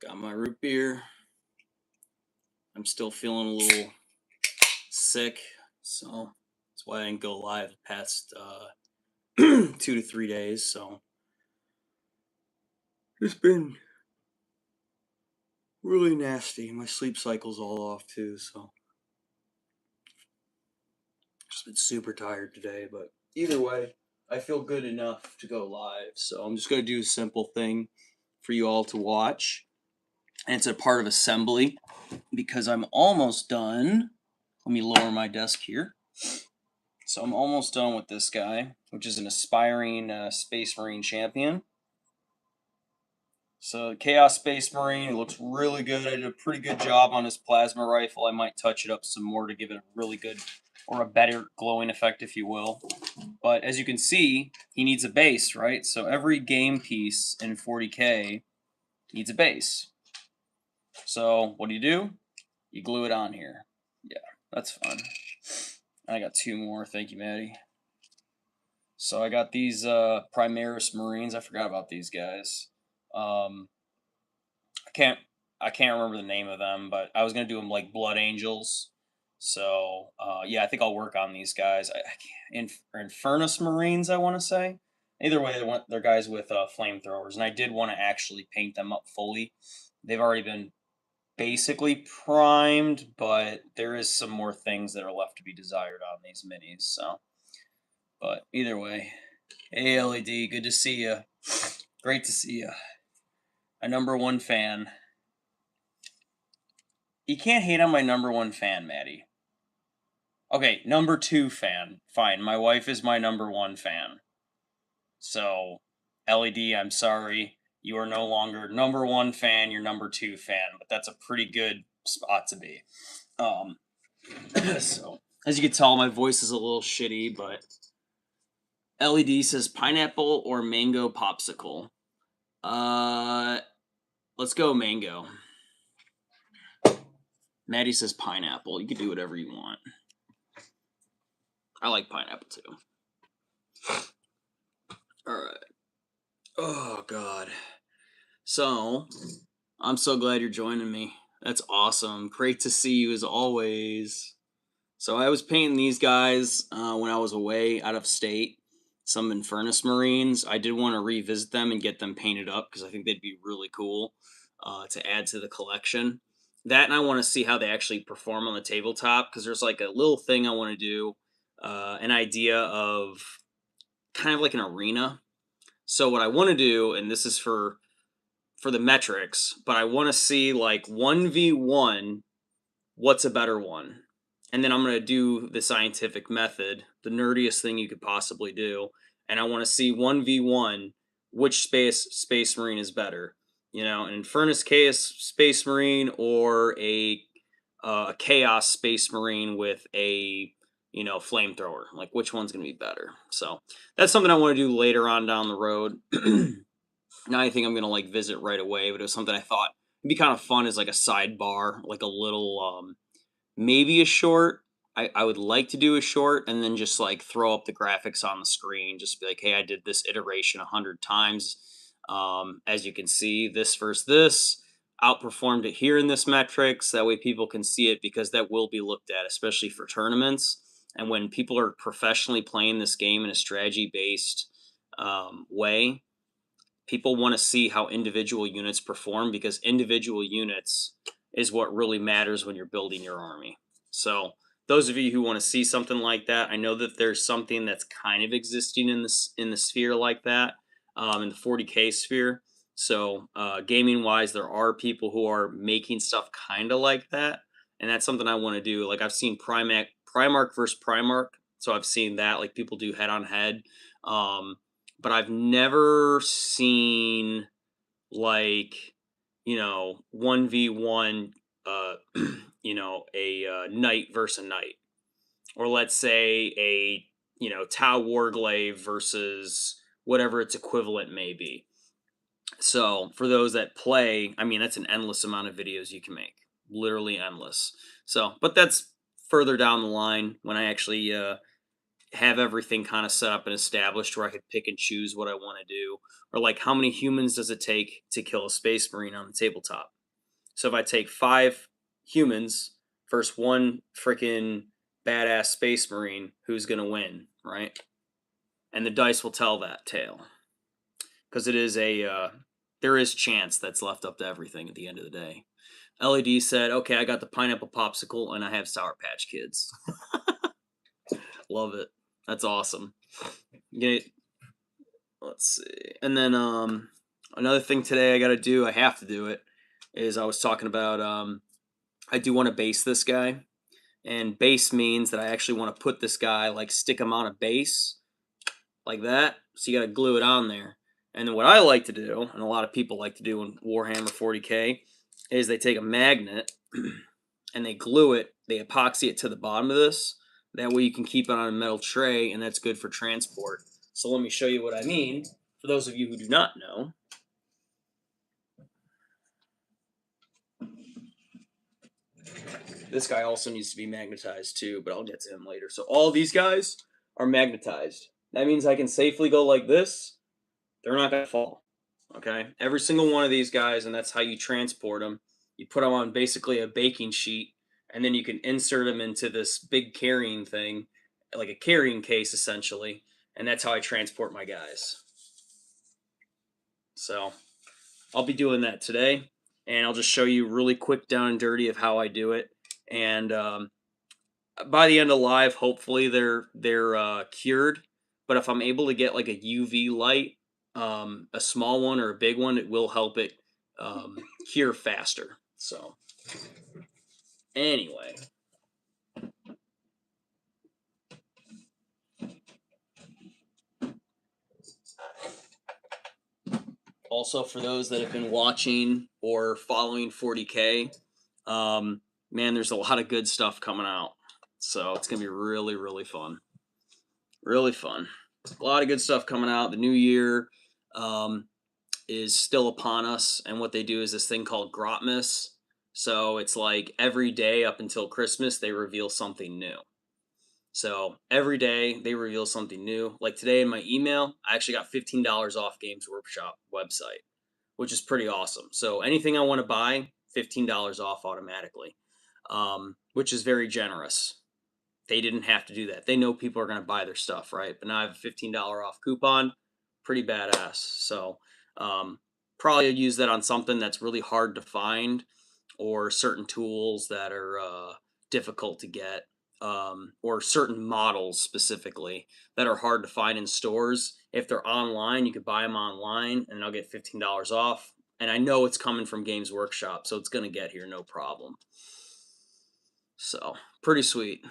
Got my root beer. I'm still feeling a little sick, so that's why I didn't go live the past 2 to 3 days. So it's been really nasty. My sleep cycle's all off too, so just been super tired today. But either way, I feel good enough to go live. So I'm just gonna do a simple thing for you all to watch, and it's a part of assembly because I'm almost done. Let me lower my desk here. So I'm almost done with this guy, which is an aspiring Space Marine champion. So Chaos Space Marine, it looks really good. I did a pretty good job on his plasma rifle. I might touch it up some more to give it a really good, or a better glowing effect, if you will. But as you can see, he needs a base, right? So every game piece in 40K needs a base. So what do? You glue it on here. Yeah, that's fun. I got 2 more. Thank you, Maddie. So I got these Primaris Marines. I forgot about these guys. I can't remember the name of them, but I was gonna do them like Blood Angels. So yeah, I think I'll work on these guys. Infernus Marines, I want to say. Either way, they're guys with flamethrowers, and I did want to actually paint them up fully. They've already been basically primed, but there is some more things that are left to be desired on these minis. So, but either way, hey LED, good to see you. Great to see you. My #1 fan. You can't hate on my #1 fan, Maddie. Okay, #2 fan. Fine, my wife is my #1 fan. So, LED, I'm sorry. You are no longer #1 fan, you're #2 fan, but that's a pretty good spot to be. So, as you can tell, my voice is a little shitty, but LED says pineapple or mango popsicle. Let's go mango. Maddie says pineapple. You can do whatever you want. I like pineapple too. Alright. Oh, God. So, I'm so glad you're joining me. That's awesome. Great to see you as always. So, I was painting these guys when I was away out of state. Some Infernus Marines. I did want to revisit them and get them painted up because I think they'd be really cool to add to the collection. That, and I want to see how they actually perform on the tabletop because there's like a little thing I want to do, an idea of kind of like an arena. So what I want to do, and this is for the metrics, but I want to see like 1v1, what's a better one? And then I'm going to do the scientific method, the nerdiest thing you could possibly do, and I want to see 1v1, which space marine is better. You know, an Infernus Chaos Space Marine or a Chaos Space Marine with a, you know, flamethrower. Like, which one's going to be better? So that's something I want to do later on down the road. Not anything I'm going to like visit right away, but it was something I thought it'd be kind of fun as like a sidebar, like a little, maybe a short. I would like to do a short and then just like throw up the graphics on the screen. Just be like, hey, I did this iteration 100 times. As you can see, this versus this outperformed it here in this metrics. That way people can see it because that will be looked at, especially for tournaments. And when people are professionally playing this game in a strategy-based way, people want to see how individual units perform because individual units is what really matters when you're building your army. So those of you who want to see something like that, I know that there's something that's kind of existing in the sphere like that, in the 40K sphere. So gaming wise, there are people who are making stuff kind of like that, and that's something I want to do. Like I've seen Primarch versus Primarch, so I've seen that, like people do head on head. But I've never seen like, you know, 1v1, you know, a knight versus a knight, or let's say a, you know, Tau Warglaive versus whatever its equivalent may be. So for those that play, I mean, that's an endless amount of videos you can make, literally endless. So, but that's further down the line when I actually have everything kind of set up and established where I could pick and choose what I want to do. Or like, how many humans does it take to kill a space marine on the tabletop? So if I take 5 humans versus one freaking badass space marine, who's gonna win, right? And the dice will tell that tale because it is there is chance that's left up to everything at the end of the day. LED said, "Okay, I got the pineapple popsicle and I have Sour Patch Kids." Love it. That's awesome. Yeah, let's see. And then another thing today I got to do, I have to do it, is I was talking about I do want to base this guy. And base means that I actually want to put this guy, like stick him on a base like that. So you got to glue it on there. And then what I like to do, and a lot of people like to do in Warhammer 40K, is they take a magnet and they glue it, they epoxy it to the bottom of this. That way you can keep it on a metal tray, and that's good for transport. So let me show you what I mean. For those of you who do not know, this guy also needs to be magnetized too, but I'll get to him later. So all these guys are magnetized. That means I can safely go like this. They're not going to fall. Okay? Every single one of these guys, and that's how you transport them. You put them on basically a baking sheet, and then you can insert them into this big carrying thing, like a carrying case essentially, and that's how I transport my guys. So I'll be doing that today, and I'll just show you really quick down and dirty of how I do it. And by the end of live, hopefully they're cured. But if I'm able to get like a UV light, a small one or a big one, it will help it cure faster. So anyway, also for those that have been watching or following 40K, man, there's a lot of good stuff coming out. So it's gonna be really, really fun. Really fun. A lot of good stuff coming out. The new year is still upon us, and what they do is this thing called Grotmas. So it's like every day up until Christmas, they reveal something new. So every day they reveal something new. Like today in my email, I actually got $15 off Games Workshop website, which is pretty awesome. So anything I want to buy, $15 off automatically, which is very generous. They didn't have to do that. They know people are going to buy their stuff, right? But now I have a $15 off coupon. Pretty badass. So probably use that on something that's really hard to find, or certain tools that are difficult to get, or certain models specifically that are hard to find in stores. If they're online, you could buy them online, and I'll get $15 off. And I know it's coming from Games Workshop, so it's going to get here no problem. So pretty sweet.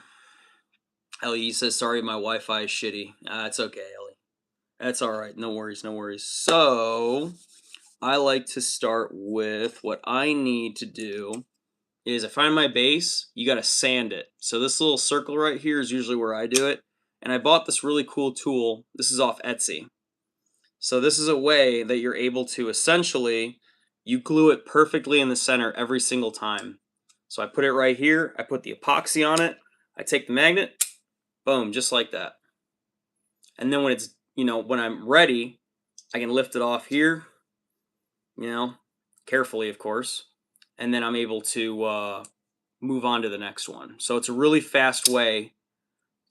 Ellie says, "Sorry, my Wi-Fi is shitty." It's okay, Ellie. That's all right. No worries, no worries. So I like to start with what I need to do is I find my base, you got to sand it. So this little circle right here is usually where I do it. And I bought this really cool tool. This is off Etsy. So this is a way that you're able to essentially, you glue it perfectly in the center every single time. So I put it right here. I put the epoxy on it. I take the magnet, boom, just like that. And then when it's, when I'm ready, I can lift it off here, carefully, of course. And then I'm able to move on to the next one. So it's a really fast way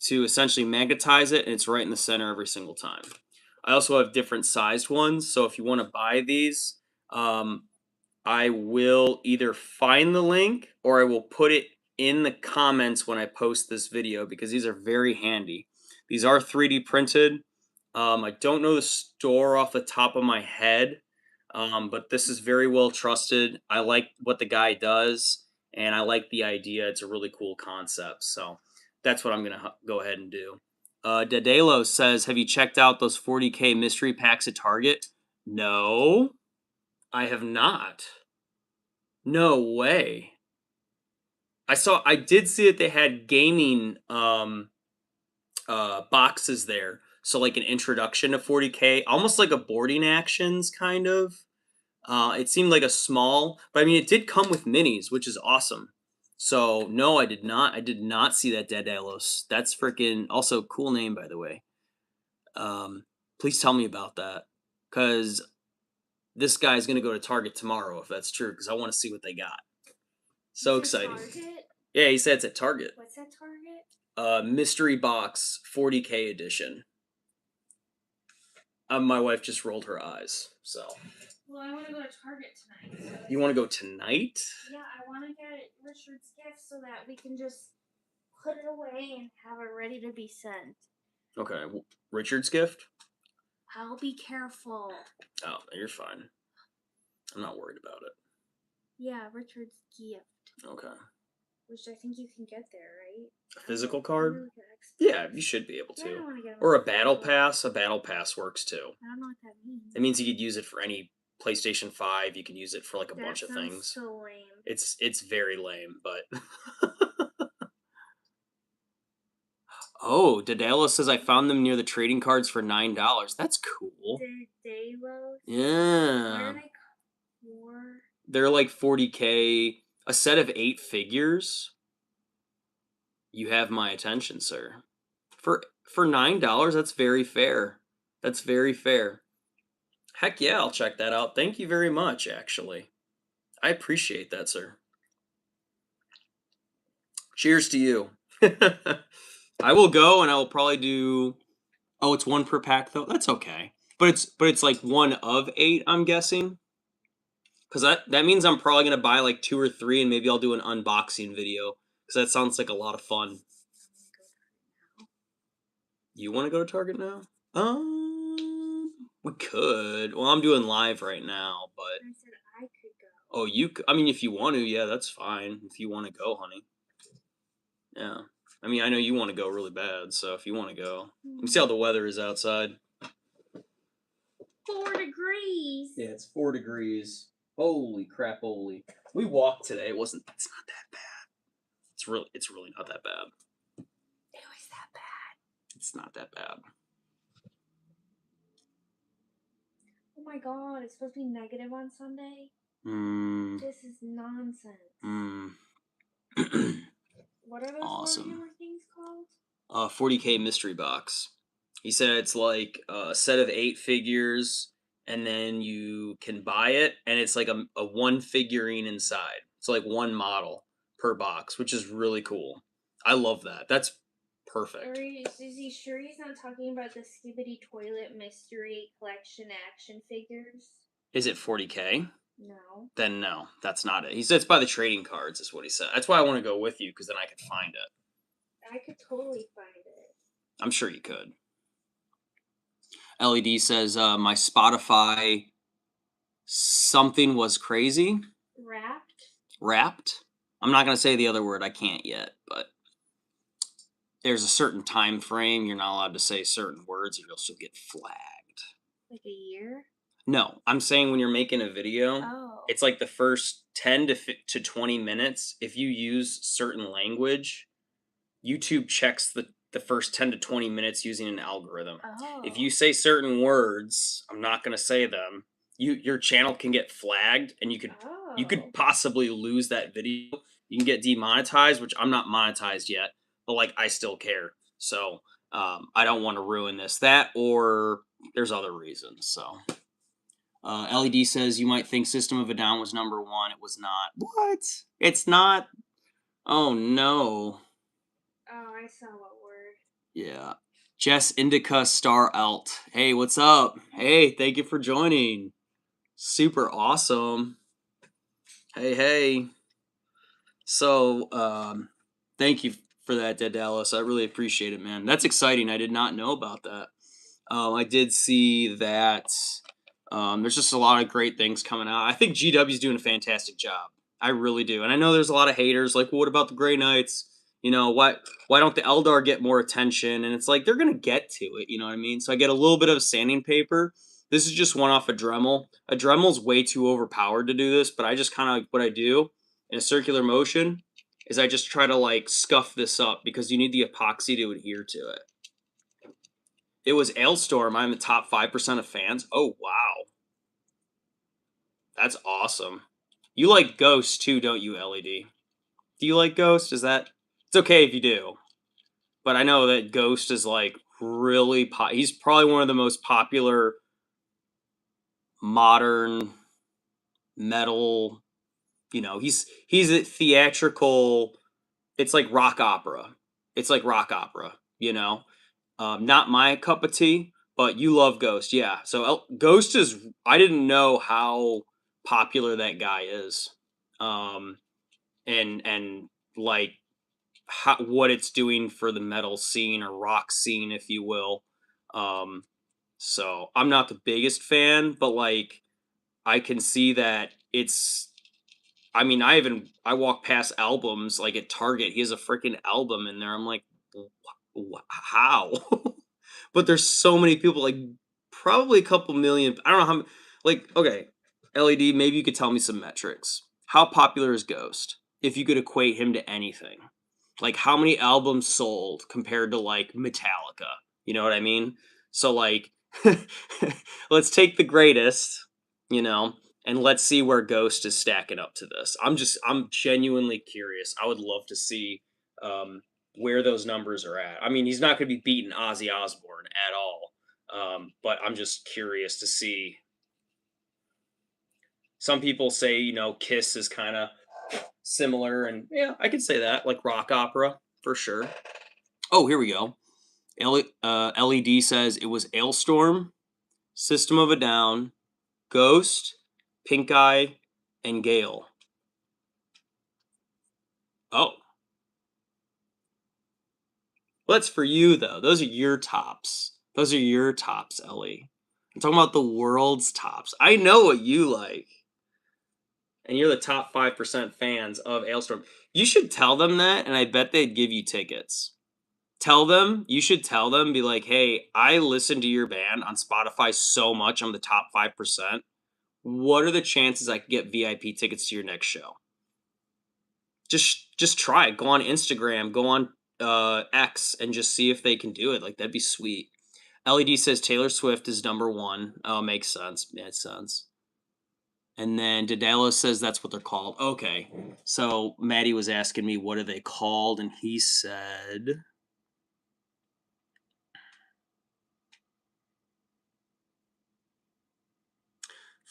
to essentially magnetize it, and it's right in the center every single time. I also have different sized ones. So if you want to buy these, I will either find the link or I will put it in the comments when I post this video, because these are very handy. These are 3D printed. I don't know the store off the top of my head, but this is very well trusted. I like what the guy does, and I like the idea. It's a really cool concept. So that's what I'm going to go ahead and do. Dadelo says, "Have you checked out those 40K mystery packs at Target?" No, I have not. No way. I did see that they had gaming boxes there. So like an introduction to 40K, almost like a boarding actions kind of. It seemed like a small, but I mean it did come with minis, which is awesome. So no, I did not. I did not see that Daedalus. That's freaking also cool name, by the way. Please tell me about that, because this guy's gonna go to Target tomorrow if that's true, because I want to see what they got. So exciting. Target? Yeah, he said it's at Target. What's that Target? Mystery box 40K edition. My wife just rolled her eyes. So. Well, I want to go to Target tonight. So you want to go tonight? Yeah, I want to get Richard's gift so that we can just put it away and have it ready to be sent. Okay, Richard's gift? I'll be careful. Oh, you're fine. I'm not worried about it. Yeah, Richard's gift. Okay. Which I think you can get there, right? A physical card? Yeah, you should be able to. Yeah, I want to get or a battle pass. A battle pass works too. I don't know what that means. It means you could use it for any PlayStation 5. You can use it for like a bunch of things. So lame. It's very lame, but. Oh, Daedalus says I found them near the trading cards for $9. That's cool. Daedalus? Yeah. What are they for? They're like 40K. A set of 8 figures. You have my attention, sir. For $9, that's very fair. That's very fair. Heck yeah, I'll check that out. Thank you very much, actually. I appreciate that, sir. Cheers to you. I will go and I will probably do. Oh, it's 1 per pack though. That's okay. But it's like 1 of 8, I'm guessing. Because that means I'm probably gonna buy like 2 or 3, and maybe I'll do an unboxing video. Because that sounds like a lot of fun. You want to go to Target now? We could. Well, I'm doing live right now, but. I said I could go. Oh, I mean, if you want to, yeah, that's fine. If you want to go, honey. Yeah. I mean, I know you want to go really bad, so if you want to go. Let me see how the weather is outside. 4 degrees. Yeah, it's 4 degrees. Holy crap, holy. We walked today. It's not that bad. It's really not that bad. It was that bad. It's not that bad. Oh my god, it's supposed to be negative on Sunday? This is nonsense. What are those awesome. Warhammer things called? 40K mystery box. He said it's like a set of 8 figures, and then you can buy it, and it's like a 1 figurine inside. It's like 1 model per box, which is really cool. I love that. That's perfect. Is he sure he's not talking about the Skibbity Toilet Mystery Collection action figures? Is it 40K? No. Then no, that's not it. He said it's by the trading cards, is what he said. That's why I want to go with you, because then I could find it. I could totally find it. I'm sure you could. LED says my Spotify something was crazy. Wrapped. I'm not going to say the other word. I can't yet, but there's a certain time frame. You're not allowed to say certain words or you'll still get flagged. Like a year? No, I'm saying when you're making a video, it's like the first 10 to 20 minutes. If you use certain language, YouTube checks the first 10 to 20 minutes using an algorithm. If you say certain words, I'm not going to say them, your channel can get flagged, and you could possibly lose that video. You can get demonetized, which I'm not monetized yet, but like I still care. So I don't want to ruin this. That or there's other reasons. So LED says you might think System of a Down was number 1. It was not. What? It's not. Oh no. Oh, I saw what word. Yeah. Jess Indica Star Alt. Hey, what's up? Hey, thank you for joining. Super awesome. Hey. So, thank you for that, Dead Dallas. I really appreciate it, man. That's exciting. I did not know about that. I did see that there's just a lot of great things coming out. I think GW's doing a fantastic job. I really do. And I know there's a lot of haters like, well, what about the Grey Knights? You know, why don't the Eldar get more attention? And it's like, they're going to get to it, you know what I mean? So I get a little bit of sanding paper. This is just one off a Dremel. A Dremel's way too overpowered to do this, but I just kind of, what I do in a circular motion is I just try to like scuff this up because you need the epoxy to adhere to it. It was Ailstorm. I'm the top 5% of fans. Oh, wow. That's awesome. You like Ghost too, don't you, LED? Do you like Ghost? It's okay if you do. But I know that Ghost is like really he's probably one of the most popular modern metal. You know, he's a theatrical. It's like rock opera. It's like rock opera. You know, not my cup of tea. But you love Ghost, yeah. So Ghost is. I didn't know how popular that guy is, and like what it's doing for the metal scene or rock scene, if you will. Um, so I'm not the biggest fan, but like I can see that it's. I mean, I walk past albums like at Target. He has a freaking album in there. I'm like, how? But there's so many people, like probably a couple million. I don't know how. Like, okay, LED. Maybe you could tell me some metrics. How popular is Ghost? If you could equate him to anything, like how many albums sold compared to like Metallica. You know what I mean? So like, let's take the greatest. You know, and let's see where Ghost is stacking up to this. I'm genuinely curious. I would love to see where those numbers are at. I mean, he's not going to be beating Ozzy Osbourne at all, but I'm just curious to see. Some people say, you know, Kiss is kind of similar, and yeah, I could say that, like rock opera for sure. Oh, here we go. LED says it was Ailstorm, System of a Down, Ghost, Pink Eye, and Gale. Oh, well, that's for you though. Those are your tops. Those are your tops, Ellie. I'm talking about the world's tops. I know what you like, and you're the top 5% fans of Ailstorm. You should tell them that, and I bet they'd give you tickets. Tell them, you should tell them, be like, hey, I listen to your band on Spotify so much, I'm the top 5%. What are the chances I could get VIP tickets to your next show? Just try it. Go on Instagram, go on X, and just see if they can do it. Like that'd be sweet. LED says Taylor Swift is number one. Oh, makes sense. Makes sense. And then Dedalo says that's what they're called. Okay. So Maddie was asking me what are they called, and he said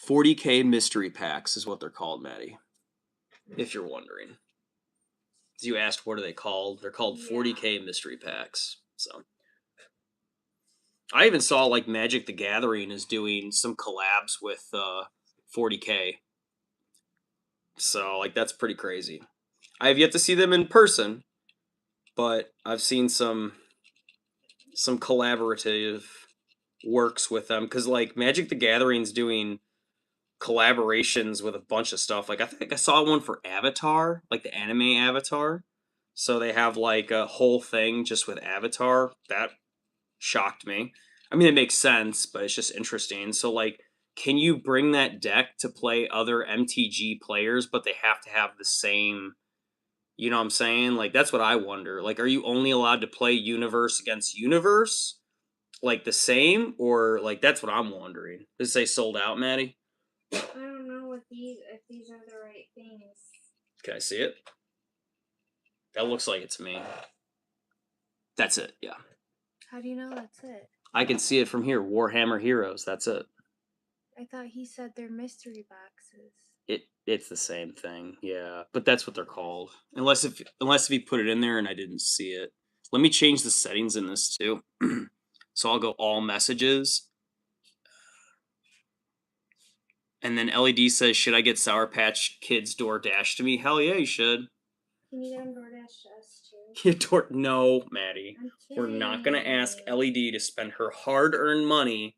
40K mystery packs is what they're called, Maddie. If you're wondering. You asked what are they called? They're called 40K mystery packs. So I even saw like Magic the Gathering is doing some collabs with 40K. So like that's pretty crazy. I have yet to see them in person, but I've seen some collaborative works with them cuz like Magic the Gathering's doing collaborations with a bunch of stuff. Like I think I saw one for Avatar, like the anime Avatar. So they have like a whole thing just with Avatar. That shocked me. I mean, it makes sense, but it's just interesting. So, like, can you bring that deck to play other MTG players, but they have to have the same? You know what I'm saying? Like, that's what I wonder. Like, are you only allowed to play universe against universe, like the same, or like that's what I'm wondering. Does it say sold out, Maddie? I don't know if these are the right things. Can I see it? That looks like it's me. That's it. Yeah. How do you know that's it? I can see it from here. Warhammer Heroes. That's it. I thought he said they're mystery boxes. It's the same thing, yeah. But that's what they're called. Unless if you put it in there and I didn't see it. Let me change the settings in this too. So I'll go all messages. And then LED says, should I get Sour Patch Kids DoorDash to me? Hell yeah, you should. Can you get them DoorDash to us too? No, Maddie. We're not gonna ask LED to spend her hard-earned money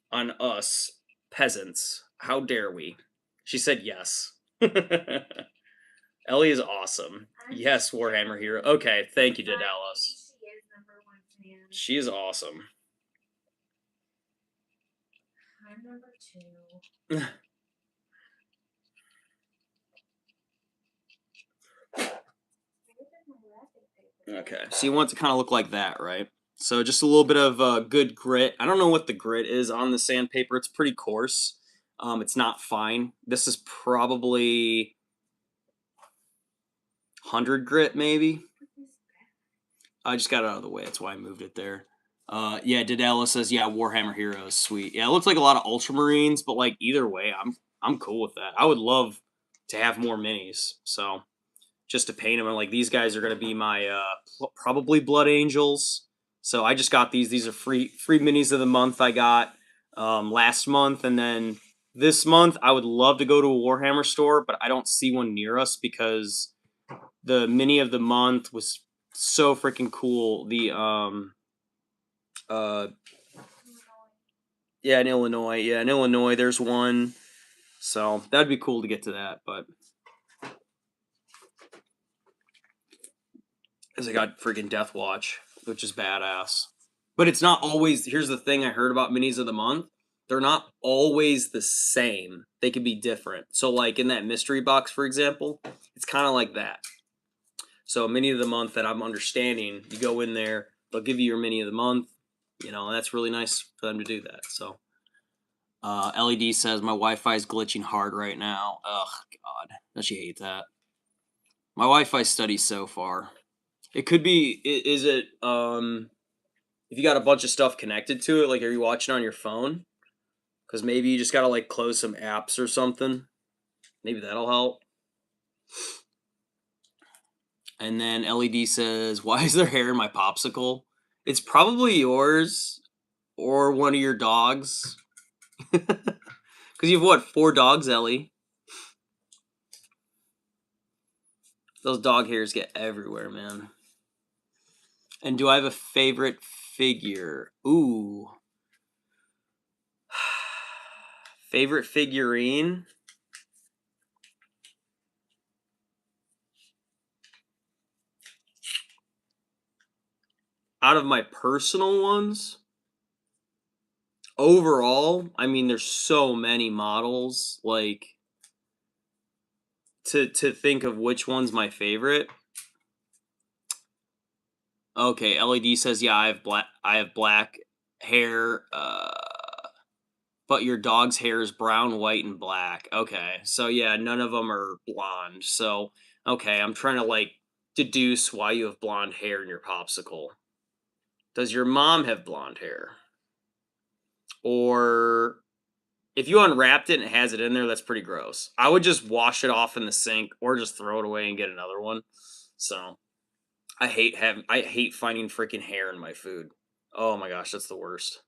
on us peasants. How dare we? She said yes. Ellie is awesome. Yes, Warhammer Hero. Okay, thank you, Dallas. She is awesome. I'm number 2. Okay, so you want it to kind of look like that, right? So just a little bit of good grit. I don't know what the grit is on the sandpaper. It's pretty coarse. It's not fine. This is probably 100 grit, maybe. I just got it out of the way. That's why I moved it there. Yeah, Dedella says, yeah, Warhammer Heroes, sweet. Yeah, it looks like a lot of Ultramarines, but like either way, I'm cool with that. I would love to have more minis. So just to paint them, and like these guys are gonna be my probably Blood Angels. So I just got these. These are free minis of the month I got last month, and then this month I would love to go to a Warhammer store, but I don't see one near us because the mini of the month was so freaking cool. The uh yeah, in Illinois. Yeah, in Illinois there's one. So that'd be cool to get to that, but because I got freaking Death Watch, which is badass. But it's not always. Here's the thing I heard about minis of the month. They're not always the same. They can be different. So, like in that mystery box, for example, it's kind of like that. So, a mini of the month that I'm understanding, you go in there, they'll give you your mini of the month. You know, and that's really nice for them to do that. So, LED says my Wi-Fi is glitching hard right now. Ugh, God, don't you hate that? My Wi-Fi studies so far. It could be. Is it? If you got a bunch of stuff connected to it, like are you watching on your phone? Because maybe you just gotta like close some apps or something. Maybe that'll help. And then LED says, "Why is there hair in my popsicle?" It's probably yours or one of your dogs. Because you've what, 4 dogs, Ellie? Those dog hairs get everywhere, man. And do I have a favorite figure? Ooh. Favorite figurine? Out of my personal ones? Overall, I mean, there's so many models. Like to think of which one's my favorite. Okay, LED says, yeah, I have black. I have black hair. But your dog's hair is brown, white, and black. Okay, so yeah, none of them are blonde. So okay, I'm trying to like deduce why you have blonde hair in your popsicle. Does your mom have blonde hair? Or if you unwrapped it and it has it in there, that's pretty gross. I would just wash it off in the sink or just throw it away and get another one. So I hate finding freaking hair in my food. Oh my gosh, that's the worst.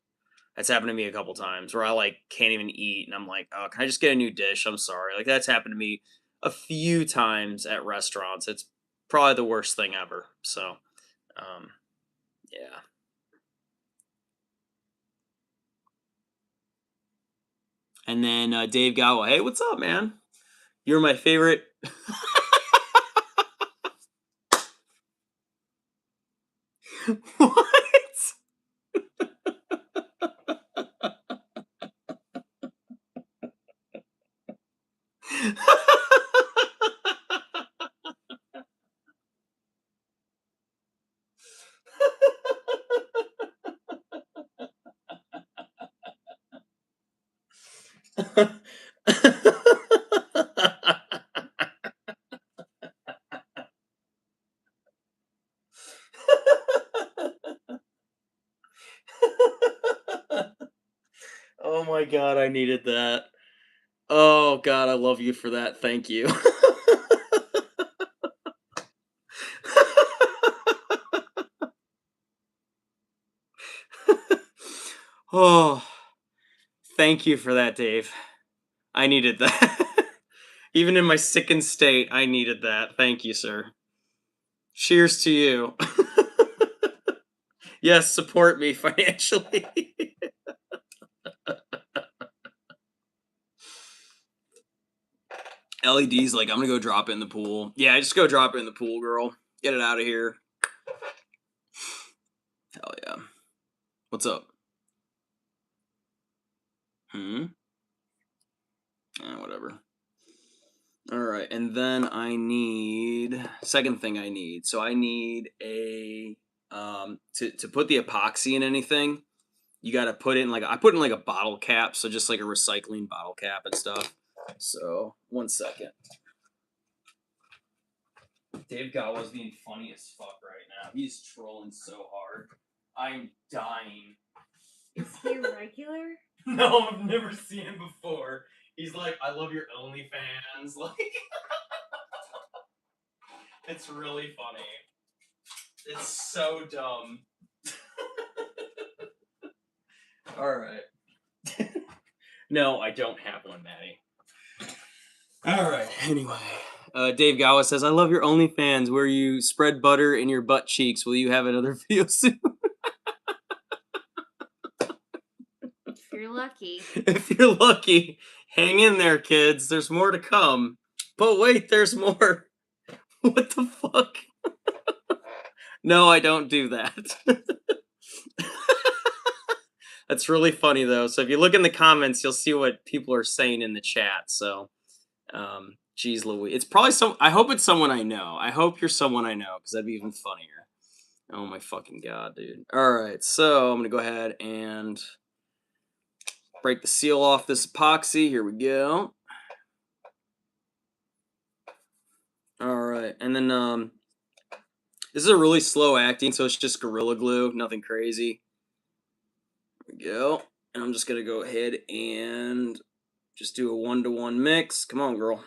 That's happened to me a couple times where I like can't even eat and I'm like, oh, can I just get a new dish? I'm sorry. Like that's happened to me a few times at restaurants. It's probably the worst thing ever. So, um, yeah. And then Dave Gow, hey, what's up, man? You're my favorite. What? Oh my god, I needed that. Oh god, I love you for that. Thank you. Oh, thank you for that, Dave. I needed that. Even in my sickened state, I needed that. Thank you, sir. Cheers to you. Yes, support me financially. LED's like, I'm gonna go drop it in the pool. Yeah, just go drop it in the pool, girl. Get it out of here. Hell yeah. What's up? Hmm? Whatever. All right, and then I need second thing I need. So I need a to put the epoxy in anything. You got to put it in like I put in like a bottle cap, so just like a recycling bottle cap and stuff. So 1 second. Dave Gawa's being funny as fuck right now. He's trolling so hard. I'm dying. Is he regular? No, I've never seen him before. He's like, I love your OnlyFans. Like, it's really funny. It's so dumb. All right. No, I don't have one, Maddie. All right. Anyway, Dave Gawa says, I love your OnlyFans where you spread butter in your butt cheeks. Will you have another video soon? If you're lucky. If you're lucky, hang in there, kids. There's more to come. But wait, there's more. What the fuck? No, I don't do that. That's really funny, though. So if you look in the comments, you'll see what people are saying in the chat. So, geez Louise. It's probably I hope it's someone I know. I hope you're someone I know, because that'd be even funnier. Oh my fucking god, dude. Alright, so I'm gonna go ahead and break the seal off this epoxy. Here we go. Alright, and then this is a really slow acting, so it's just Gorilla Glue, nothing crazy. There we go. And I'm just gonna go ahead and just do a 1-to-1 mix. Come on, girl.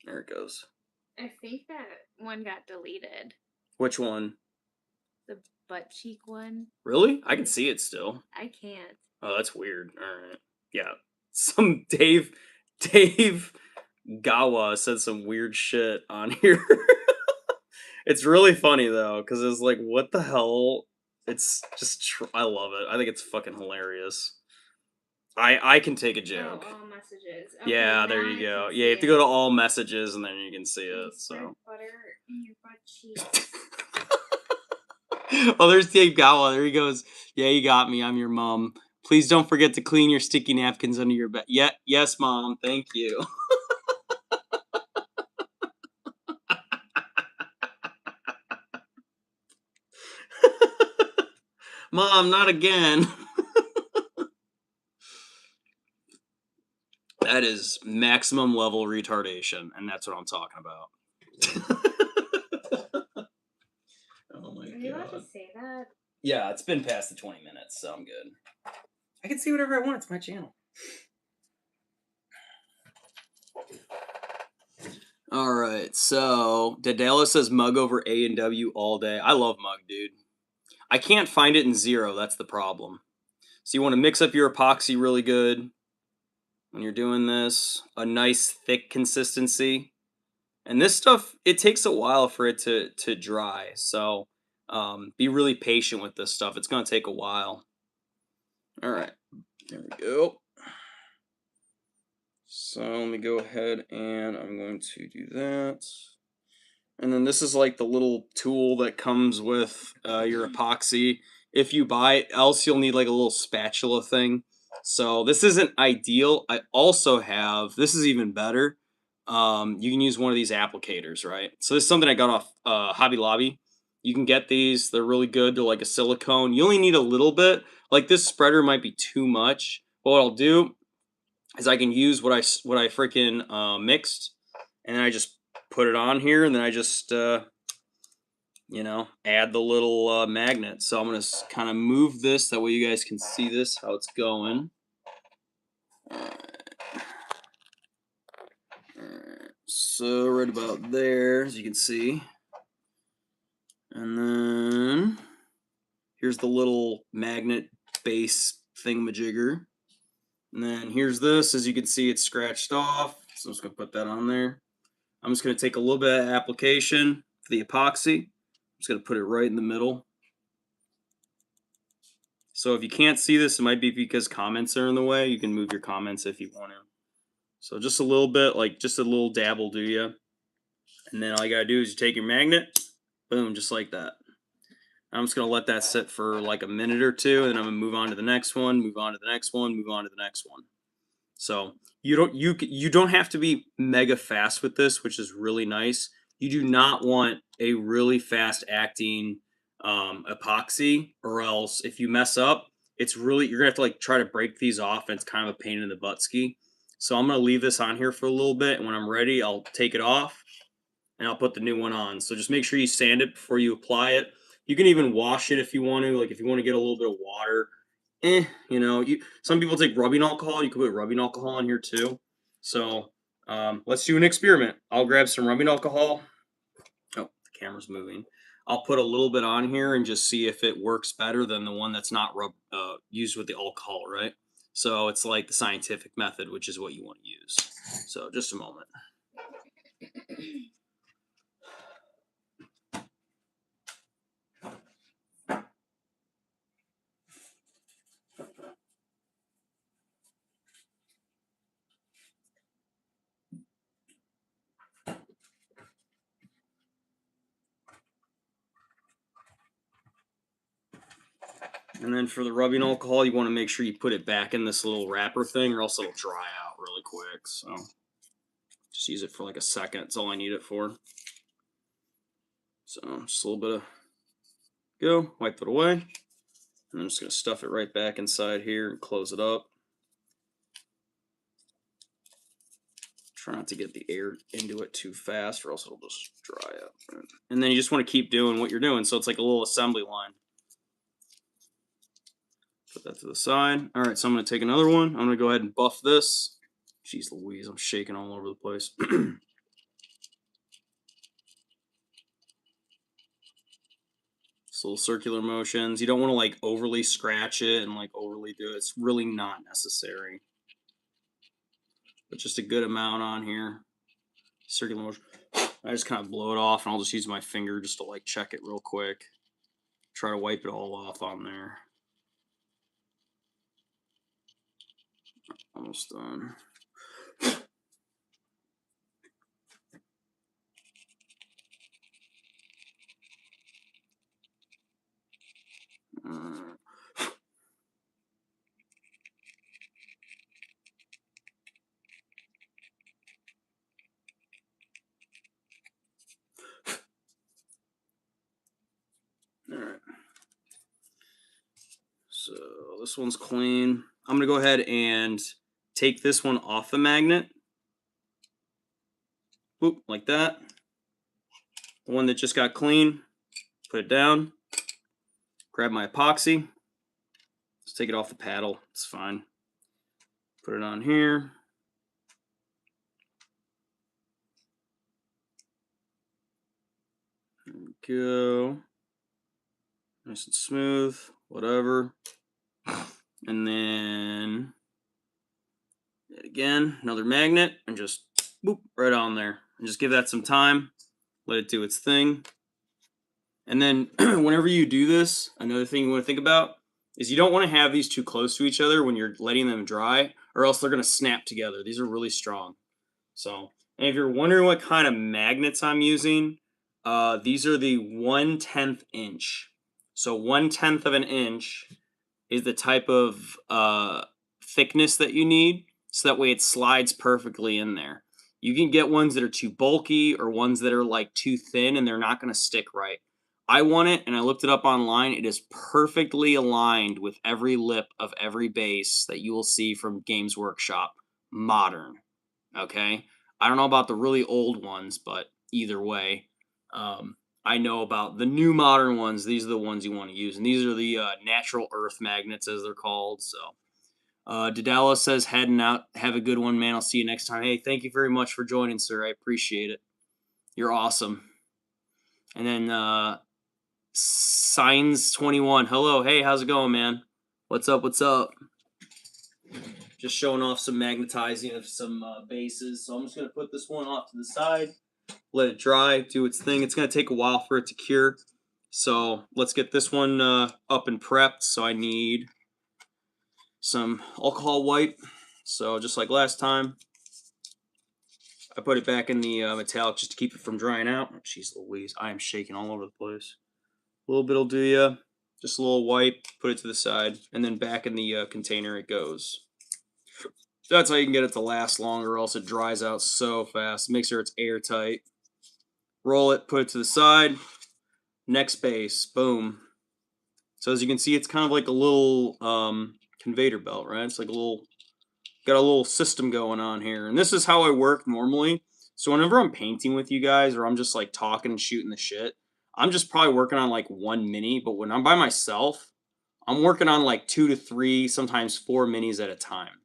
There it goes. I think that one got deleted. Which one? The butt cheek one. Really? I can see it still. I can't. Oh, that's weird. Alright. Yeah. Some Dave Gawa said some weird shit on here. It's really funny though, because it's like, what the hell? It's just, I love it. I think it's fucking hilarious. I can take a joke. Oh, all messages. Okay, yeah, there you go. Yeah, you have to go to all messages and then you can see it. So. Butter in your butt cheeks. Oh, there's Dave Gawa. There he goes. Yeah, you got me. I'm your mom. Please don't forget to clean your sticky napkins under your bed. Yeah, yes, mom. Thank you. Mom, not again. That is maximum level retardation, and that's what I'm talking about. Oh my god. Are you allowed to say that? Yeah, it's been past the 20 minutes, so I'm good. I can say whatever I want. It's my channel. All right, so Dadala says mug over A&W all day. I love mug, dude. I can't find it in zero. That's the problem. So you want to mix up your epoxy really good when you're doing this. A nice thick consistency. And this stuff, it takes a while for it to dry. So be really patient with this stuff. It's going to take a while. All right, there we go. So let me go ahead and I'm going to do that. And then this is like the little tool that comes with your epoxy. If you buy it, else you'll need like a little spatula thing. So this isn't ideal. I also have, this is even better. You can use one of these applicators, right? So this is something I got off Hobby Lobby. You can get these. They're really good. They're like a silicone. You only need a little bit. Like this spreader might be too much. But what I'll do is I can use what I freaking mixed, and then I just put it on here, and then I just you know, add the little magnet. So I'm gonna kind of move this that way you guys can see this how it's going. So right about there, as you can see, and then here's the little magnet base thingamajigger. And then here's this, as you can see, it's scratched off. So I'm just gonna put that on there. I'm just gonna take a little bit of application for the epoxy. I'm just gonna put it right in the middle. So if you can't see this, it might be because comments are in the way. You can move your comments if you want to. So just a little bit, like just a little dab will do you. And then all you gotta do is you take your magnet, boom, just like that. I'm just gonna let that sit for like a minute or two, and then I'm gonna move on to the next one, move on to the next one, move on to the next one. So you don't have to be mega fast with this, which is really nice. You do not want a really fast acting epoxy, or else if you mess up, it's really, you're gonna have to like try to break these off, and it's kind of a pain in the butt ski. So I'm gonna leave this on here for a little bit, and when I'm ready, I'll take it off and I'll put the new one on. So just make sure you sand it before you apply it. You can even wash it if you want to. Like if you want to get a little bit of water, you know, some people take rubbing alcohol. You can put rubbing alcohol in here too. So let's do an experiment. I'll grab some rubbing alcohol. Oh, the camera's moving. I'll put a little bit on here and just see if it works better than the one that's not used with the alcohol, right? So it's like the scientific method, which is what you want to use. So just a moment. And then for the rubbing alcohol, you want to make sure you put it back in this little wrapper thing, or else it'll dry out really quick. So just use it for like a second. That's all I need it for. So just a little bit of go, wipe it away. And I'm just going to stuff it right back inside here and close it up. Try not to get the air into it too fast, or else it'll just dry up. And then you just want to keep doing what you're doing. So it's like a little assembly line. Put that to the side. All right, so I'm going to take another one. I'm going to go ahead and buff this. Jeez Louise, I'm shaking all over the place. Just little circular motions. You don't want to like overly scratch it and like overly do it. It's really not necessary. But just a good amount on here. Circular motion. I just kind of blow it off, and I'll just use my finger just to like check it real quick. Try to wipe it all off on there. Almost done. Alright. So this one's clean. I'm going to go ahead and take this one off the magnet. Boop, like that. The one that just got clean, put it down. Grab my epoxy. Just take it off the paddle. It's fine. Put it on here. There we go. Nice and smooth. Whatever. And then again, another magnet, and just boop right on there. And just give that some time. Let it do its thing. And then whenever you do this, another thing you want to think about is you don't want to have these too close to each other when you're letting them dry, or else they're going to snap together. These are really strong. So, and if you're wondering what kind of magnets I'm using, these are the 1/10 inch. So 1/10 of an inch is the type of thickness that you need, so that way it slides perfectly in there. You can get ones that are too bulky or ones that are like too thin and they're not going to stick right. I want it, and I looked it up online. It is perfectly aligned with every lip of every base that you will see from Games Workshop modern. Okay? I don't know about the really old ones, but either way, I know about the new modern ones. These are the ones you want to use, and these are the natural earth magnets, as they're called. So, Dedala says, heading out. Have a good one, man. I'll see you next time. Hey, thank you very much for joining, sir. I appreciate it. You're awesome. And then Signs21. Hello. Hey, how's it going, man? What's up? What's up? Just showing off some magnetizing of some bases. So I'm just going to put this one off to the side. Let it dry, do its thing. It's going to take a while for it to cure. So let's get this one up and prepped. So I need some alcohol wipe. So just like last time, I put it back in the metallic just to keep it from drying out. Jeez Louise, I am shaking all over the place. A little bit will do ya. Just a little wipe, put it to the side, and then back in the container it goes. That's how you can get it to last longer, or else it dries out so fast. Make sure it's airtight. Roll it, put it to the side. Next base, boom. So as you can see, it's kind of like a little conveyor belt, right? It's like a little, got a little system going on here. And this is how I work normally. So whenever I'm painting with you guys, or I'm just like talking and shooting the shit, I'm just probably working on like 1 mini, but when I'm by myself, I'm working on like 2 to 3, sometimes 4 minis at a time.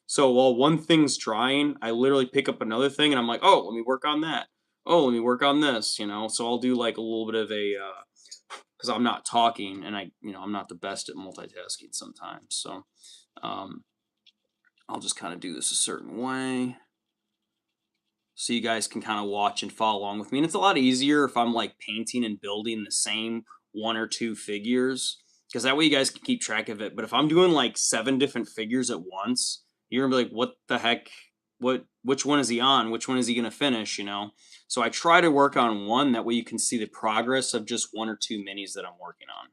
So while one thing's drying, I literally pick up another thing and I'm like, "Oh, let me work on that. Oh, let me work on this," you know? So I'll do like a little bit of a because I'm not talking and I'm not the best at multitasking sometimes. So um, I'll just kind of do this a certain way so you guys can kind of watch and follow along with me. And it's a lot easier if I'm like painting and building the same 1 or 2 figures because that way you guys can keep track of it. But if I'm doing like 7 different figures at once, you're gonna be like, what the heck? Which one is he on? Which one is he gonna finish? You know? So I try to work on one that way you can see the progress of just 1 or 2 minis that I'm working on.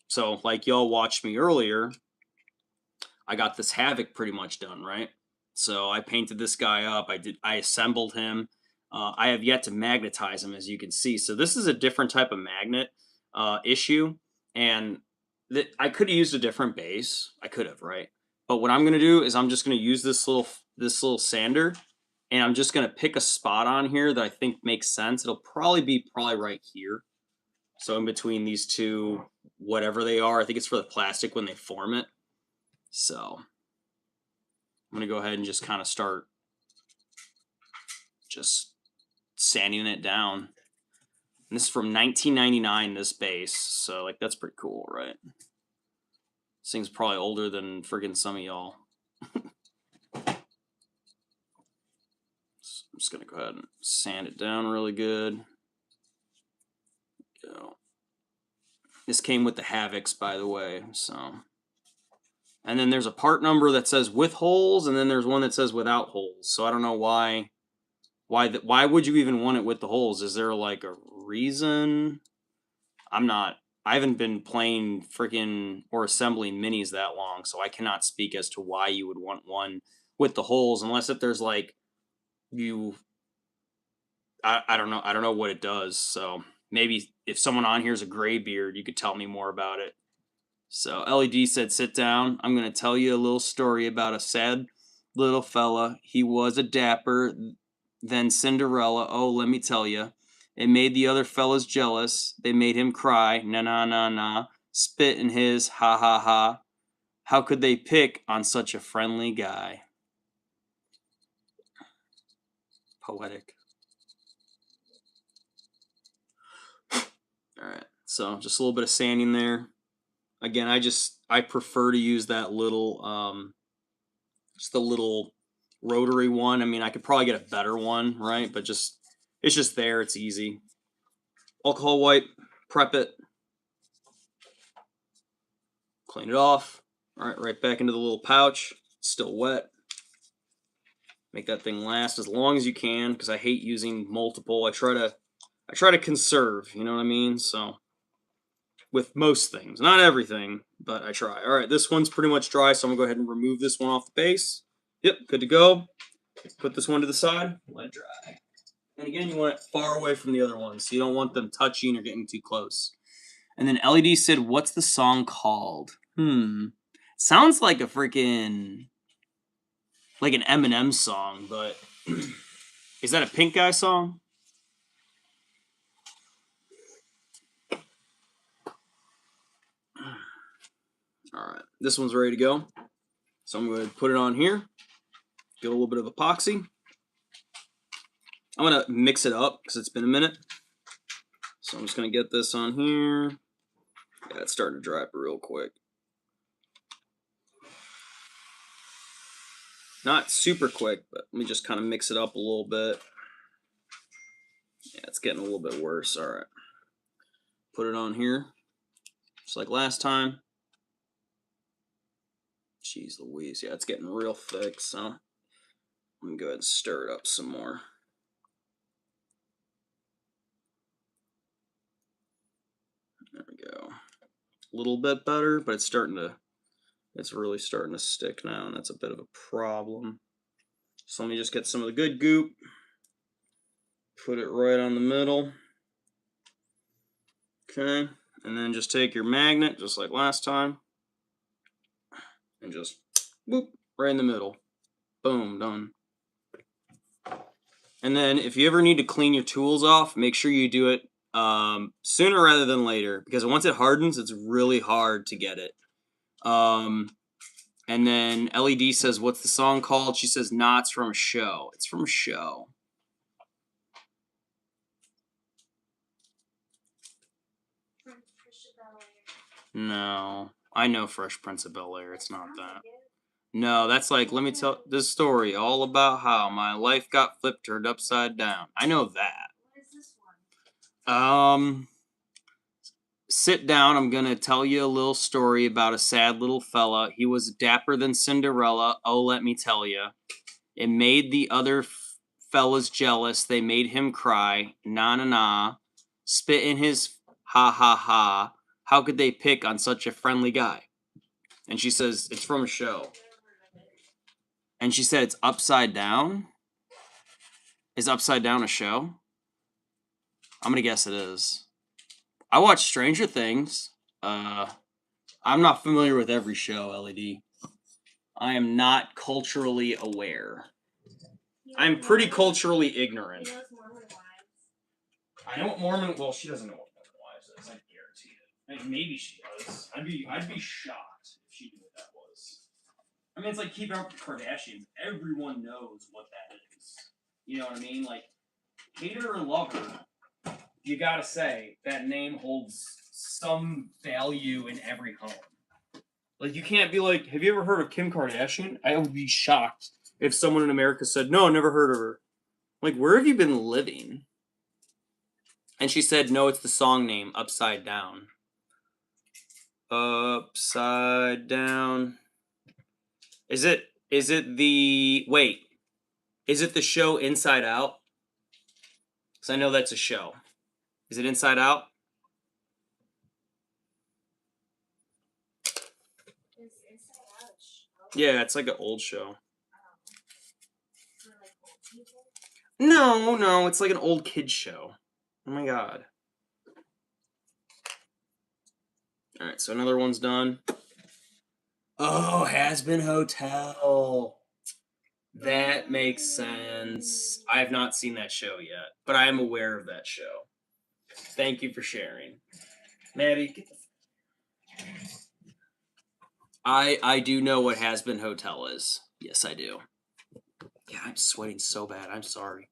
So like y'all watched me earlier, I got this Havoc pretty much done, right? So I painted this guy up. I assembled him. I have yet to magnetize him, as you can see. So this is a different type of magnet issue, and I could have used a different base. I could have, right? But what I'm gonna do is I'm just gonna use this little sander, and I'm just gonna pick a spot on here that I think makes sense. It'll probably be right here. So in between these two, whatever they are, I think it's for the plastic when they form it. So I'm going to go ahead and just kind of start just sanding it down. And this is from 1999, this base. So, like, that's pretty cool, right? This thing's probably older than friggin' some of y'all. So I'm just going to go ahead and sand it down really good. Go. This came with the Havocs, by the way. So, and then there's a part number that says with holes, and then there's one that says without holes. So I don't know why. Why would you even want it with the holes? Is there like a reason? I haven't been playing freaking or assembling minis that long, so I cannot speak as to why you would want one with the holes, unless if there's like you I don't know. I don't know what it does. So maybe if someone on here is a gray beard, you could tell me more about it. So LED said, sit down. I'm going to tell you a little story about a sad little fella. He was a dapper, then Cinderella. Oh, let me tell you. It made the other fellas jealous. They made him cry. Na na na na. Spit in his ha ha ha. How could they pick on such a friendly guy? Poetic. All right. So just a little bit of sanding there. Again, I prefer to use that little just the little rotary one. I mean, I could probably get a better one, right? But it's just there. It's easy. Alcohol wipe, prep it, clean it off. All right, right back into the little pouch. It's still wet. Make that thing last as long as you can because I hate using multiple. I try to conserve. You know what I mean? So with most things, not everything, but I try. All right, this one's pretty much dry, so I'm gonna go ahead and remove this one off the base. Yep, good to go. Put this one to the side. Let it dry. And again, you want it far away from the other ones, so you don't want them touching or getting too close. And then LED said, "What's the song called?" Sounds like a freaking like an Eminem song, but is that a Pink Guy song? All right, this one's ready to go. So I'm going to put it on here. Get a little bit of epoxy. I'm going to mix it up because it's been a minute. So I'm just going to get this on here. Yeah, it's starting to dry up real quick. Not super quick, but let me just kind of mix it up a little bit. Yeah, it's getting a little bit worse. All right. Put it on here. Just like last time. Jeez Louise. Yeah, it's getting real thick, so I'm going to go ahead and stir it up some more. There we go. A little bit better, but it's really starting to stick now, and that's a bit of a problem. So let me just get some of the good goop. Put it right on the middle. Okay, and then just take your magnet, just like last time, and just whoop, right in the middle. Boom, done. And then if you ever need to clean your tools off, make sure you do it sooner rather than later, because once it hardens, it's really hard to get it. And then LED says, "What's the song called?" She says, "Nah, it's from a show." It's from a show. No, I know Fresh Prince of Bel-Air. It's not that. No, that's like, let me tell this story all about how my life got flipped, turned upside down. I know that. What is this one? Sit down. I'm gonna tell you a little story about a sad little fella. He was dapper than Cinderella. Oh, let me tell you. It made the other fellas jealous. They made him cry. Na na na. Spit in his ha ha ha. How could they pick on such a friendly guy? And she says, it's from a show. And she said, it's Upside Down? Is Upside Down a show? I'm gonna guess it is. I watch Stranger Things. I'm not familiar with every show, LED. I am not culturally aware. I'm pretty culturally ignorant. He knows Mormon wives. I know what Mormon. Well, she doesn't know what Mormon wives is. I guarantee it. Like, maybe she does. I'd be shocked if she knew what that was. I mean, it's like Keeping Up with the Kardashians. Everyone knows what that is. You know what I mean? Like, hate her or love her, you gotta say that name holds some value in every home. Like, you can't be like, have you ever heard of Kim Kardashian? I would be shocked if someone in America said, no, I never heard of her. Like, where have you been living? And she said, no, it's the song name, Upside Down. Upside Down. Is it the, wait, is it the show Inside Out? Because I know that's a show. Is it Inside Out? Is Inside Out a show? Yeah, it's like an old show. For like old people? No, it's like an old kid show. Oh my god. Alright, so another one's done. Oh, Has Been Hotel. That makes sense. I have not seen that show yet, but I am aware of that show. Thank you for sharing. Maddie, get the... I do know what Has Been Hotel is. Yes, I do. Yeah, I'm sweating so bad. I'm sorry.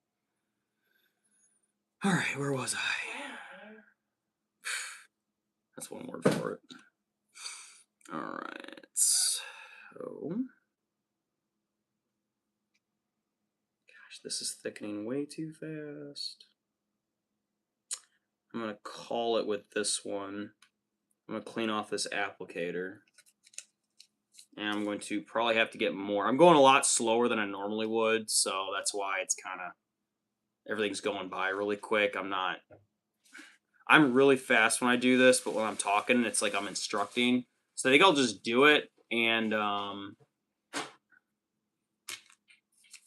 Alright, where was I? That's one word for it. Alright. So... Gosh, this is thickening way too fast. I'm going to call it with this one. I'm going to clean off this applicator. And I'm going to probably have to get more. I'm going a lot slower than I normally would, so that's why it's kind of... everything's going by really quick. I'm really fast when I do this, but when I'm talking, it's like I'm instructing. So I think I'll just do it, and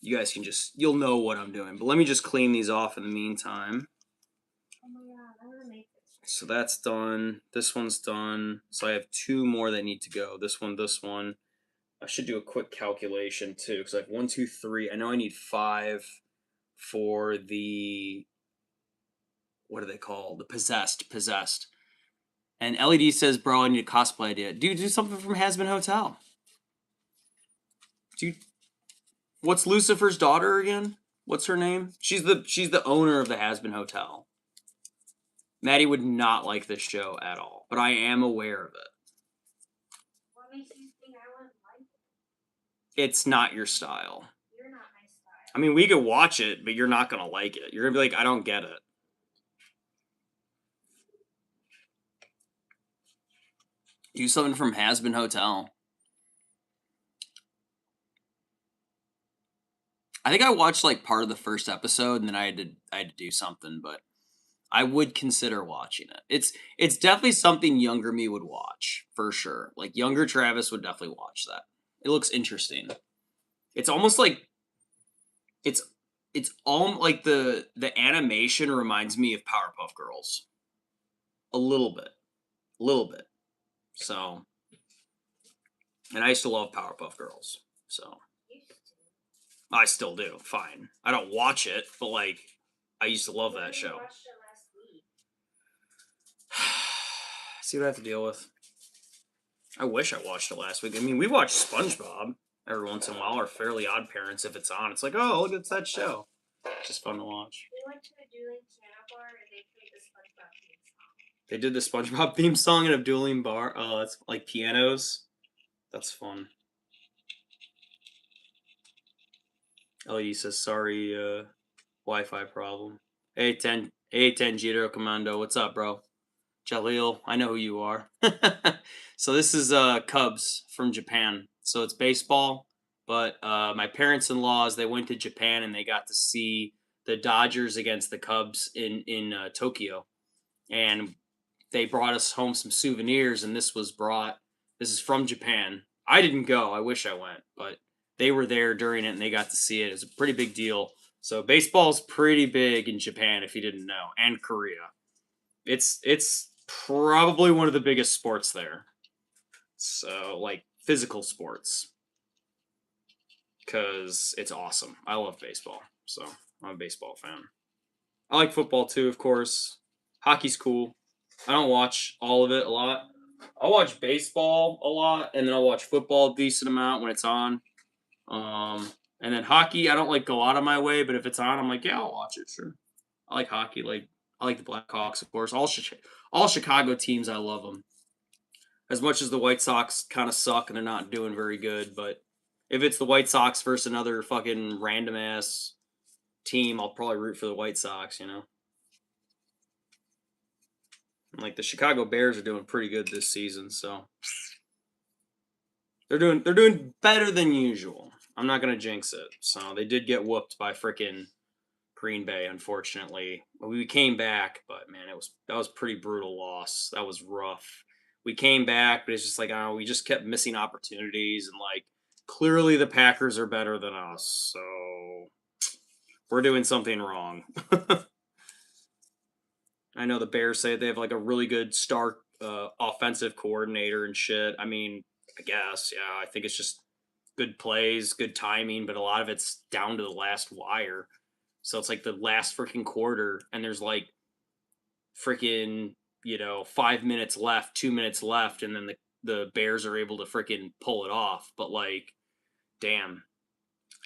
you guys can just... you'll know what I'm doing. But let me just clean these off in the meantime. Oh my god, I want to make this. So that's done. This one's done. So I have two more that need to go. This one. I should do a quick calculation too, because I have 1, 2, 3. I know I need 5 for the... what are they called? The Possessed. And LED says, bro, I need a cosplay idea. Dude, do something from Has Been Hotel. Dude, what's Lucifer's daughter again? What's her name? She's the owner of the Has Been Hotel. Maddie would not like this show at all, but I am aware of it. What makes you think I wouldn't like it? It's not your style. You're not my style. I mean, we could watch it, but you're not gonna like it. You're gonna be like, I don't get it. Do something from Has Been Hotel. I think I watched like part of the first episode, and then I had to do something, but I would consider watching it. It's definitely something younger me would watch, for sure. Like, younger Travis would definitely watch that. It looks interesting. It's almost like it's all like the animation reminds me of Powerpuff Girls. A little bit. So, and I used to love Powerpuff Girls. So, I still do. Fine. I don't watch it, but like, I used to love that show. Watched it last week. See what I have to deal with. I wish I watched it last week. I mean, we watch SpongeBob every once in a while, or Fairly Odd Parents if it's on. It's like, oh, look, it's that show. It's just fun to watch. We went to a dueling piano bar and they played the SpongeBob theme song. They did the SpongeBob theme song in a dueling bar. Oh, that's like pianos. That's fun. LED says, sorry, Wi-Fi problem. A10 Jiro Commando. What's up, bro? Jaleel, I know who you are. So this is Cubs from Japan. So it's baseball, but my parents-in-laws, they went to Japan and they got to see the Dodgers against the Cubs in Tokyo, and they brought us home some souvenirs. And this is from Japan. I didn't go. I wish I went, but they were there during it and they got to see it. It's a pretty big deal. So baseball's pretty big in Japan, if you didn't know, and Korea. It's probably one of the biggest sports there. So like physical sports, because it's awesome. I love baseball, so I'm a baseball fan. I like football too, of course. Hockey's cool. I don't watch all of it a lot. I'll watch baseball a lot, and then I'll watch football a decent amount when it's on. And then hockey, I don't like go out of my way, but if it's on, I'm like, yeah, I'll watch it. Sure. I like hockey. I like the Blackhawks, of course. All Chicago teams, I love them. As much as the White Sox kind of suck and they're not doing very good, but if it's the White Sox versus another fucking random ass team, I'll probably root for the White Sox. You know. Like the Chicago Bears are doing pretty good this season, so they're doing better than usual. I'm not gonna jinx it. So they did get whooped by freaking Green Bay, unfortunately. We came back, but man, that was pretty brutal loss. That was rough. We came back, but it's just like, oh, we just kept missing opportunities, and like clearly the Packers are better than us, so we're doing something wrong. I know the Bears say they have like a really good star offensive coordinator and shit. I mean, I guess, yeah, I think it's just good plays, good timing, but a lot of it's down to the last wire. So it's like the last freaking quarter, and there's like freaking 5 minutes left, 2 minutes left, and then the Bears are able to freaking pull it off. But like, damn.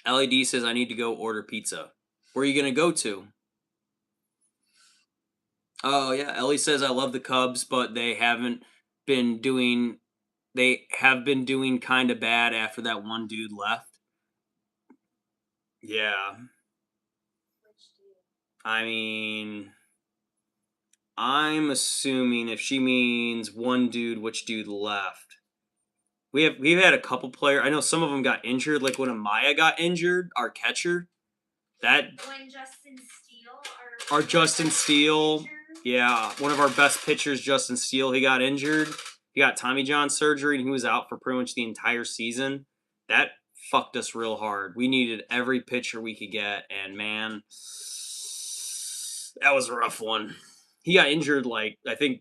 LED says I need to go order pizza. Where are you gonna go to? Oh yeah, Ellie says I love the Cubs, but they haven't been doing. They have been doing kind of bad after that one dude left. Yeah, I mean, I'm assuming if she means one dude, which dude left? We've had a couple players. I know some of them got injured. Like when Amaya got injured, our catcher. That When Justin Steele, our Justin Steele, yeah, one of our best pitchers, Justin Steele, he got injured. He got Tommy John surgery, and he was out for pretty much the entire season. That fucked us real hard. We needed every pitcher we could get, and man, that was a rough one. He got injured, like, I think,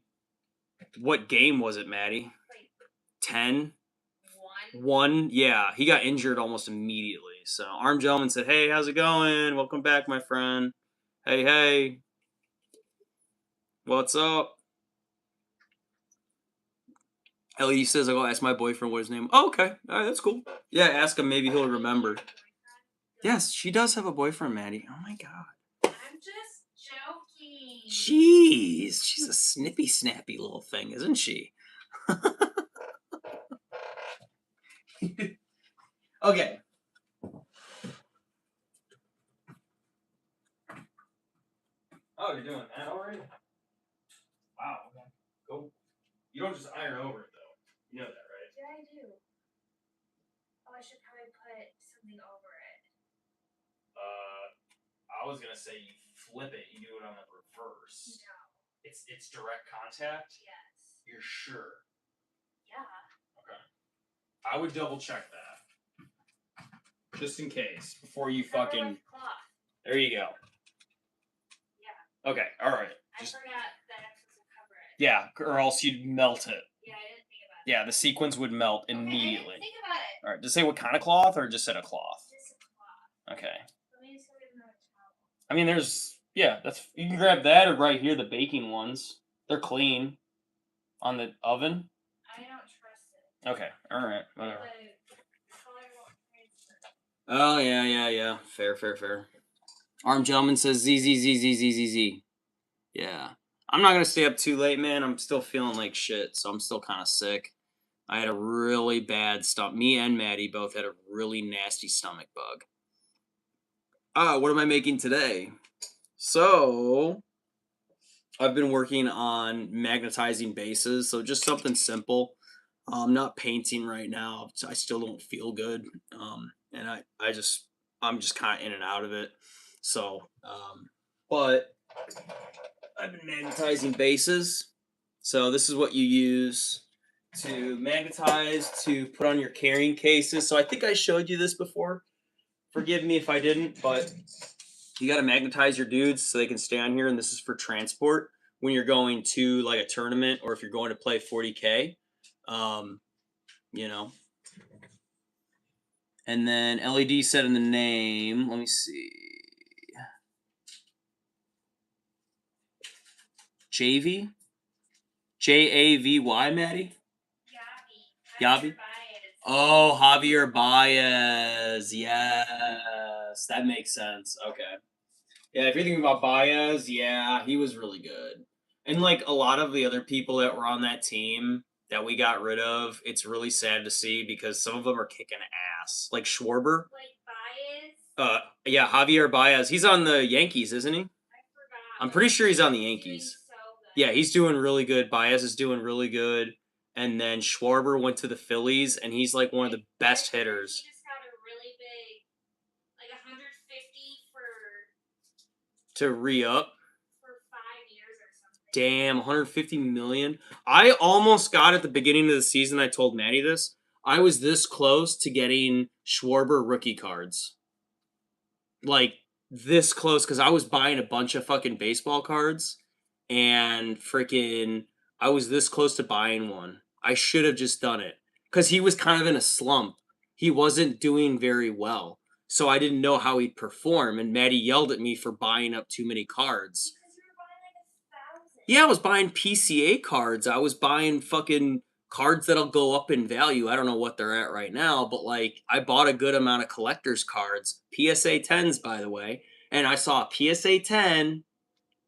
what game was it, Maddie? 10? One? Yeah, he got injured almost immediately. So Arm Gentleman said, hey, how's it going? Welcome back, my friend. Hey. What's up? Ellie says I'll go ask my boyfriend what his name. Oh, okay. All right, that's cool. Yeah, ask him. Maybe he'll remember. Yes, she does have a boyfriend, Maddie. Oh my god. I'm just joking. Jeez, she's a snippy, snappy little thing, isn't she? Okay. Oh, you're doing that already? Wow. Okay. Cool. You don't just iron over it though. You know that, right? Yeah, I do. Oh, I should probably put something over it. I was gonna say you flip it. You do it on the reverse. No. It's direct contact. Yes. You're sure? Yeah. Okay. I would double check that. Just in case. Before you fucking. Cloth. There you go. Yeah. Okay, alright. I forgot that I'm supposed to cover it. Yeah, or else you'd melt it. Yeah, I didn't think about it. Yeah, the sequins would melt immediately. Okay, I didn't think about it. Alright, just say what kind of cloth or just said a cloth? Just a cloth. Okay. Let me just go get another towel. I mean, you can grab that or right here, the baking ones. They're clean. On the oven? I don't trust it. Okay, alright, whatever. The color won't transfer. Oh, yeah. Fair. Arm Gentleman says Z. Yeah. I'm not gonna stay up too late, man. I'm still feeling like shit, so I'm still kind of sick. I had a really bad stomach. Me and Maddie both had a really nasty stomach bug. What am I making today? So, I've been working on magnetizing bases, so just something simple. I'm not painting right now. So I still don't feel good, and I'm just kind of in and out of it. So, but I've been magnetizing bases. So this is what you use to magnetize to put on your carrying cases. So I think I showed you this before. Forgive me if I didn't, but you got to magnetize your dudes so they can stay on here, and this is for transport when you're going to like a tournament or if you're going to play 40K. You know. And then LED said in the name, let me see. JV? Javy, Maddie? Yavi? Oh, Javier Baez. Yes. That makes sense. Okay. Yeah, if you're thinking about Baez, yeah, he was really good. And like a lot of the other people that were on that team that we got rid of, it's really sad to see because some of them are kicking ass. Like Schwarber. Like Baez? Yeah, Javier Baez. He's on the Yankees, isn't he? I forgot. I'm pretty sure he's on the Yankees. So yeah, he's doing really good. Baez is doing really good. And then Schwarber went to the Phillies, and he's like one of the best hitters. He just got a really big, like 150 to re-up. For 5 years or something. Damn, 150 million. I almost got at the beginning of the season. I told Maddie this. I was this close to getting Schwarber rookie cards. Like this close because I was buying a bunch of fucking baseball cards, and freaking, I was this close to buying one. I should have just done it because he was kind of in a slump. He wasn't doing very well, so I didn't know how he'd perform. And Maddie yelled at me for buying up too many cards. Because you were buying like 1,000. Yeah, I was buying PCA cards. I was buying fucking cards that'll go up in value. I don't know what they're at right now, but like I bought a good amount of collector's cards, PSA 10s by the way, and I saw a PSA 10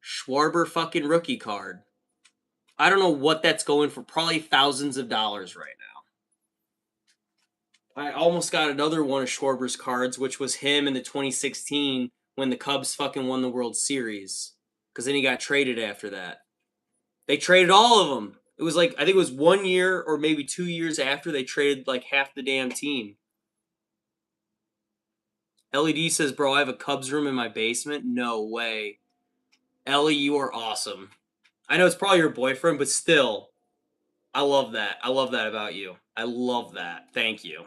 Schwarber fucking rookie card. I don't know what that's going for, probably thousands of dollars right now. I almost got another one of Schwarber's cards, which was him in the 2016 when the Cubs fucking won the World Series. Because then he got traded after that. They traded all of them. It was like, I think it was 1 year or maybe 2 years after they traded like half the damn team. LED says, bro, I have a Cubs room in my basement. No way. Ellie, you are awesome. I know it's probably your boyfriend, but still, I love that. I love that about you. I love that. Thank you.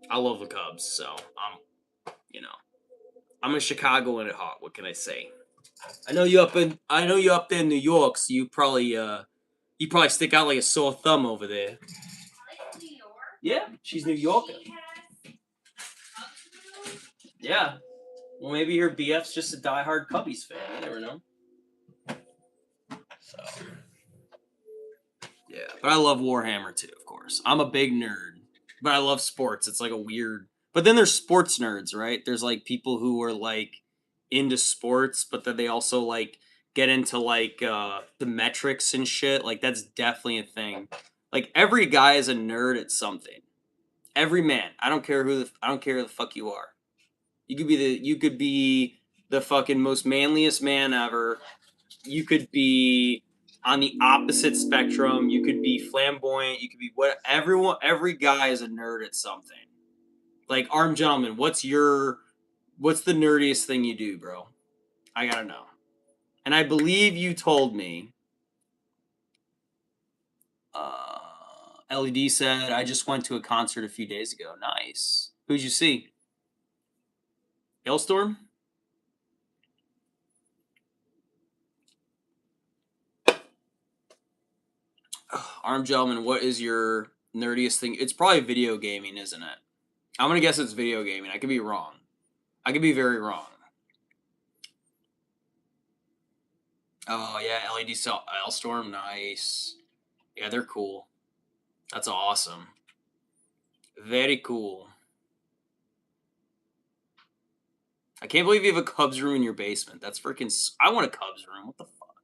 I love the Cubs, so I'm a Chicagoan at heart. What can I say? I know you up there in New York, so you probably stick out like a sore thumb over there. I like New York. Yeah, she's New Yorker. She has Cubs room? Yeah. Well, maybe her BF's just a diehard Cubbies fan. You never know. So. Yeah, but I love Warhammer too, of course. I'm a big nerd, but I love sports. It's like a weird. But then there's sports nerds, right? There's like people who are like into sports, but then they also like get into like the metrics and shit. Like that's definitely a thing. Like every guy is a nerd at something. Every man. I don't care who the fuck you are. You could be the fucking most manliest man ever. You could be on the opposite spectrum. You could be flamboyant. You could be what every guy is a nerd at something. Like Arm Gentleman, what's the nerdiest thing you do, bro? I gotta know. And I believe you told me. LED said, I just went to a concert a few days ago. Nice. Who'd you see? Hailstorm? Arm Gentleman, what is your nerdiest thing? It's probably video gaming, isn't it? I'm gonna guess it's video gaming. I could be wrong. I could be very wrong. Oh yeah, LED Hailstorm, nice. Yeah, they're cool. That's awesome. Very cool. I can't believe you have a Cubs room in your basement. That's freaking. I want a Cubs room. What the fuck?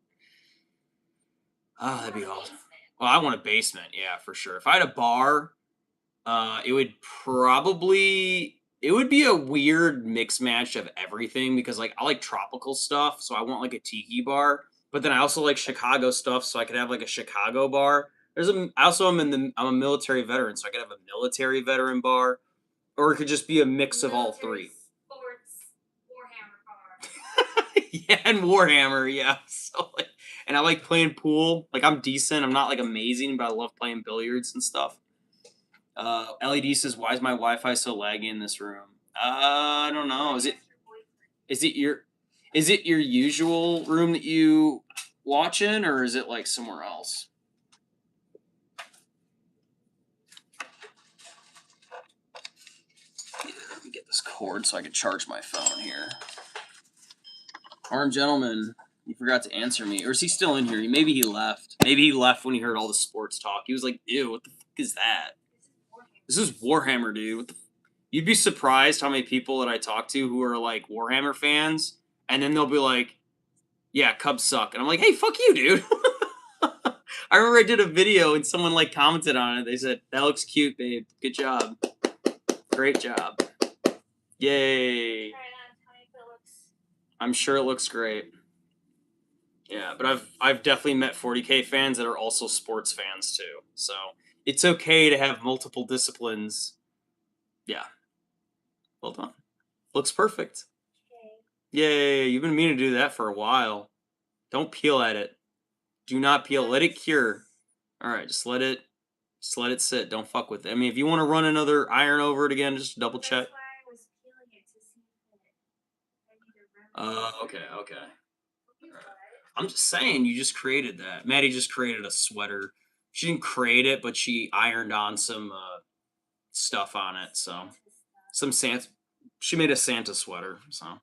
Oh, that'd be awesome. Well, I want a basement. Yeah, for sure. If I had a bar, it would be a weird mix match of everything because like I like tropical stuff, so I want like a tiki bar. But then I also like Chicago stuff, so I could have like a Chicago bar. I'm a military veteran, so I could have a military veteran bar, or it could just be a mix of all three. Sports Warhammer bar. Yeah, and Warhammer, yeah. So like, and I like playing pool. Like I'm decent. I'm not like amazing, but I love playing billiards and stuff. LED says, "Why is my Wi-Fi so laggy in this room?" I don't know. Is it your usual room that you watch in, or is it like somewhere else? Yeah, let me get this cord so I can charge my phone here. Armed gentleman, he forgot to answer me, or is he still in here? Maybe he left. Maybe he left when he heard all the sports talk. He was like, "Ew, what the fuck is that?" This is Warhammer, dude. What the? You'd be surprised how many people that I talk to who are like Warhammer fans, and then they'll be like, "Yeah, Cubs suck," and I'm like, "Hey, fuck you, dude." I remember I did a video and someone like commented on it. They said, "That looks cute, babe. Good job. Great job. Yay." I'm sure it looks great. Yeah, but I've definitely met 40K fans that are also sports fans too. So it's okay to have multiple disciplines. Yeah. Well done. Looks perfect. Yay, you've been meaning to do that for a while. Don't peel at it. Do not peel. Let it cure. Alright, just let it sit. Don't fuck with it. I mean, if you want to run another iron over it again, just double check. Okay. Right. I'm just saying, you just created that. Maddie just created a sweater. She didn't create it, but she ironed on some stuff on it. So some Santa. She made a Santa sweater. So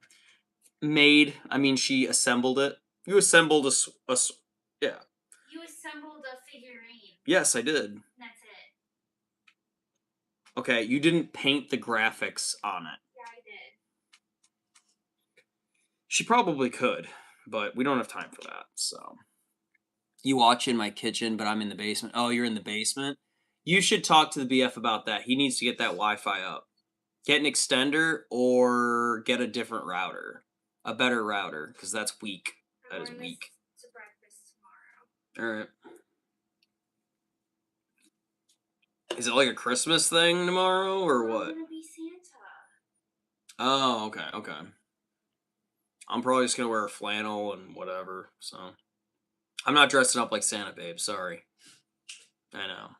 I mean, she assembled it. You assembled yeah. You assembled a figurine. Yes, I did. That's it. Okay, you didn't paint the graphics on it. Yeah, I did. She probably could, but we don't have time for that. So you watch in my kitchen, but I'm in the basement. Oh, you're in the basement? You should talk to the BF about that. He needs to get that Wi-Fi up. Get an extender or get a different router. A better router, because that's weak. That is weak. To breakfast tomorrow. Alright. Is it like a Christmas thing tomorrow, or what? I'm gonna be Santa. Oh, okay. I'm probably just gonna wear a flannel and whatever, so. I'm not dressing up like Santa, babe. Sorry. I know.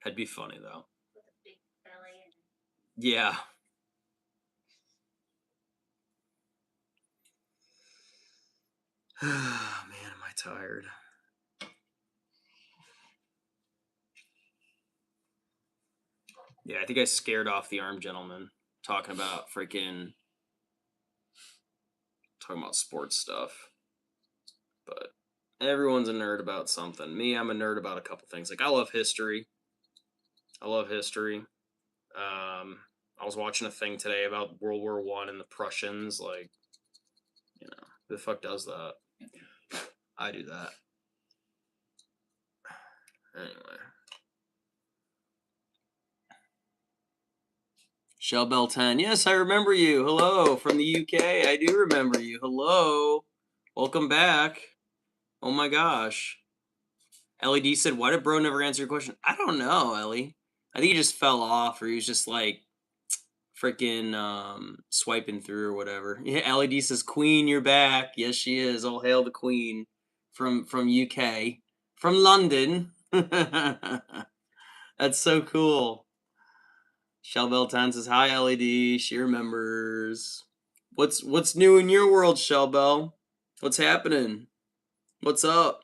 That'd be funny, though. With a big belly. Yeah. Man, am I tired. Yeah, I think I scared off the armed gentleman talking about sports stuff. But everyone's a nerd about something. Me, I'm a nerd about a couple things. Like I love history. I was watching a thing today about World War I and the Prussians. Like, who the fuck does that? I do that. Anyway. Shellbell 10. Yes, I remember you. Hello from the UK. I do remember you. Hello. Welcome back. Oh my gosh. LED said, "Why did bro never answer your question?" I don't know, Ellie. I think he just fell off, or he was just like freaking swiping through or whatever. Yeah, LED says, "Queen, you're back." Yes, she is. All hail the Queen from UK, from London. That's so cool. Shellbell 10 says, "Hi, LED." She remembers. What's new in your world, Shellbell? What's happening? What's up?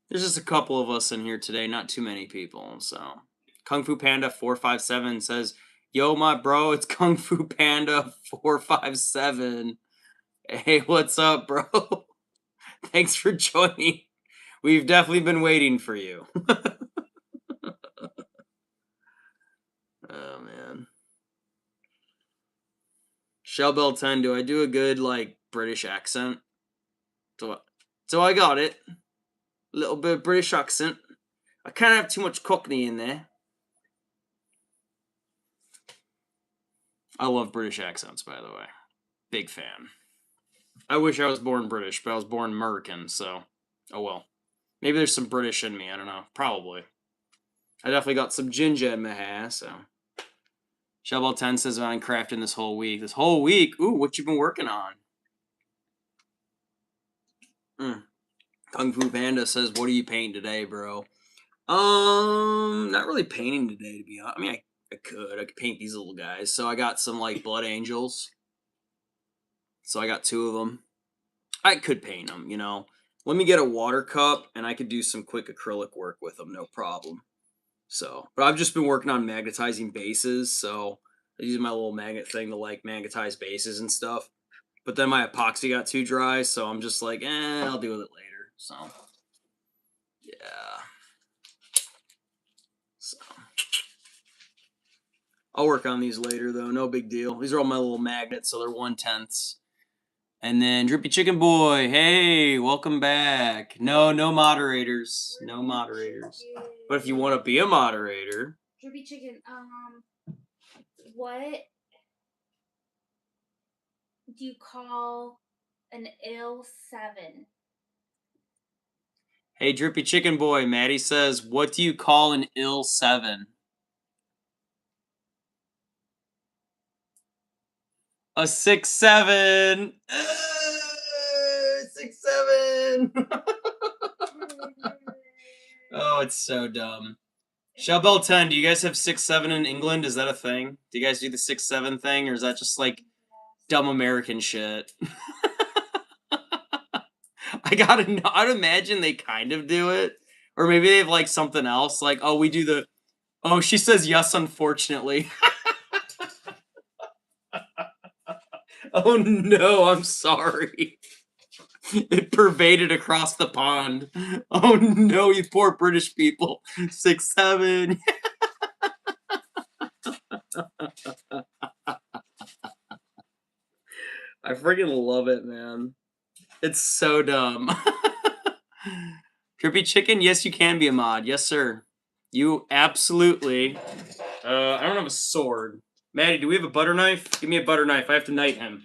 There's just a couple of us in here today, not too many people. So, Kung Fu Panda 457 says, "Yo, my bro, it's Kung Fu Panda 457. Hey, what's up, bro? Thanks for joining. We've definitely been waiting for you. Oh, man. Shellbell 10, do I do a good, like, British accent? So I got it. A little bit of British accent. I can't have too much Cockney in there. I love British accents, by the way. Big fan. I wish I was born British, but I was born American, so oh well. Maybe there's some British in me, I don't know. Probably. I definitely got some ginger in my hair, so. Shellbell 10 says I'm crafting this whole week. This whole week? Ooh, what you been working on? Kung Fu Panda says, what are you painting today, bro? Not really painting today, to be honest. I mean, I could paint these little guys. So I got some, like, blood angels. So I got 2 of them. I could paint them, you know. Let me get a water cup, and I could do some quick acrylic work with them, no problem. So, but I've just been working on magnetizing bases, so I use my little magnet thing to, like, magnetize bases and stuff. But then my epoxy got too dry, so I'm just like, I'll deal with it later. So, yeah. So, I'll work on these later, though. No big deal. These are all my little magnets, so they're 1/10. And then Drippy Chicken Boy, hey, welcome back. No moderators. No moderators. But if you want to be a moderator. Drippy Chicken, what do you call an ill 7? Hey, Drippy Chicken Boy, Maddie says, what do you call an ill 7? A 6'7". 6'7". Oh, it's so dumb. Shellbell 10, do you guys have 6'7" in England? Is that a thing? Do you guys do the 6'7" thing, or is that just like dumb American shit? I'd imagine they kind of do it. Or maybe they have like something else, like, oh, we do the. Oh, she says yes, unfortunately. Oh no, I'm sorry. It pervaded across the pond. Oh no, you poor British people. 6'7". I freaking love it, man. It's so dumb. Drippy Chicken, yes, you can be a mod. Yes, sir. You absolutely. I don't have a sword. Maddie, do we have a butter knife? Give me a butter knife. I have to knight him.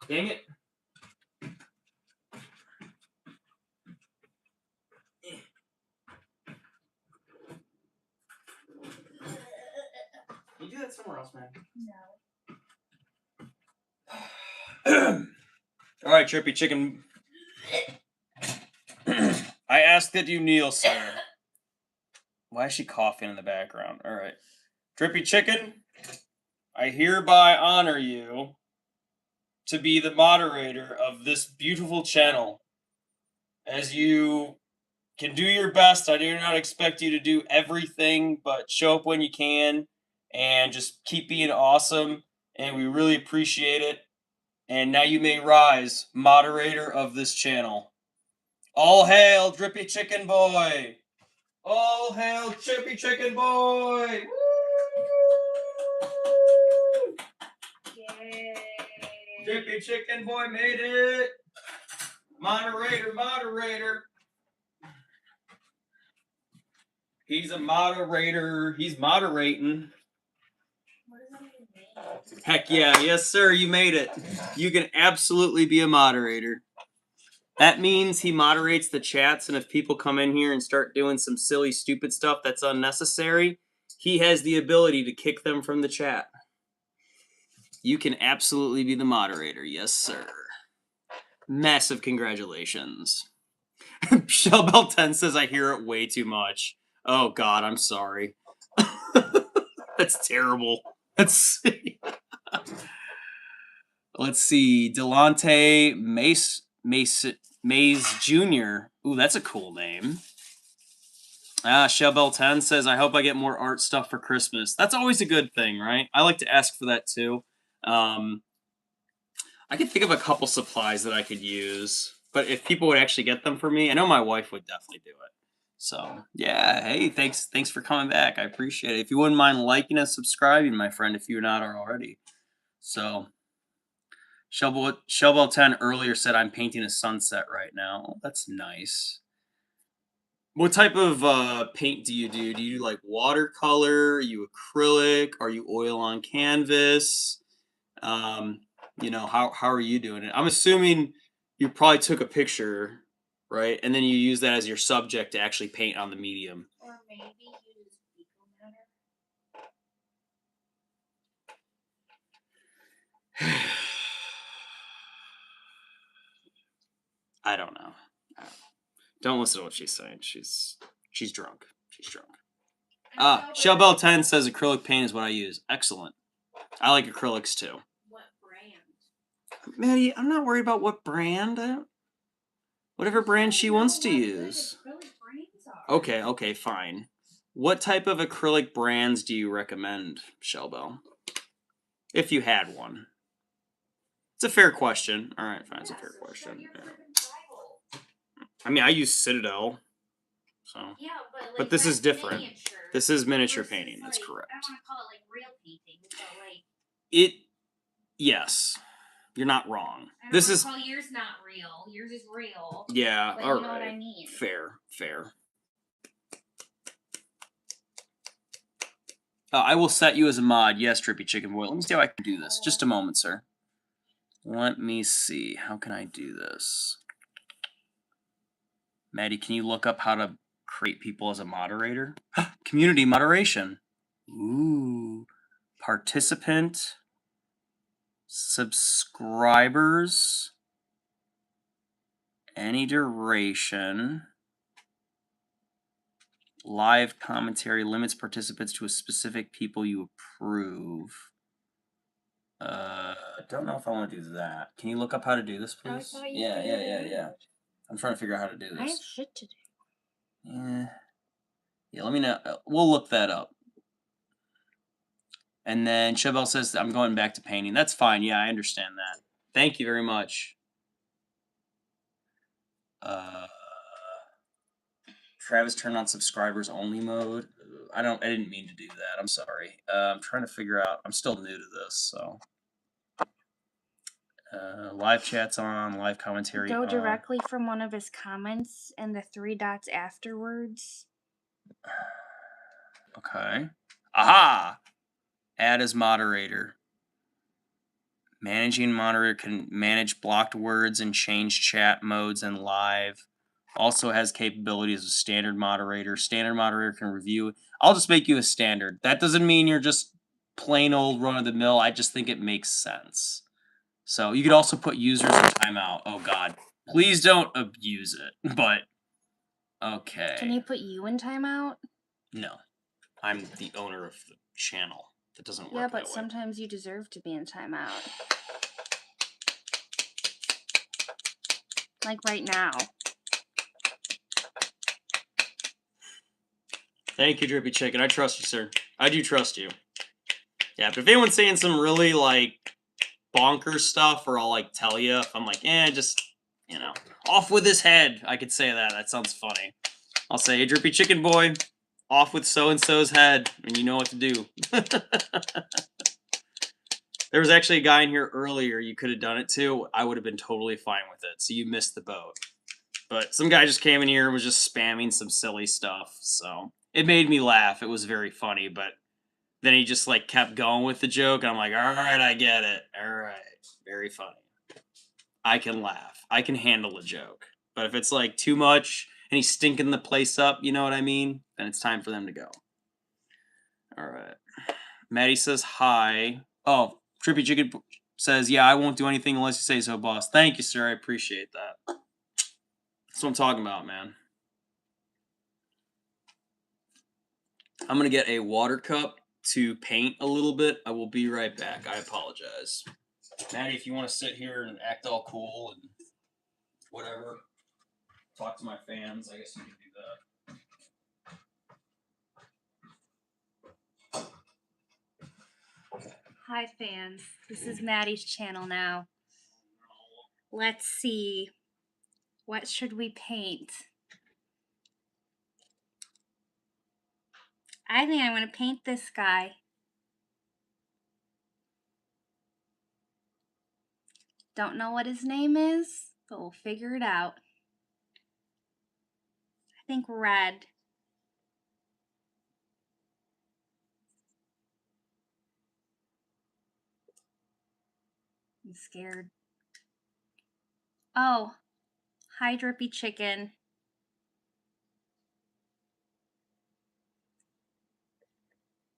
Dang it. Can you do that somewhere else, man? No. All right, Drippy Chicken. I ask that you kneel, sir. Why is she coughing in the background? All right. Drippy Chicken, I hereby honor you to be the moderator of this beautiful channel. As you can do your best, I do not expect you to do everything, but show up when you can and just keep being awesome. And we really appreciate it. And now you may rise, moderator of this channel. All hail, Drippy Chicken Boy! All hail, Drippy Chicken Boy! Woo! Yay! Drippy Chicken Boy made it! Moderator! He's a moderator. He's moderating. What does that mean? Heck yeah. Yes, sir. You made it. You can absolutely be a moderator. That means he moderates the chats, and if people come in here and start doing some silly, stupid stuff that's unnecessary, he has the ability to kick them from the chat. You can absolutely be the moderator. Yes, sir. Massive congratulations. Shellbell 10 says I hear it way too much. Oh, God, I'm sorry. That's terrible. Let's see. Delonte Mays Jr. Ooh, that's a cool name. Shellbell 10 says, I hope I get more art stuff for Christmas. That's always a good thing, right? I like to ask for that too. I can think of a couple supplies that I could use. But if people would actually get them for me, I know my wife would definitely do it. So yeah, hey, thanks for coming back. I appreciate it. If you wouldn't mind liking and subscribing, my friend, if you're not already. So Shellbell10 earlier said I'm painting a sunset right now. That's nice. What type of paint do you do? Do you do like watercolor? Are you acrylic? Are you oil on canvas? You know, how are you doing it? I'm assuming you probably took a picture, right? And then you use that as your subject to actually paint on the medium. Or maybe use fecal matter. I don't know. Don't listen to what she's saying. She's drunk. She's drunk. Shellbell 10 says acrylic paint is what I use. Excellent. I like acrylics too. What brand? Maddie, I'm not worried about what brand. Whatever brand she wants to use. Okay, fine. What type of acrylic brands do you recommend, Shellbell? If you had one. It's a fair question. All right, fine. It's a fair question. Yeah. I mean, I use Citadel. So. Yeah, but this is different. Miniature. This is miniature painting. That's like, correct. I don't want to call it like real painting, but like. Yes. You're not wrong. I don't want to call yours not real. Yours is real. Yeah, but all you know right. what I mean. Fair. I will set you as a mod. Yes, Drippy Chicken Boy. Let me see how I can do this. Just a moment, sir. Let me see. How can I do this? Maddie, can you look up how to create people as a moderator? Community moderation. Ooh. Participant. Subscribers. Any duration. Live commentary limits participants to a specific people you approve. I don't know if I want to do that. Can you look up how to do this, please? Yeah. I'm trying to figure out how to do this. I have shit to do. Yeah, let me know. We'll look that up. And then Chibel says, I'm going back to painting. That's fine. Yeah, I understand that. Thank you very much. Travis turned on subscribers only mode. I didn't mean to do that. I'm sorry. I'm trying to figure out. I'm still new to this, so. Live chat's on, live commentary Go on. directly from one of his comments and the 3 dots afterwards. Okay. Aha! Add as moderator. Managing moderator can manage blocked words and change chat modes and live. Also has capabilities of standard moderator. Standard moderator can review. I'll just make you a standard. That doesn't mean you're just plain old run of the mill. I just think it makes sense. So you could also put users in timeout. Oh God, please don't abuse it. But okay. Can you put you in timeout? No, I'm the owner of the channel. That doesn't work. Yeah, but that way. sometimes you deserve to be in timeout. Like right now. Thank you, Drippy Chicken. I trust you, sir. I do trust you. Yeah, but if anyone's saying some really, like, bonkers stuff, or I'll, like, tell you, if I'm like, just, you know, off with his head, I could say that. That sounds funny. I'll say, hey, Drippy Chicken Boy, off with so-and-so's head, and you know what to do. There was actually a guy in here earlier you could have done it to. I would have been totally fine with it, so you missed the boat. But some guy just came in here and was just spamming some silly stuff, so it made me laugh. It was very funny, but then he just like kept going with the joke, and I'm like, all right, I get it. All right, very funny. I can laugh. I can handle a joke. But if it's like too much and he's stinking the place up, you know what I mean? Then it's time for them to go. All right. Maddie says hi. Oh, Trippy Chicken says, yeah, I won't do anything unless you say so, boss. Thank you, sir. I appreciate that. That's what I'm talking about, man. I'm going to get a water cup to paint a little bit. I will be right back. I apologize. Maddie, if you want to sit here and act all cool and whatever, talk to my fans, I guess you can do that. Hi, fans. This is Maddie's channel now. Let's see. What should we paint? I think I'm going to paint this guy. Don't know what his name is, but we'll figure it out. I think red. I'm scared. Oh, hi, Drippy Chicken.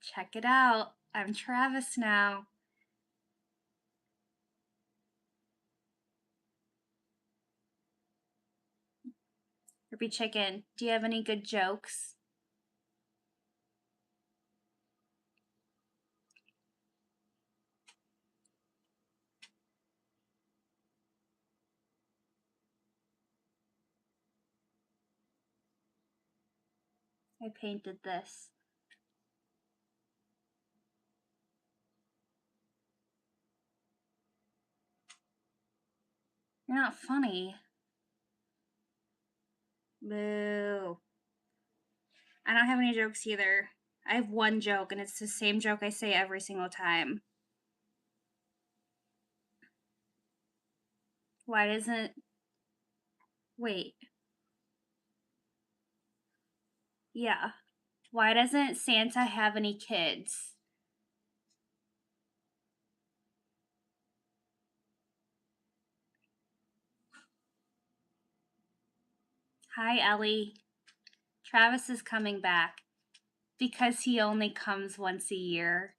Check it out. I'm Travis now. Drippy Chicken, do you have any good jokes? I painted this. You're not funny. Boo. I don't have any jokes either. I have one joke, and it's the same joke I say every single time. Why doesn't... Wait. Yeah. Why doesn't Santa have any kids? Hi, Ellie. Travis is coming back because he only comes once a year.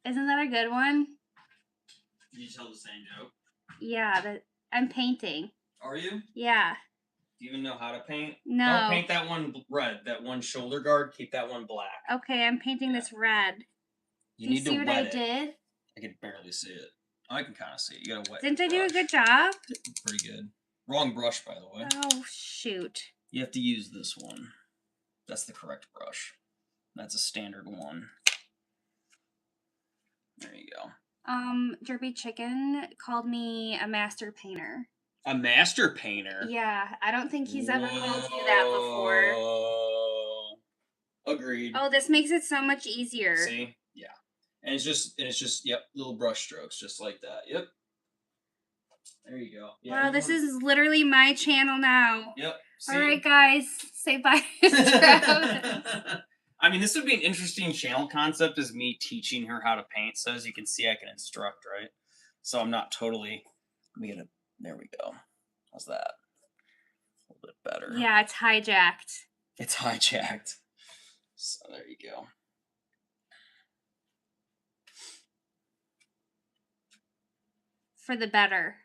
Isn't that a good one? Did you tell the same joke? Yeah, I'm painting. Are you? Yeah. Do you even know how to paint? No. Don't paint that one red. That one shoulder guard. Keep that one black. Okay, I'm painting this red. You Do you need see to what wet I it. did? I can barely see it. I can kind of see it. You gotta wet. Didn't your I do a brush. good job? Pretty good. Wrong brush, by the way. Oh, shoot. You have to use this one. That's the correct brush. That's a standard one. There you go. Derby Chicken called me a master painter. A master painter? Yeah, I don't think he's ever called you that before. Agreed. Oh, this makes it so much easier. See? Yeah. And it's just yep, little brush strokes, just like that. Yep. There you go. Yeah, wow, this is literally my channel now. Yep. See? All right, guys, say bye to Travis. I mean, this would be an interesting channel concept, is me teaching her how to paint. So as you can see, I can instruct, right? So I'm not totally. Let me get it. There we go. How's that? A little bit better. Yeah, it's hijacked. It's hijacked. So there you go. For the better.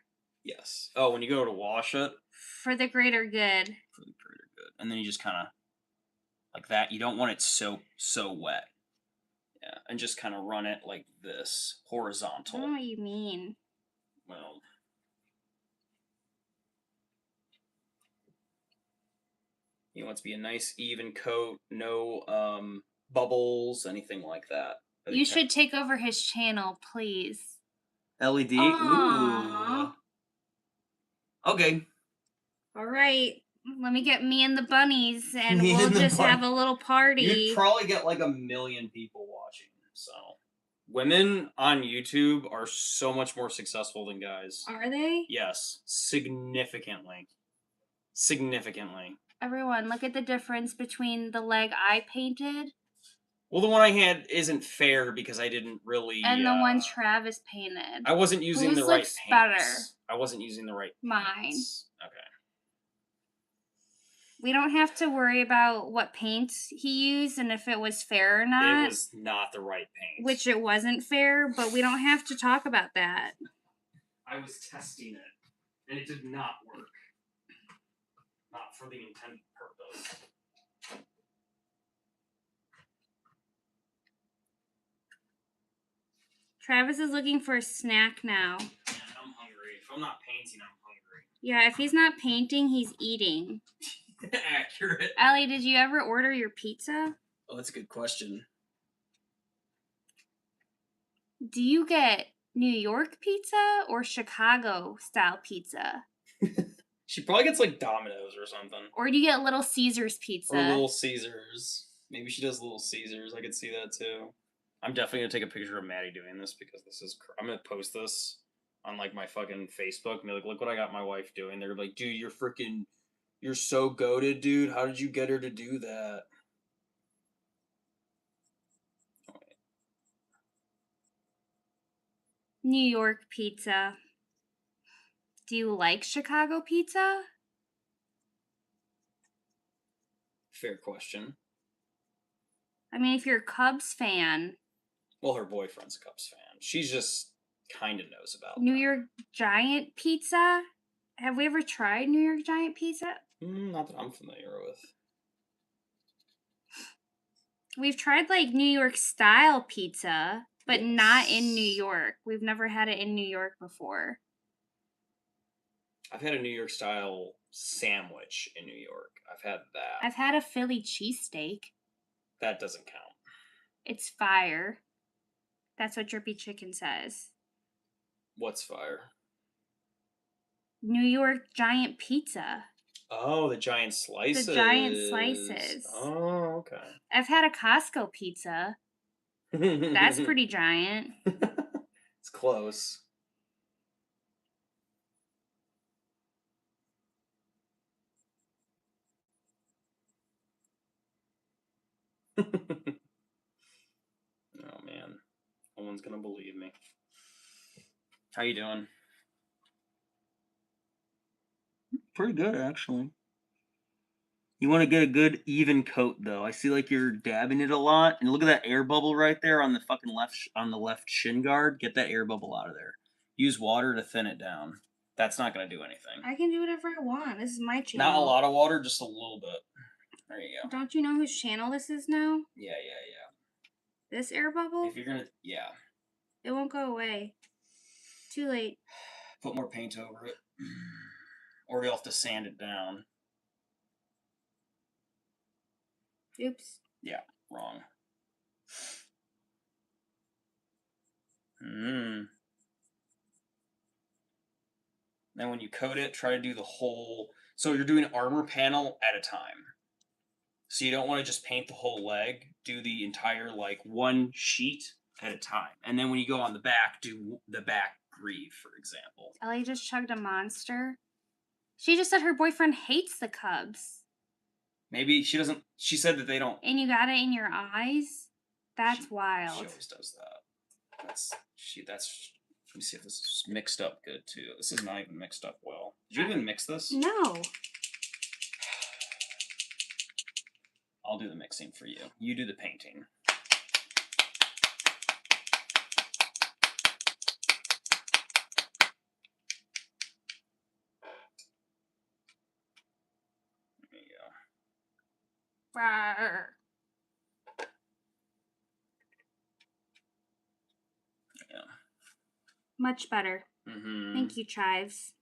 Yes. Oh, when you go to wash it. For the greater good. For the greater good. And then you just kind of, like that. You don't want it so wet. Yeah. And just kind of run it like this. Horizontal. I don't know what you mean. Well. You want it to be a nice even coat. No bubbles, anything like that. You should take over his channel, please. LED? Aww. Ooh. Okay. All right. Let me get me and the bunnies, and we'll just have a little party. You'd probably get like 1 million people watching. So, women on YouTube are so much more successful than guys. Are they? Yes, significantly. Significantly. Everyone, look at the difference between the leg I painted. Well, the one I had isn't fair because I didn't really. And the one Travis painted. I wasn't using the right paints. Better? I wasn't using the right Mine. paints. Okay. We don't have to worry about what paints he used and if it was fair or not. It was not the right paint. Which it wasn't fair, but we don't have to talk about that. I was testing it, and it did not work. Not for the intended purpose. Travis is looking for a snack now. Yeah, I'm hungry. If I'm not painting, I'm hungry. Yeah, if he's not painting, he's eating. Accurate. Allie, did you ever order your pizza? Oh, that's a good question. Do you get New York pizza or Chicago style pizza? She probably gets like Domino's or something. Or do you get Little Caesars pizza? Or Little Caesars. Maybe she does Little Caesars. I could see that too. I'm definitely gonna take a picture of Maddie doing this because this is. I'm gonna post this on like my fucking Facebook and be like, look what I got my wife doing. They're like, dude, you're so goated, dude. How did you get her to do that? New York pizza. Do you like Chicago pizza? Fair question. I mean, if you're a Cubs fan. Well, her boyfriend's a Cubs fan. She's just kind of knows about New them. York Giant pizza? Have we ever tried New York Giant pizza? Not that I'm familiar with. We've tried like New York style pizza, but Yes. not in New York. We've never had it in New York before. I've had a New York style sandwich in New York. I've had that. I've had a Philly cheesesteak. That doesn't count. It's fire. That's what Drippy Chicken says. What's fire? New York Giant pizza. Oh, the giant slices. The giant slices. Oh, okay. I've had a Costco pizza. That's pretty giant. It's close. Oh man, no one's gonna believe me. How you doing? Pretty good, actually. You want to get a good even coat though. I see like you're dabbing it a lot, and look at that air bubble right there on the fucking on the left shin guard. Get that air bubble out of there. Use water to thin it down. That's not gonna do anything. I can do whatever I want. This is my channel. Not a lot of water, just a little bit. There you go. Don't you know whose channel this is now? Yeah. This air bubble? If you're gonna, yeah. It won't go away. Too late. Put more paint over it. Or you'll have to sand it down. Oops. Yeah, wrong. Then when you coat it, try to do the whole. So you're doing armor panel at a time. So you don't want to just paint the whole leg. Do the entire like one sheet at a time. And then when you go on the back, do the back greave, for example. Ellie just chugged a Monster. She just said her boyfriend hates the Cubs. Maybe she doesn't. She said that they don't. And you got it in your eyes? That's wild. She always does that. That's. Let me see if this is mixed up good too. This is not even mixed up well. Did you even mix this? No. I'll do the mixing for you. You do the painting. There you go. Rawr. Yeah. Much better. Mm-hmm. Thank you, Chives.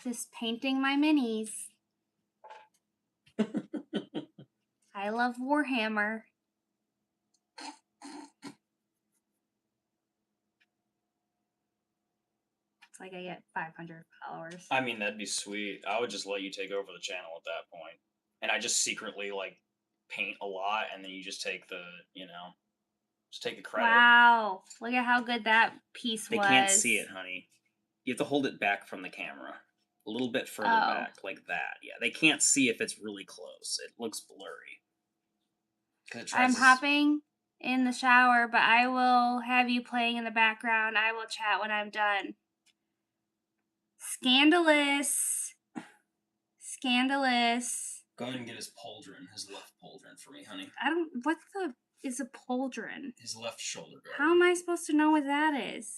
Just painting my minis. I love Warhammer. It's like I get 500 followers. I mean, that'd be sweet. I would just let you take over the channel at that point. And I just secretly, like, paint a lot, and then you just take the, just take the credit. Wow. Look at how good that piece was. They can't see it, honey. You have to hold it back from the camera. A little bit further back, like that. Yeah, they can't see if it's really close. It looks blurry. I'm hopping in the shower, but I will have you playing in the background. I will chat when I'm done. Scandalous. Scandalous. Go ahead and get his left pauldron for me, honey. What the is a pauldron? His left shoulder guard. How am I supposed to know what that is?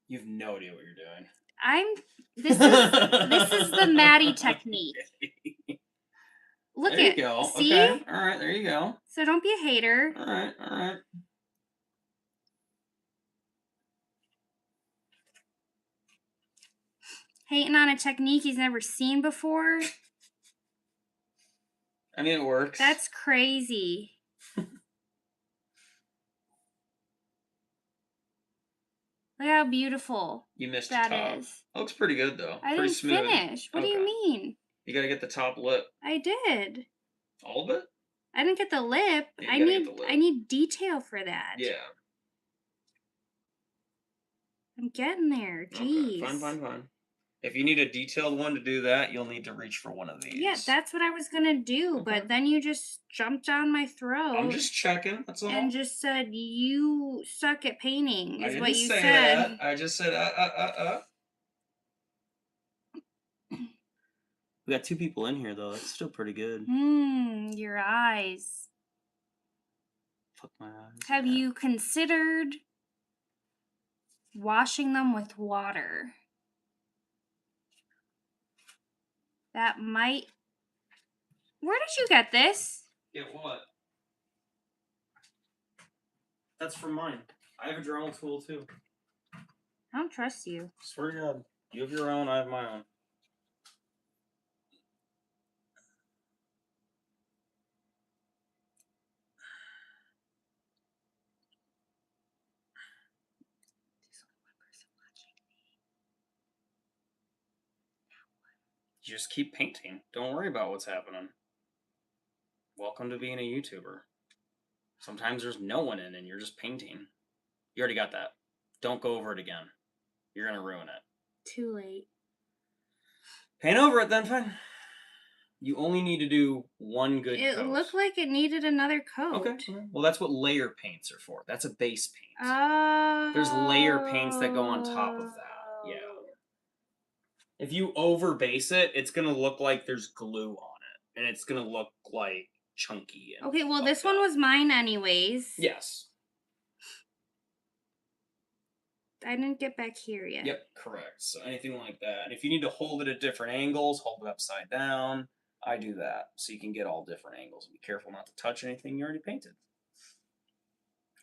You have no idea what you're doing. This is the Maddie technique. Look there you go. See? Okay. All right, there you go. So don't be a hater. All right. Hating on a technique he's never seen before. I mean, it works. That's crazy. Look how beautiful You missed that the top. is. It looks pretty good, though. I Pretty didn't smooth. finish. What do you mean? You gotta get the top lip. I did. All of it? I didn't get the lip. Yeah, you gotta get the lip. I need detail for that. Yeah. I'm getting there. Jeez. Okay, fine. If you need a detailed one to do that, you'll need to reach for one of these. Yeah, that's what I was gonna do, but then you just jumped down my throat. I'm just checking. That's all. And just said you suck at painting. Is what you say said. that. I just said We got 2 people in here though. That's still pretty good. Your eyes. Fuck my eyes. Have you considered washing them with water? That might. Where did you get this? Get what? That's from mine. I have a Dremel tool too. I don't trust you. Swear to God. You have your own, I have my own. You just keep painting. Don't worry about what's happening. Welcome to being a YouTuber. Sometimes there's no one in and you're just painting. You already got that. Don't go over it again. You're gonna ruin it. Too late. Paint over it then, fine. You only need to do one good coat. It looked like it needed another coat. Okay. Well, that's what layer paints are for. That's a base paint. Oh. There's layer paints that go on top of that. Yeah. If you over base it, it's gonna look like there's glue on it, and it's gonna look like chunky. And okay, well, this one was mine anyways. Yes. I didn't get back here yet. Yep, correct. So anything like that. And if you need to hold it at different angles, hold it upside down. I do that, so you can get all different angles. Be careful not to touch anything you already painted.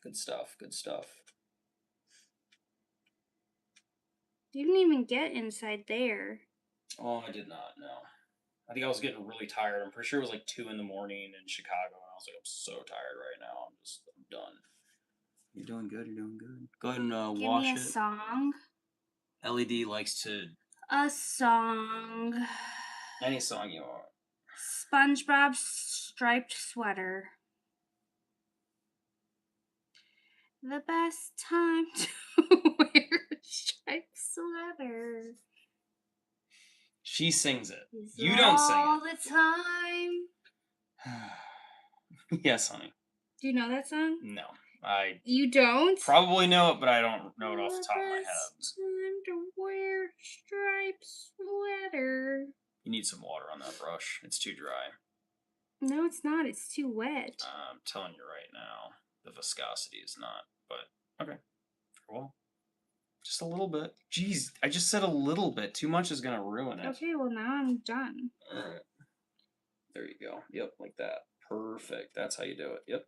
Good stuff, good stuff. You didn't even get inside there. Oh, I did not, no. I think I was getting really tired. I'm pretty sure it was like 2 in the morning in Chicago, and I was like, I'm so tired right now. I'm done. You're doing good, you're doing good. Go ahead and wash it. Give me a song. LED likes to... A song. Any song you want. SpongeBob's striped sweater. The best time to wear a striped sweater. She sings it. You don't sing it. All the time. Yes, honey. Do you know that song? No. You don't? Probably know it, but I don't know it off the top of my head. Time to wear striped sweater. You need some water on that brush. It's too dry. No, it's not. It's too wet. I'm telling you right now, the viscosity is not. But okay, well, just a little bit. Jeez, I just said a little bit. Too much is gonna ruin it. Okay, well now I'm done. All right. There you go. Yep, like that. Perfect. That's how you do it. Yep.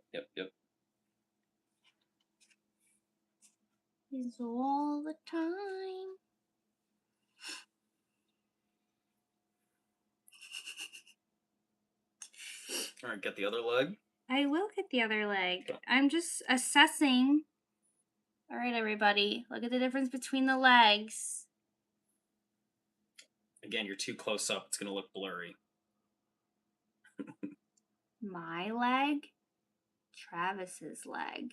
Is all the time. All right, get the other leg. I will get the other leg. Okay. I'm just assessing. All right, everybody, look at the difference between the legs. Again, you're too close up. It's going to look blurry. My leg, Travis's leg.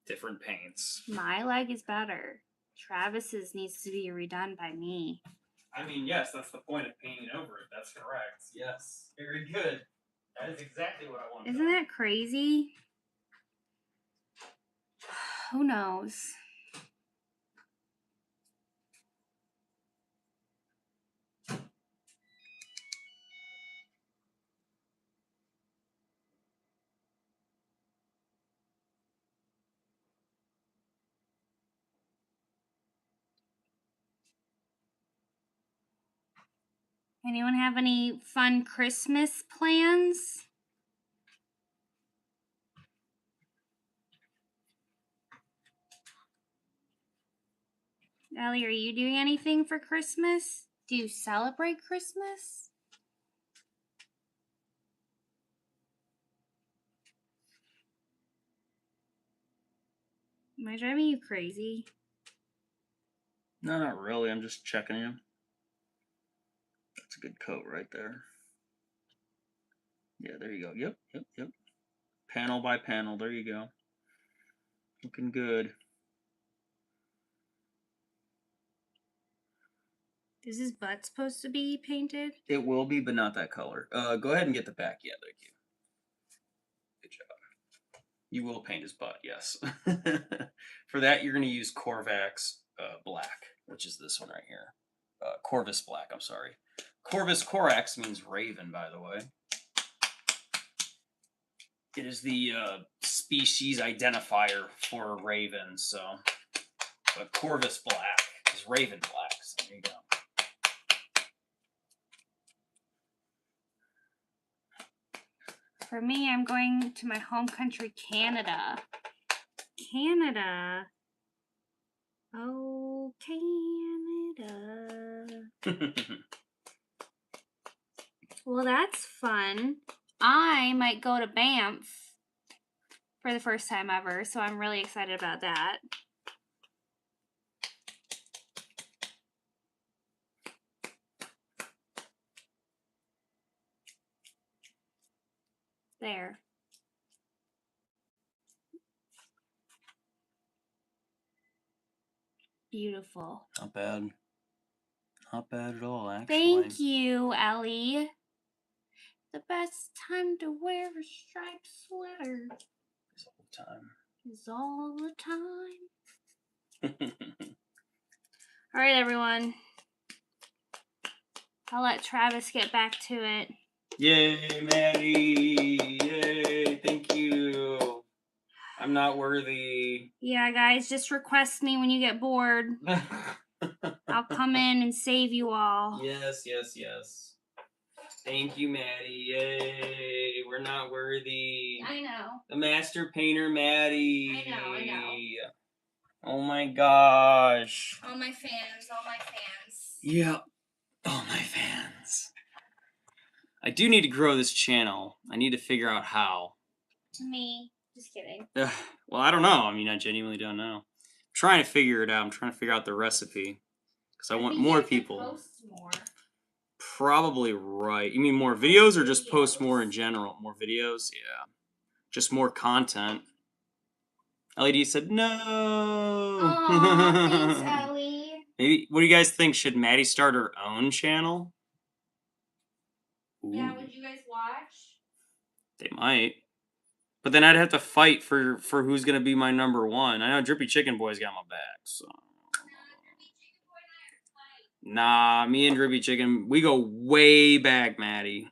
Different paints. My leg is better. Travis's needs to be redone by me. I mean, yes, that's the point of painting over it. That's correct. Yes. Very good. That is exactly what I want. Isn't that crazy? Who knows? Anyone have any fun Christmas plans? Ellie, are you doing anything for Christmas? Do you celebrate Christmas? Am I driving you crazy? No, not really. I'm just checking you. That's a good coat right there. Yeah, there you go. Yep. Panel by panel. There you go. Looking good. Is his butt supposed to be painted? It will be, but not that color. Go ahead and get the back. Yeah, thank you. Good job. You will paint his butt, yes. For that, you're going to use Corvax Black, which is this one right here. Corvus Black, I'm sorry. Corvus Corax means raven, by the way. It is the species identifier for a raven, so. But Corvus Black is raven black, so there you go. For me, I'm going to my home country, Canada. Canada. Oh, Canada. Well, that's fun. I might go to Banff for the first time ever, so I'm really excited about that. There. Beautiful. Not bad. Not bad at all, actually. Thank you, Ellie. The best time to wear a striped sweater Is all the time. is all the time. All right, everyone. I'll let Travis get back to it. Yay, Maddie! Yay, thank you. I'm not worthy. Yeah, guys, just request me when you get bored. I'll come in and save you all. Yes. Thank you, Maddie. Yay, we're not worthy. I know. The master painter, Maddie. I know. Oh my gosh. All my fans. Yeah, all my fans. I do need to grow this channel. I need to figure out how. Me. Just kidding. Well, I don't know. I mean, I genuinely don't know. I'm trying to figure it out. I'm trying to figure out the recipe. Because I want more people. Post more. Probably right. You mean more videos or just post more in general? More videos? Yeah. Just more content. LED said no. Aw, thanks, Ellie. Maybe. What do you guys think? Should Maddie start her own channel? Yeah, would you guys watch? They might. But then I'd have to fight for who's gonna be my number one. I know Drippy Chicken Boy's got my back, so. Nah, me and Drippy Chicken, we go way back, Maddie.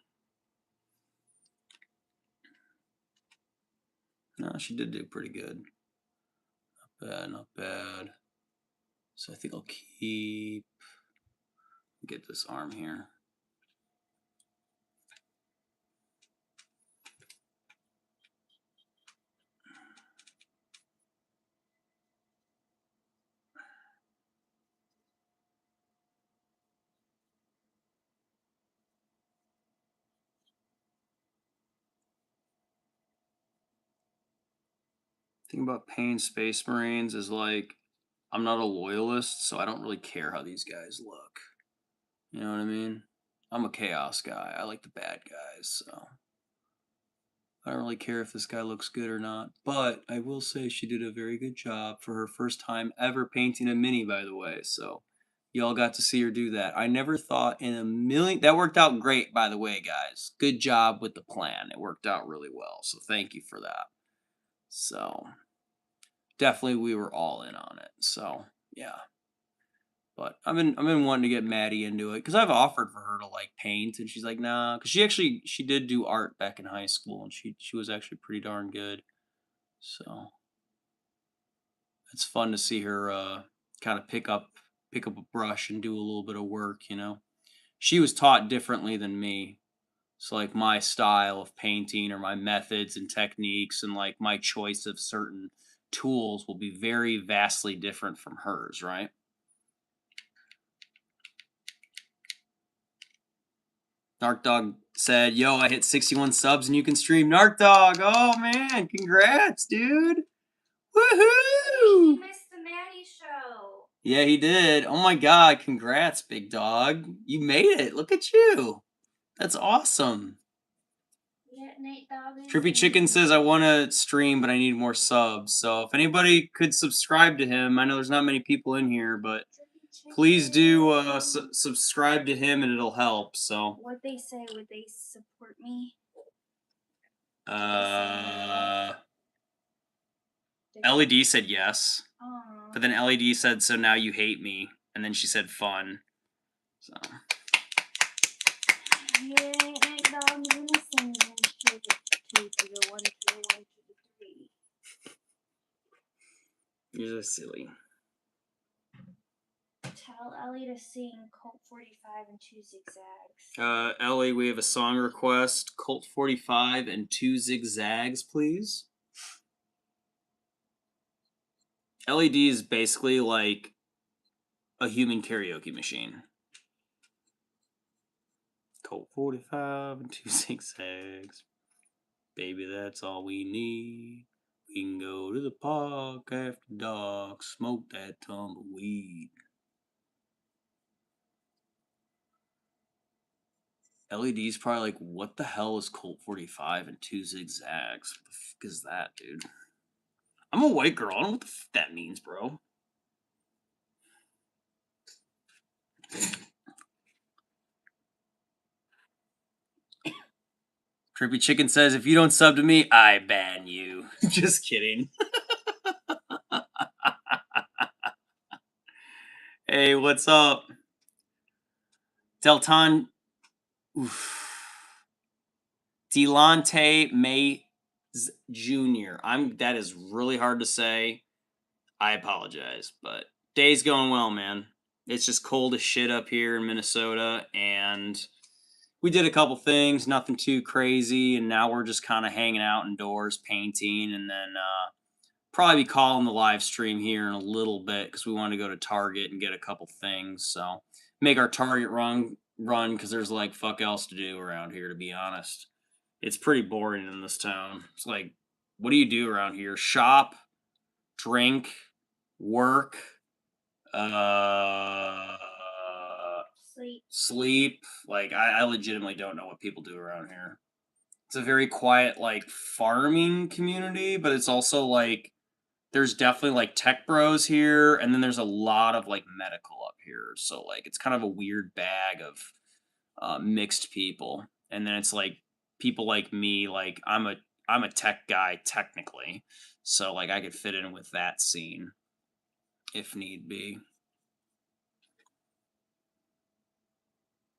No, she did do pretty good. Not bad. So I think I'll get this arm here. Thing about painting Space Marines is like, I'm not a loyalist, so I don't really care how these guys look. You know what I mean? I'm a chaos guy. I like the bad guys, so I don't really care if this guy looks good or not. But I will say she did a very good job for her first time ever painting a mini, by the way. So y'all got to see her do that. I never thought in a million. That worked out great, by the way, guys. Good job with the plan. It worked out really well. So thank you for that. So definitely we were all in on it. So yeah. But I've been wanting to get Maddie into it because I've offered for her to like paint, and she's like, nah, because she did do art back in high school, and she was actually pretty darn good. So it's fun to see her kind of pick up a brush and do a little bit of work. You know, she was taught differently than me. So like my style of painting or my methods and techniques and like my choice of certain tools will be very vastly different from hers, right? Narc Dog said, yo, I hit 61 subs and you can stream. Narc Dog, oh man, congrats, dude. Woohoo! Yeah, he did. Oh my god, congrats, big dog. You made it. Look at you. That's awesome. Yeah, Nate Dogg. Trippy Chicken says, I want to stream, but I need more subs. So if anybody could subscribe to him, I know there's not many people in here, but please do subscribe to him and it'll help. So What'd they say? Would they support me? LED said yes. Aww. But then LED said, so now you hate me. And then she said fun. So Yeah, Nate Dogg's gonna sing to the 1 to the 1 to the 3. you're just silly. Tell Ellie to sing Colt 45 and 2 zigzags. Ellie, we have a song request. Colt 45 and 2 zigzags, please. LED is basically like a human karaoke machine. Colt 45 and 2 zigzags. Baby, that's all we need. We can go to the park after dark, smoke that tumbleweed. LED's probably like, what the hell is Colt 45 and 2 zigzags? What the fuck is that, dude? I'm a white girl. I don't know what the fuck that means, bro. Trippy Chicken says, if you don't sub to me, I ban you. Just kidding. Hey, what's up? Delton. Delonte May Jr. That is really hard to say. I apologize, but day's going well, man. It's just cold as shit up here in Minnesota, and we did a couple things, nothing too crazy, and now we're just kind of hanging out indoors, painting, and then probably be calling the live stream here in a little bit because we want to go to Target and get a couple things. So make our Target run because there's like fuck else to do around here, to be honest. It's pretty boring in this town. It's like, what do you do around here? Shop, drink, work, sleep. Like, I legitimately don't know what people do around here. It's a very quiet, like, farming community, but it's also like there's definitely like tech bros here, and then there's a lot of like medical up here. So like it's kind of a weird bag of mixed people. And then it's like people like me, like I'm a tech guy technically, so like I could fit in with that scene if need be.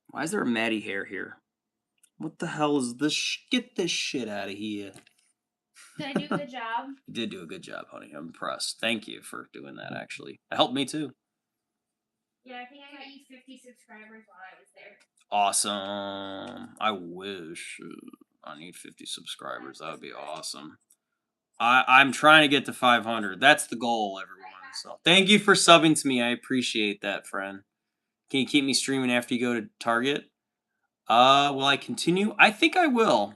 Why is there a Maddie hair here? What the hell is this? Get this shit out of here. Did I do a good job? You did do a good job, honey. I'm impressed. Thank you for doing that, actually. It helped me too. Yeah, I think I got you 50 subscribers while I was there. Awesome. I wish. I need 50 subscribers. That would be awesome. I'm trying to get to 500. That's the goal, everyone. So thank you for subbing to me. I appreciate that, friend. Can you keep me streaming after you go to Target? Will I continue? I think I will.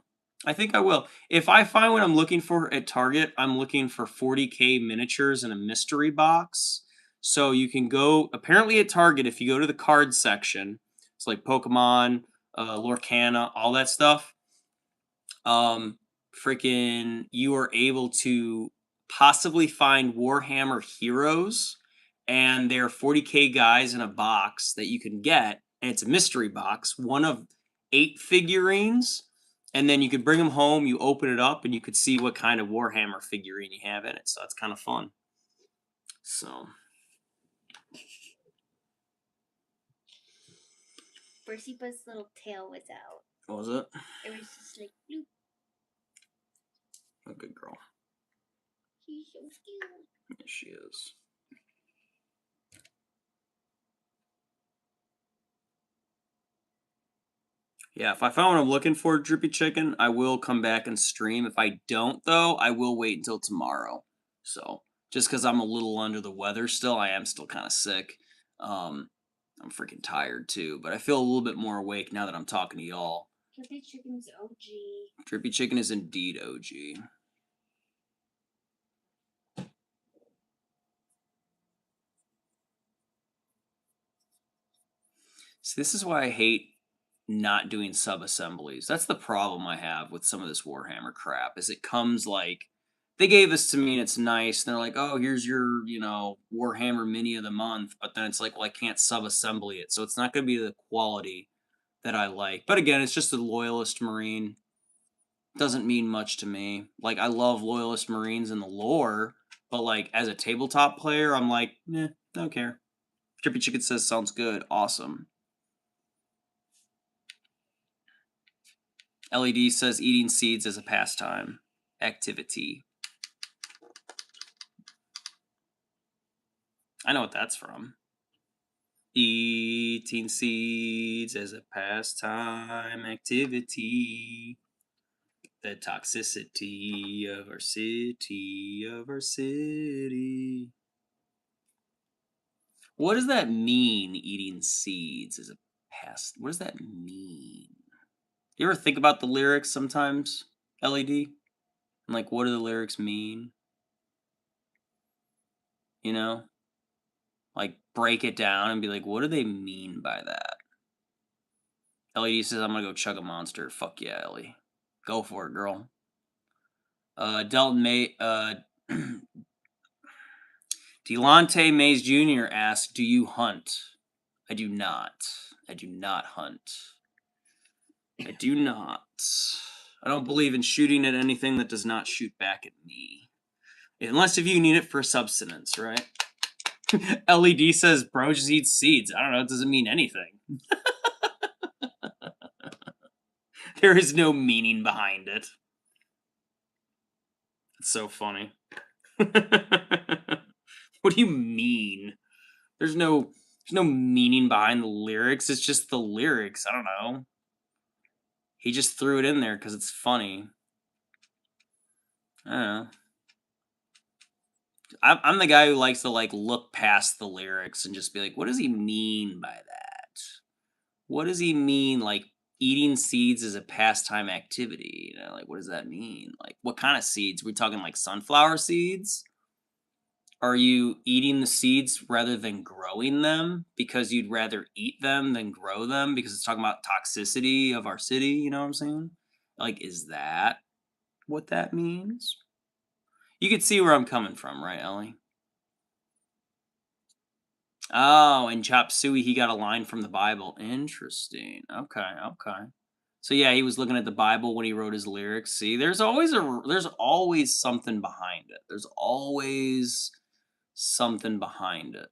If I find what I'm looking for at Target, I'm looking for 40K miniatures in a mystery box. So you can go, apparently at Target, if you go to the card section, it's like Pokemon, Lorcana, all that stuff. Freaking, you are able to possibly find Warhammer heroes, and they're 40K guys in a box that you can get, and it's a mystery box, one of 8 figurines, and then you could bring them home, you open it up, and you could see what kind of Warhammer figurine you have in it, so that's kind of fun. So. Bursipa's little tail was out. What was it? It was just like, bloop. A good girl. She's so cute. Yes, she is. Yeah, if I find what I'm looking for, Drippy Chicken, I will come back and stream. If I don't, though, I will wait until tomorrow. So, just because I'm a little under the weather still, I am still kind of sick. I'm freaking tired, too. But I feel a little bit more awake now that I'm talking to y'all. Drippy Chicken's OG. Drippy Chicken is indeed OG. See, this is why I hate not doing sub-assemblies. That's the problem I have with some of this Warhammer crap, is it comes like, they gave this to me and it's nice, and they're like, oh, here's your, Warhammer Mini of the month, but then it's like, well, I can't sub-assembly it, so it's not going to be the quality that I like. But again, it's just a Loyalist Marine. Doesn't mean much to me. Like, I love Loyalist Marines in the lore, but like, as a tabletop player, I'm like, don't care. Trippy Chicken says, sounds good. Awesome. LED says, eating seeds as a pastime activity. I know what that's from. Eating seeds as a pastime activity. The toxicity of our city. What does that mean, eating seeds as a past? What does that mean? You ever think about the lyrics sometimes, LED? And like, what do the lyrics mean? You know? Like, break it down and be like, what do they mean by that? LED says, I'm gonna go chug a monster. Fuck yeah, Ellie. Go for it, girl. Delton May, Delonte Mays Jr. asks, do you hunt? I do not. I do not hunt. I do not. I don't believe in shooting at anything that does not shoot back at me. Unless if you need it for subsistence, right? LED says, bro just eats seeds. I don't know, it doesn't mean anything. There is no meaning behind it. It's so funny. What do you mean? There's no meaning behind the lyrics. It's just the lyrics. I don't know. He just threw it in there because it's funny. I don't know. I'm the guy who likes to like look past the lyrics and just be like, what does he mean by that? What does he mean, like, eating seeds is a pastime activity? Like, what does that mean? Like, what kind of seeds? Are we talking like sunflower seeds? Are you eating the seeds rather than growing them because you'd rather eat them than grow them because it's talking about toxicity of our city? You know what I'm saying? Like, is that what that means? You could see where I'm coming from, right, Ellie? Oh, and Chop Suey, he got a line from the Bible. Interesting. Okay. So yeah, he was looking at the Bible when he wrote his lyrics. See, there's always something behind it. There's always something behind it.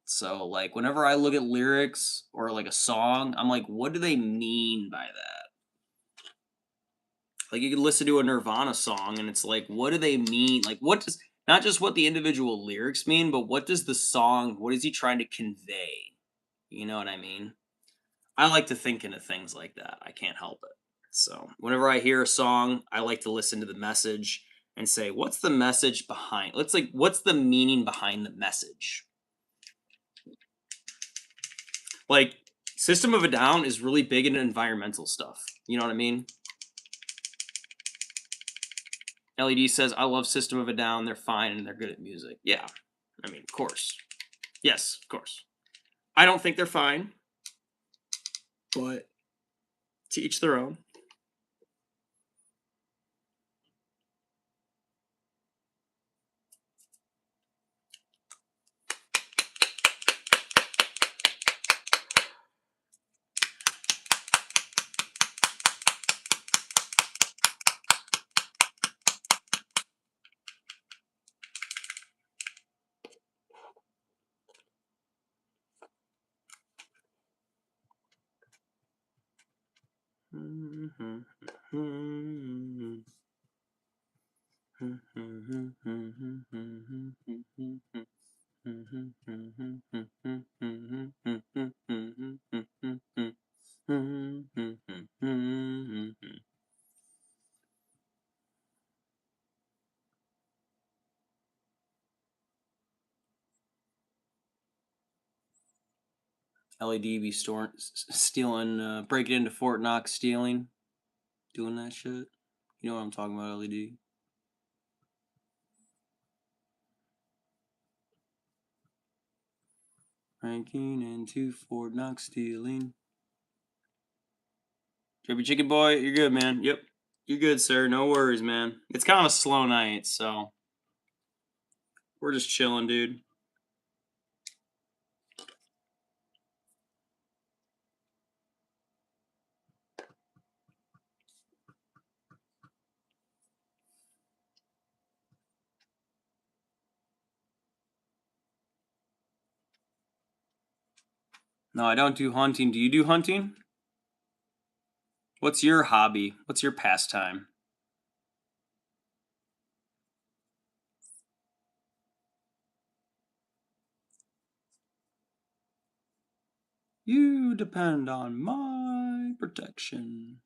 So like whenever I look at lyrics or like a song, I'm like, what do they mean by that? Like you can listen to a Nirvana song and it's like, what do they mean? Like what does not just what the individual lyrics mean, but what does the song, what is he trying to convey? You know what I mean? I like to think into things like that. I can't help it. So whenever I hear a song, I like to listen to the message and say, what's the message behind? What's the meaning behind the message? Like, System of a Down is really big into environmental stuff. You know what I mean? LED says, I love System of a Down. They're fine and they're good at music. Yeah. I mean, of course. Yes, of course. I don't think they're fine. But to each their own. LED be stealing, breaking into Fort Knox, stealing, doing that shit. You know what I'm talking about, LED. Breaking into Fort Knox stealing. Drippy Chicken Boy, you're good, man. Yep. You're good, sir. No worries, man. It's kind of a slow night, so we're just chilling, dude. No, I don't do hunting. Do you do hunting? What's your hobby? What's your pastime? You depend on my protection.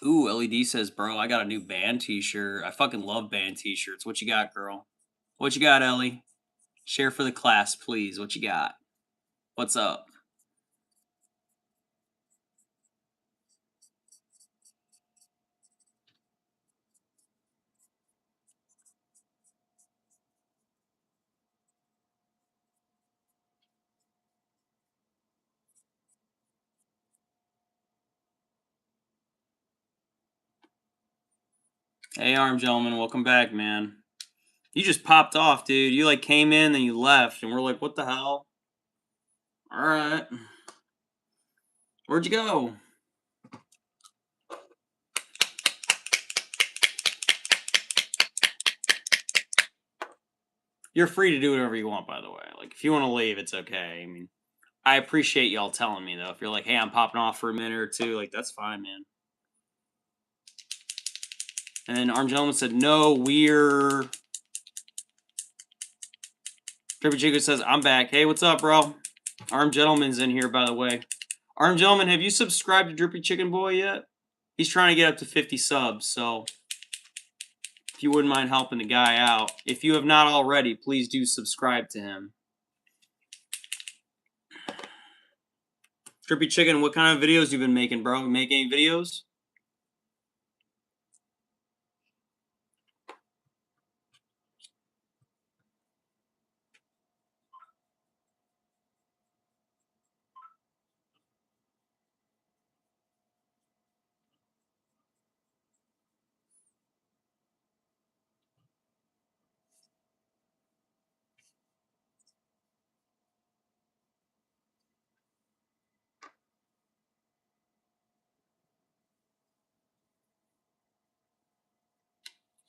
Ooh, LED says, bro, I got a new band t-shirt. I fucking love band t-shirts. What you got, girl? What you got, Ellie? Share for the class, please. What you got? What's up? Hey, Arm Gentleman, welcome back, man. You just popped off, dude. You like came in, then you left, and we're like, what the hell? Alright. Where'd you go? You're free to do whatever you want, by the way. Like, if you want to leave, it's okay. I mean, I appreciate y'all telling me, though. If you're like, hey, I'm popping off for a minute or two, like, that's fine, man. And then Arm Gentleman said, no, we're... Trippy Chico says, I'm back. Hey, what's up, bro? Arm Gentleman's in here, by the way. Arm Gentleman, have you subscribed to Drippy Chicken Boy yet? He's trying to get up to 50 subs, so if you wouldn't mind helping the guy out. If you have not already, please do subscribe to him. Drippy Chicken, what kind of videos you been making, bro? You make any videos?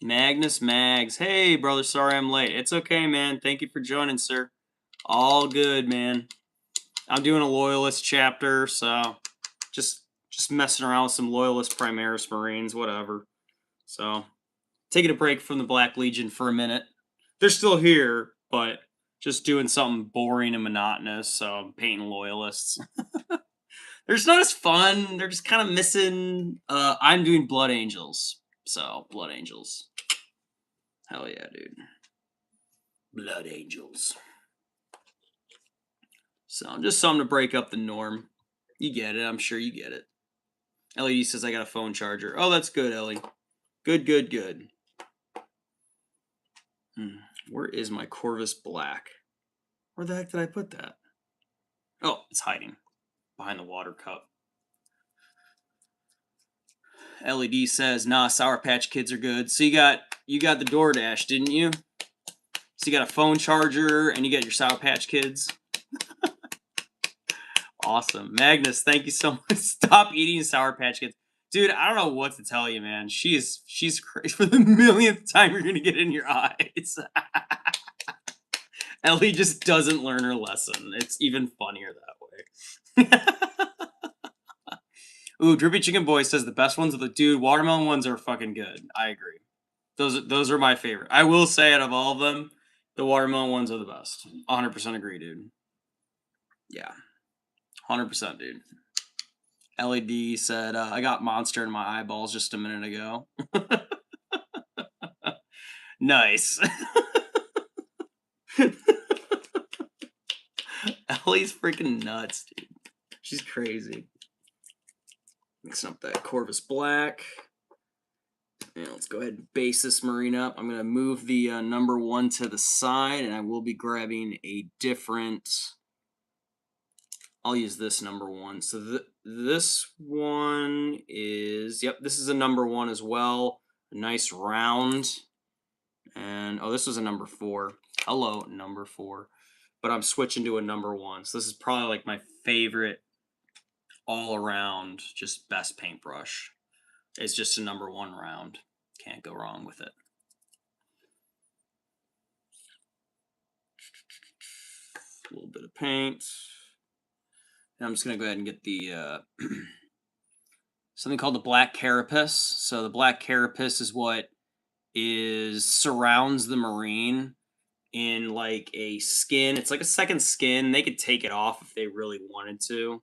Magnus Mags. Hey, brother, sorry I'm late. It's okay, man. Thank you for joining, sir. All good, man. I'm doing a Loyalist chapter, so just messing around with some Loyalist Primaris Marines, whatever. So, taking a break from the Black Legion for a minute. They're still here, but just doing something boring and monotonous, so I'm painting Loyalists. They're just not as fun. They're just kind of missing... I'm doing Blood Angels. So, Blood Angels. Hell yeah, dude. Blood Angels. So, just something to break up the norm. You get it. I'm sure you get it. LED says I got a phone charger. Oh, that's good, Ellie. Good, good, good. Where is my Corvus Black? Where the heck did I put that? Oh, it's hiding behind the water cup. LED says, nah, Sour Patch Kids are good. So you got the DoorDash, didn't you? So you got a phone charger and you got your Sour Patch Kids. Awesome. Magnus, thank you so much. Stop eating Sour Patch Kids. Dude, I don't know what to tell you, man. She's crazy. For the millionth time, you're gonna get in your eyes. Ellie just doesn't learn her lesson. It's even funnier that way. Ooh, Drippy Chicken Boy says the best ones are the dude. Watermelon ones are fucking good. I agree. Those are my favorite. I will say, out of all of them, the watermelon ones are the best. 100% agree, dude. Yeah, 100%, dude. LED said, I got Monster in my eyeballs just a minute ago. Nice. Ellie's freaking nuts, dude. She's crazy. Mixing up that Corvus Black. And let's go ahead and base this Marine up. I'm going to move the number 1 to the side, and I will be grabbing a different... I'll use this number 1. So this one is... Yep, this is a number 1 as well. A nice round. And, oh, this was a number 4. Hello, number 4. But I'm switching to a number 1. So this is probably like my favorite all-around, just best paintbrush. It's just a number 1 round. Can't go wrong with it. A little bit of paint. And I'm just going to go ahead and get the something called the black carapace. So the black carapace is what surrounds the Marine in like a skin. It's like a second skin. They could take it off if they really wanted to.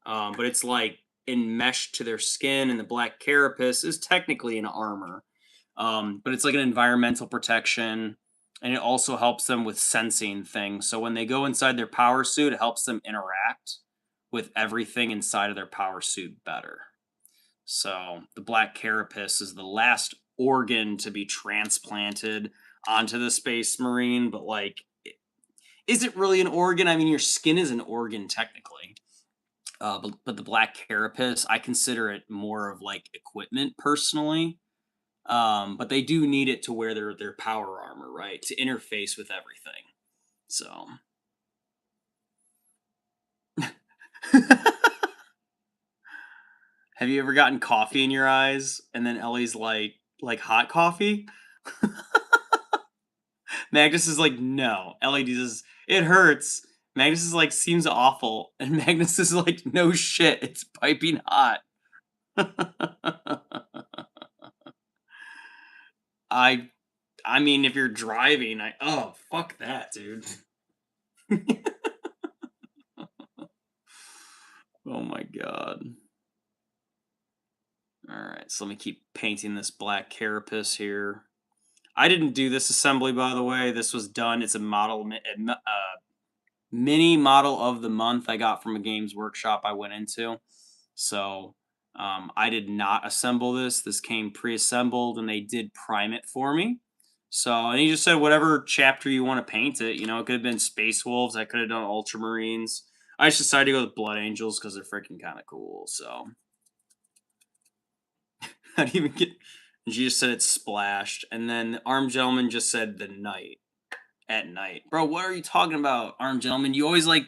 But it's like enmeshed to their skin, and the black carapace is technically an armor. But it's like an environmental protection, and it also helps them with sensing things. So when they go inside their power suit, it helps them interact with everything inside of their power suit better. So the black carapace is the last organ to be transplanted onto the Space Marine, but like, is it really an organ? I mean, your skin is an organ technically. But the black carapace, I consider it more of like equipment personally. But they do need it to wear their power armor, right? To interface with everything. So. Have you ever gotten coffee in your eyes and then Ellie's like hot coffee? Magnus is like, no. Ellie says, it hurts. Magnus is like, seems awful. And Magnus is like, no shit, it's piping hot. I mean, if you're driving, oh, fuck that, dude. Oh my god. Alright, so let me keep painting this black carapace here. I didn't do this assembly, by the way. This was done. It's a model, mini model of the month I got from a games workshop I went into. So I did not assemble this. This came pre-assembled, and they did prime it for me. So, and he just said whatever chapter you want to paint it. You know, it could have been Space Wolves. I could have done Ultramarines. I just decided to go with Blood Angels because they're freaking kind of cool. So, how do you even get... She just said it splashed. And then the Armed Gentleman just said the night. At night. Bro, what are you talking about, Armed Gentleman? You always like...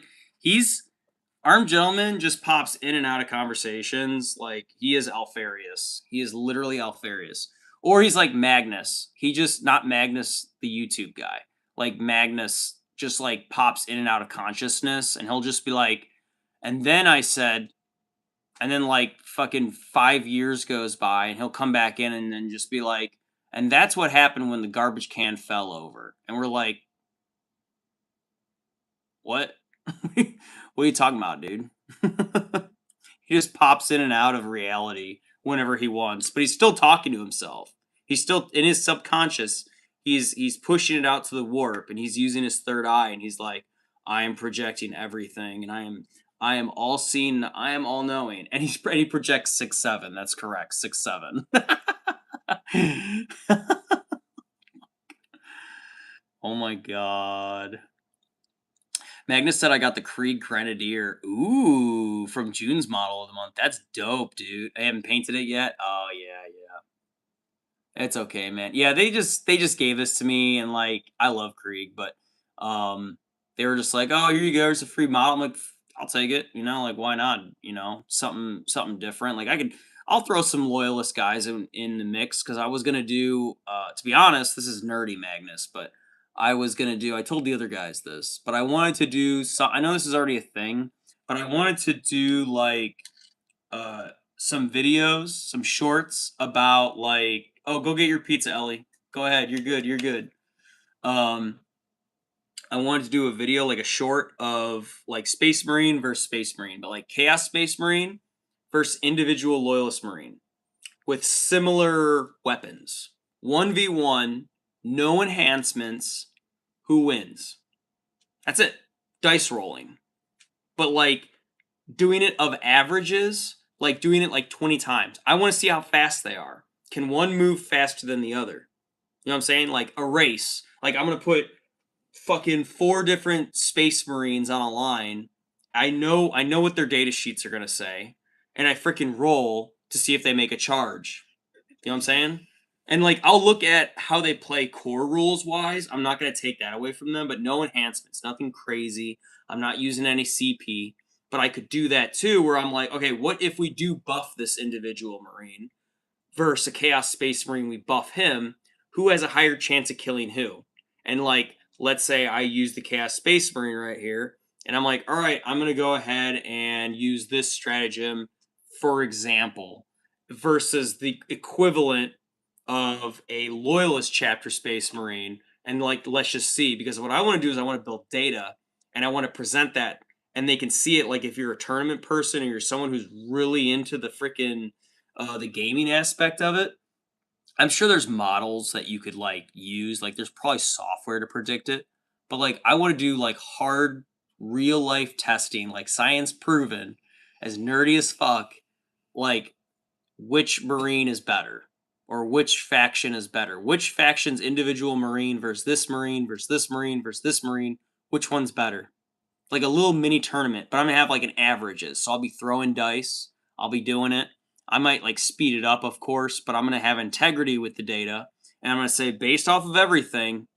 Armed Gentleman just pops in and out of conversations. Like, he is Alfarius. He is literally Alfarius. Or he's like Magnus. He just... Not Magnus, the YouTube guy. Like, Magnus just, like, pops in and out of consciousness. And he'll just be like... And then I said... And then, like, fucking 5 years goes by, and he'll come back in and then just be like, and that's what happened when the garbage can fell over. And we're like, what? What are you talking about, dude? He just pops in and out of reality whenever he wants, but he's still talking to himself. He's still, in his subconscious, he's pushing it out to the warp, and he's using his third eye, and he's like, I am projecting everything, and I am all seeing, I am all knowing. And he projects 6'7". That's correct. 6'7". Oh my god. Magnus said I got the Krieg Grenadier. Ooh, from June's model of the month. That's dope, dude. I haven't painted it yet. Oh yeah, yeah. It's okay, man. Yeah, they just gave this to me, and like, I love Krieg, but they were just like, oh, here you go, it's a free model. I'm like, I'll take it, you know, like, why not? You know, something different. Like, I'll throw some loyalist guys in the mix, because I was gonna do to be honest, this is nerdy Magnus, but I was gonna do, I told the other guys this, but I wanted to do some, I know this is already a thing, but I wanted to do like some videos, some shorts about like, oh, go get your pizza, Ellie. Go ahead, you're good, you're good. I wanted to do a video, like a short of like Space Marine versus Space Marine, but like Chaos Space Marine versus individual Loyalist Marine with similar weapons. 1v1, no enhancements, who wins? That's it. Dice rolling. But like doing it of averages like doing it like 20 times. I want to see how fast they are. Can one move faster than the other? You know what I'm saying? Like a race. Like I'm gonna put fucking 4 different space marines on a line. I know what their data sheets are gonna say, and I freaking roll to see if they make a charge. You know what I'm saying? And like I'll look at how they play core rules wise. I'm not gonna take that away from them, but no enhancements, nothing crazy. I'm not using any CP, but I could do that too, where I'm like, okay, what if we do buff this individual marine versus a Chaos Space Marine? We buff him. Who has a higher chance of killing who? And like, let's say I use the Chaos Space Marine right here, and I'm like, all right, I'm gonna go ahead and use this stratagem, for example, versus the equivalent of a Loyalist Chapter Space Marine. And like, let's just see, because what I want to do is I want to build data, and I want to present that, and they can see it. Like, if you're a tournament person or you're someone who's really into the freaking the gaming aspect of it, I'm sure there's models that you could like use. Like there's probably software to predict it. But like I want to do like hard real life testing, like science proven, as nerdy as fuck, like which marine is better or which faction is better. Which faction's individual marine versus this marine versus this marine versus this marine, which one's better? Like a little mini tournament, but I'm gonna have like an averages. So I'll be throwing dice. I'll be doing it. I might like speed it up, of course, but I'm gonna have integrity with the data, and I'm gonna say based off of everything,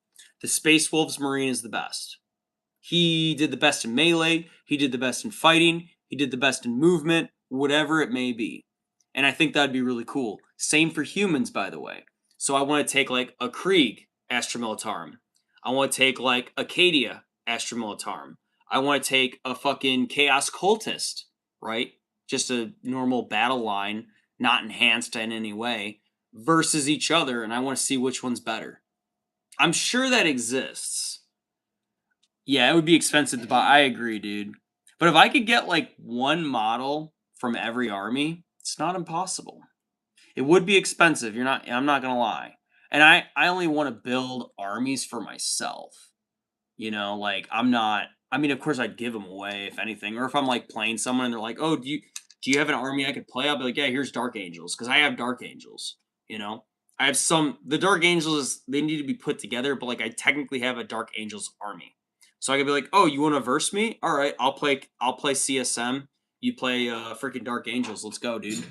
the Space Wolves Marine is the best. He did the best in melee. He did the best in fighting. He did the best in movement, whatever it may be. And I think that'd be really cool. Same for humans, by the way. So I want to take like a Krieg Astra Militarum. I want to take like Acadia Astra Militarum. I want to take a fucking Chaos Cultist, right? Just a normal battle line, not enhanced in any way, versus each other, and I want to see which one's better. I'm sure that exists. Yeah, it would be expensive to buy. I agree, dude. But if I could get like one model from every army, it's not impossible. It would be expensive. I'm not gonna lie. And I only want to build armies for myself. You know, like I'm not. I mean, of course, I'd give them away if anything, or if I'm like playing someone and they're like, "Oh, do you have an army I could play?" I'll be like, "Yeah, here's Dark Angels," because I have Dark Angels. You know, I have some. The Dark Angels, they need to be put together, but like I technically have a Dark Angels army, so I could be like, "Oh, you want to verse me? All right, I'll play. I'll play CSM. You play freaking Dark Angels. Let's go, dude."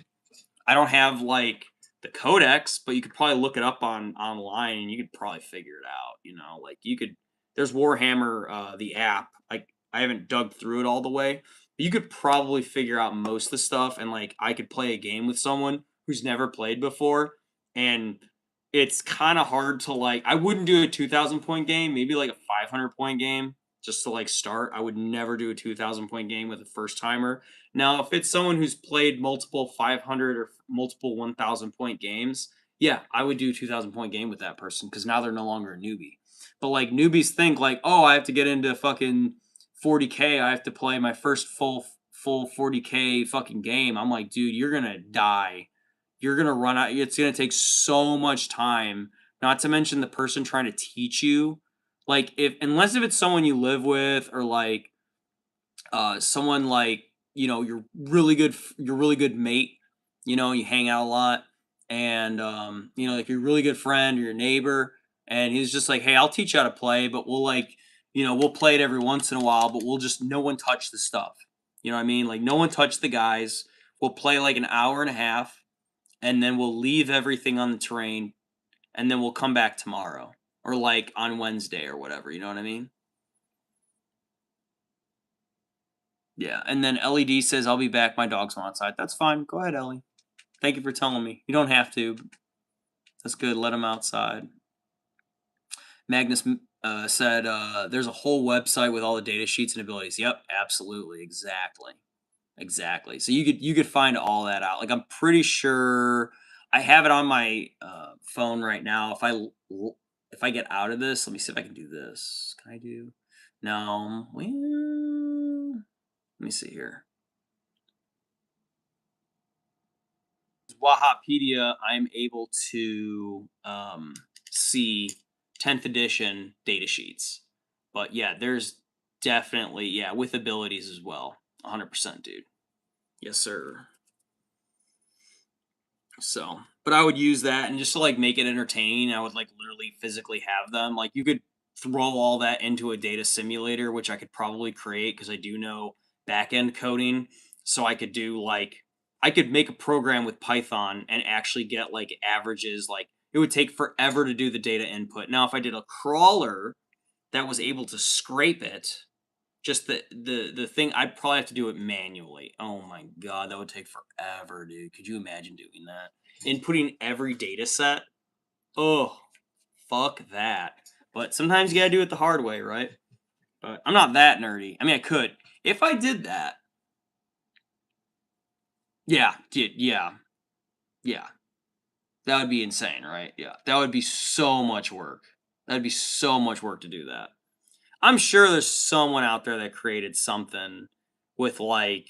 I don't have like the codex, but you could probably look it up online and you could probably figure it out. You know, like you could. There's Warhammer, the app. Like I haven't dug through it all the way, but you could probably figure out most of the stuff. And like I could play a game with someone who's never played before, and it's kind of hard to like. I wouldn't do a 2,000 point game. Maybe like a 500 point game just to like start. I would never do a 2,000 point game with a first timer. Now, if it's someone who's played multiple 500 or multiple 1,000 point games, yeah, I would do a 2,000 point game with that person because now they're no longer a newbie. But like newbies think like, oh, I have to get into fucking 40K. I have to play my first full 40K fucking game. I'm like, dude, you're gonna die. You're gonna run out. It's gonna take so much time. Not to mention the person trying to teach you. Like if unless if it's someone you live with or like someone like you're really good mate, you hang out a lot, and like your really good friend or your neighbor, and he's just like, hey, I'll teach you how to play, but we'll like we'll play it every once in a while, but we'll just no one touch the stuff. You know what I mean? Like no one touch the guys. We'll play like an hour and a half, and then we'll leave everything on the terrain, and then we'll come back tomorrow or like on Wednesday or whatever. You know what I mean? Yeah, and then LED says, "I'll be back. My dogs want outside." That's fine. Go ahead, Ellie. Thank you for telling me. You don't have to. That's good. Let them outside. Magnus said, "There's a whole website with all the data sheets and abilities." Yep, absolutely, exactly. So you could find all that out. Like I'm pretty sure I have it on my phone right now. If I get out of this, let me see if I can do this. Can I do? No. Well, let me see here. Wahapedia, I'm able to see 10th edition data sheets. But yeah, there's definitely, yeah, with abilities as well. 100%, dude. Yes, sir. So, but I would use that, and just to like make it entertaining, I would like literally physically have them. Like you could throw all that into a data simulator, which I could probably create because I do know back end coding. So I could do like I could make a program with Python and actually get like averages. Like it would take forever to do the data input. Now, if I did a crawler that was able to scrape it, just the thing, I'd probably have to do it manually. Oh my god, that would take forever, dude. Could you imagine doing that? Inputting every data set? Oh, fuck that. But sometimes you gotta do it the hard way, right? But I'm not that nerdy. I mean, I could. If I did that, yeah, dude, yeah, yeah. That would be insane, right? Yeah. That would be so much work. That'd be so much work to do that. I'm sure there's someone out there that created something with like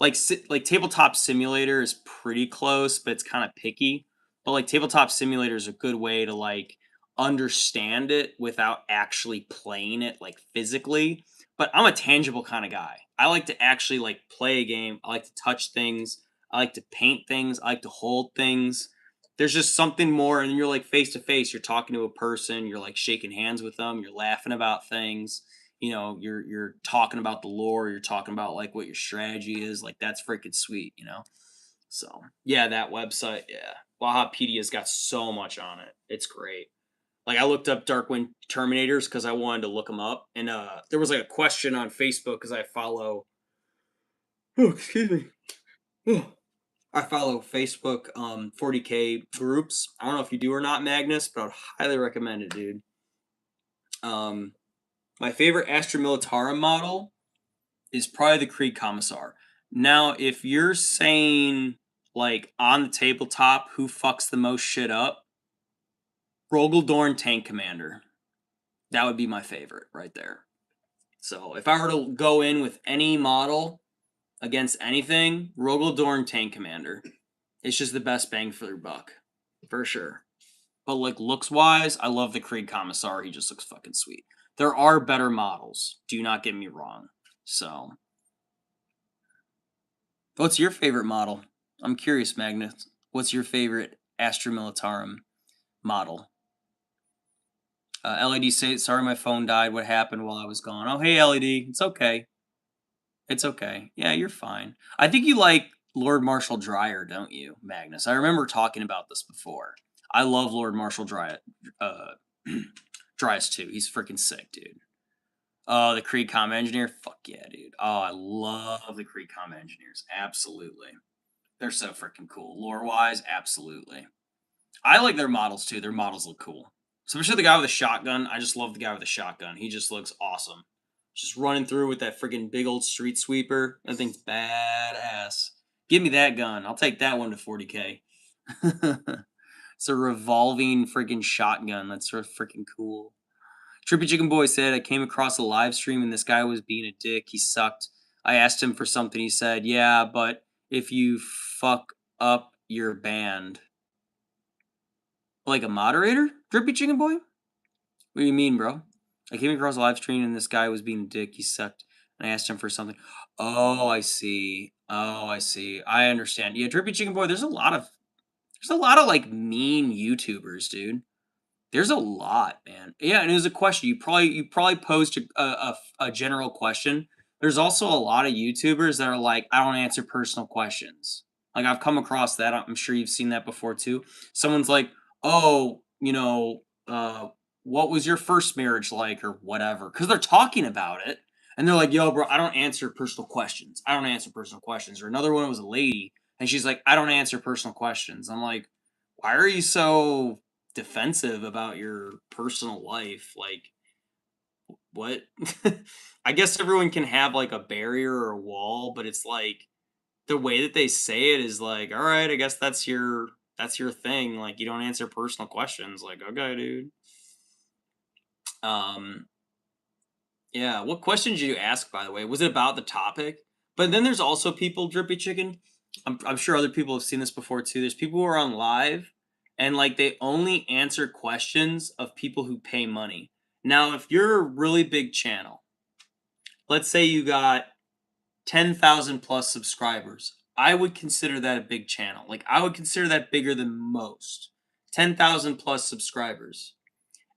Tabletop Simulator is pretty close, but it's kind of picky. But like Tabletop Simulator is a good way to like understand it without actually playing it like physically. But I'm a tangible kind of guy. I like to actually like play a game. I like to touch things. I like to paint things. I like to hold things. There's just something more, and you're like face to face. You're talking to a person. You're like shaking hands with them. You're laughing about things. You know, you're talking about the lore. You're talking about like what your strategy is. Like that's freaking sweet. You know. So yeah, that website. Yeah, Wahapedia's got so much on it. It's great. Like I looked up Darkwind Terminators because I wanted to look them up, and there was like a question on Facebook because I follow. Oh, excuse me. Oh. I follow Facebook 40K groups. I don't know if you do or not, Magnus, but I would highly recommend it, dude. My favorite Astra Militarum model is probably the Krieg Commissar. Now, if you're saying like on the tabletop, who fucks the most shit up? Rogaldorn Tank Commander. That would be my favorite right there. So if I were to go in with any model against anything, Rogaldorn Tank Commander. It's just the best bang for your buck, for sure. But like looks wise, I love the Krieg Commissar. He just looks fucking sweet. There are better models. Do not get me wrong. So, what's your favorite model? I'm curious, Magnus. What's your favorite Astra Militarum model? LED say, sorry, my phone died. What happened while I was gone? Oh, hey, LED. It's okay. It's okay. Yeah, you're fine. I think you like Lord Marshal Dreyer, don't you, Magnus? I remember talking about this before. I love Lord Marshal Dreyer. Dryas too. He's freaking sick, dude. Oh, the Krieg Com Engineer. Fuck yeah, dude. Oh, I love the Krieg Com Engineers. Absolutely. They're so freaking cool. Lore wise, absolutely. I like their models too. Their models look cool. Especially the guy with the shotgun. I just love the guy with the shotgun. He just looks awesome. Just running through with that freaking big old street sweeper. That thing's badass. Give me that gun. I'll take that one to 40K. It's a revolving freaking shotgun. That's sort of freaking cool. Trippy Chicken Boy said, I came across a live stream and this guy was being a dick. He sucked. I asked him for something. He said, yeah, but if you fuck up your band. Like a moderator? Drippy Chicken Boy? What do you mean, bro? I came across a live stream and this guy was being a dick. He sucked. And I asked him for something. Oh, I see. Oh, I see. I understand. Yeah, Drippy Chicken Boy, there's a lot of like mean YouTubers, dude. There's a lot, man. Yeah, and it was a question. You probably posed a general question. There's also a lot of YouTubers that are like, I don't answer personal questions. Like I've come across that. I'm sure you've seen that before too. Someone's like, oh, what was your first marriage like or whatever? Because they're talking about it. And they're like, yo, bro, I don't answer personal questions. I don't answer personal questions. Or another one was a lady, and she's like, I don't answer personal questions. I'm like, why are you so defensive about your personal life? Like, what? I guess everyone can have like a barrier or a wall, but it's like the way that they say it is like, all right, I guess that's your thing. Like, you don't answer personal questions. Like, okay, dude. Um, yeah. What question did you ask, by the way? Was it about the topic? But then there's also people, Drippy Chicken. I'm sure other people have seen this before too. There's people who are on live and like they only answer questions of people who pay money. Now, if you're a really big channel, let's say you got 10,000 plus subscribers, I would consider that a big channel. Like, I would consider that bigger than most. 10,000 plus subscribers.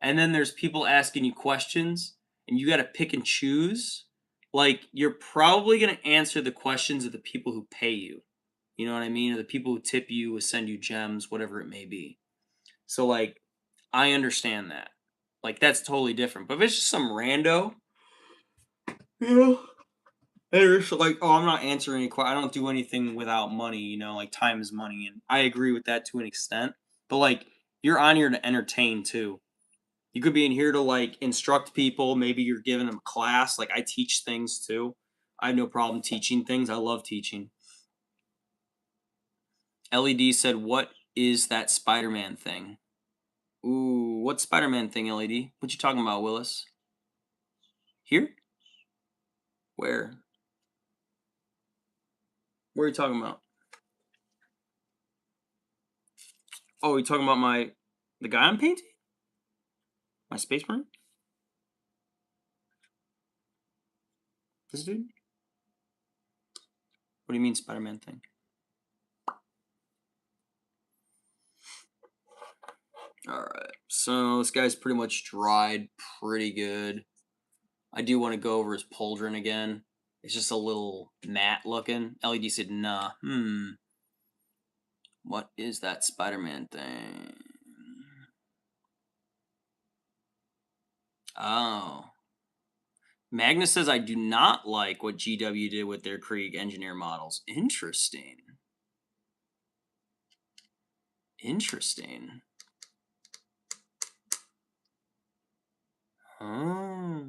And then there's people asking you questions, and you got to pick and choose. Like, you're probably going to answer the questions of the people who pay you. You know what I mean? Or the people who tip you, who send you gems, whatever it may be. So, like, I understand that. Like, that's totally different. But if it's just some rando, you know, and it's like, oh, I'm not answering any questions. I don't do anything without money, you know, like time is money. And I agree with that to an extent. But, like, you're on here to entertain too. You could be in here to, like, instruct people. Maybe you're giving them a class. Like, I teach things too. I have no problem teaching things. I love teaching. LED said, what is that Spider-Man thing? Ooh, what Spider-Man thing, LED? What you talking about, Willis? Here? Where? What are you talking about? Oh, you talking about the guy I'm painting? My Space Marine? This dude? What do you mean Spider-Man thing? Alright, so this guy's pretty much dried pretty good. I do want to go over his pauldron again. It's just a little matte looking. LED said, nah. What is that Spider-Man thing? Oh. Magnus says, I do not like what GW did with their Krieg engineer models. Interesting. Interesting. Oh.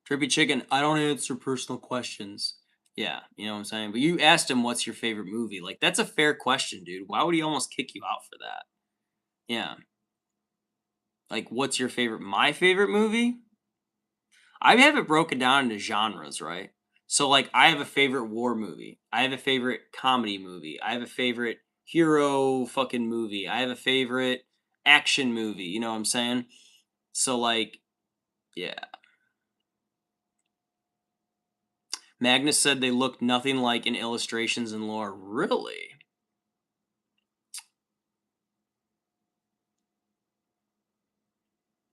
Trippy Chicken, I don't answer personal questions. Yeah, you know what I'm saying? But you asked him what's your favorite movie. Like, that's a fair question, dude. Why would he almost kick you out for that? Yeah. Like, what's your favorite? My favorite movie? I have it broken down into genres, right? So, like, I have a favorite war movie. I have a favorite comedy movie. I have a favorite hero fucking movie. I have a favorite action movie. You know what I'm saying? So, like, yeah. Magnus said they look nothing like in illustrations and lore. Really?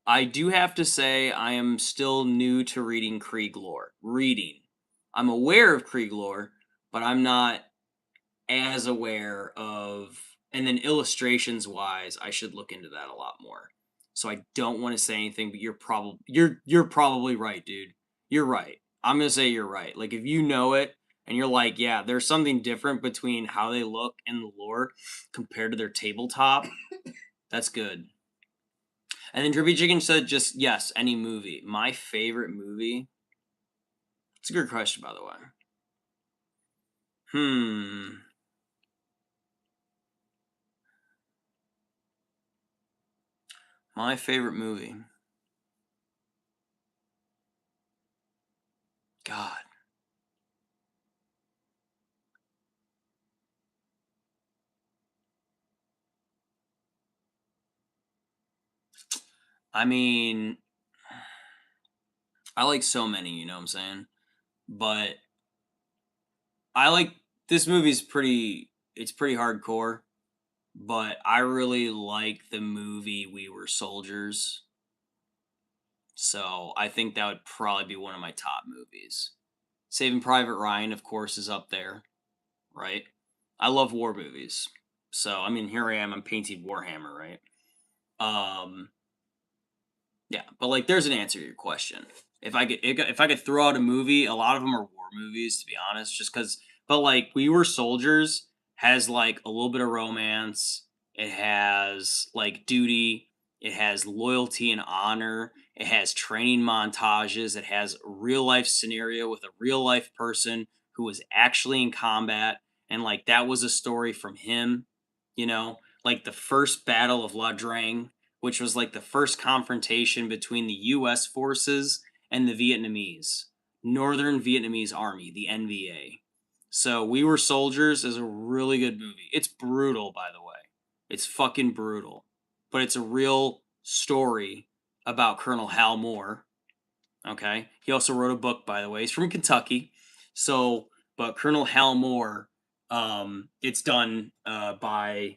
I do have to say I am still new to reading Krieg lore. I'm aware of Krieg lore, but I'm not as aware of, and then illustrations wise, I should look into that a lot more. So I don't want to say anything, but you're probably right, dude. You're right. I'm gonna say you're right. Like, if you know it and you're like, yeah, there's something different between how they look in the lore compared to their tabletop. That's good. And then Drippy Chicken said, just yes, any movie. My favorite movie. It's a good question, by the way. My favorite movie. God. I mean, I like so many, you know what I'm saying? But I like this movie's it's pretty hardcore, but I really like the movie We Were Soldiers. So I think that would probably be one of my top movies. Saving Private Ryan, of course, is up there, right? I love war movies. So I mean, here I am, I'm painting Warhammer, right? Um Yeah, but like, there's an answer to your question. If I could throw out a movie, a lot of them are war movies, to be honest. Just because, but like, We Were Soldiers has like a little bit of romance. It has like duty. It has loyalty and honor. It has training montages. It has a real life scenario with a real life person who was actually in combat, and like that was a story from him. You know, like the first Battle of La Drang, which was like the first confrontation between the US forces and the Vietnamese, Northern Vietnamese Army, the NVA. So We Were Soldiers is a really good movie. It's brutal, by the way. It's fucking brutal. But it's a real story about Colonel Hal Moore. Okay. He also wrote a book, by the way. He's from Kentucky. So, but Colonel Hal Moore It's done by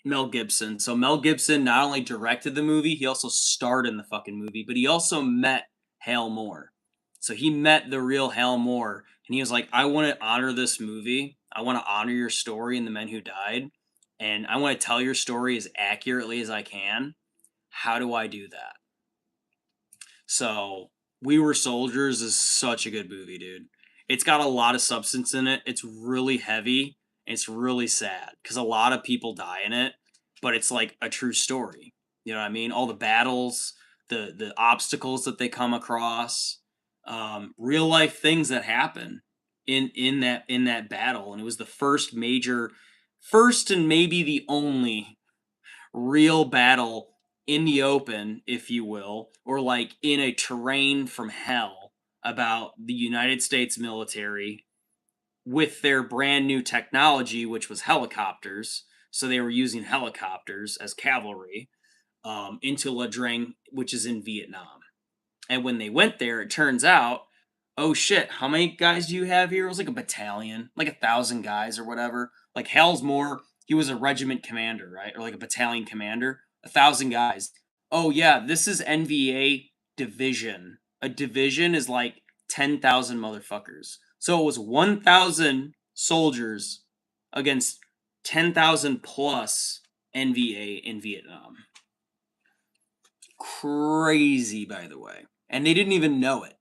Mel Gibson. So Mel Gibson not only directed the movie, he also starred in the fucking movie, but he also met Hale Moore. So he met the real Hale Moore, and he was like, I want to honor this movie. I want to honor your story and the men who died, and I want to tell your story as accurately as I can. How do I do that? So We Were Soldiers is such a good movie, dude. It's got a lot of substance in it. It's really heavy. And it's really sad because a lot of people die in it, but it's like a true story. You know what I mean? All the battles, the obstacles that they come across, real life things that happen in that battle. And it was the first and maybe the only real battle in the open, if you will, or like in a terrain from hell about the United States military with their brand new technology, which was helicopters. So they were using helicopters as cavalry into La Drang, which is in Vietnam. And when they went there, it turns out, oh shit, how many guys do you have here? It was like a battalion, like 1,000 guys or whatever. Like Halsmore, he was a regiment commander, right? Or like a battalion commander, 1,000 guys. Oh yeah, this is NVA division. A division is like 10,000 motherfuckers. So it was 1,000 soldiers against 10,000 plus NVA in Vietnam. Crazy, by the way. And they didn't even know it.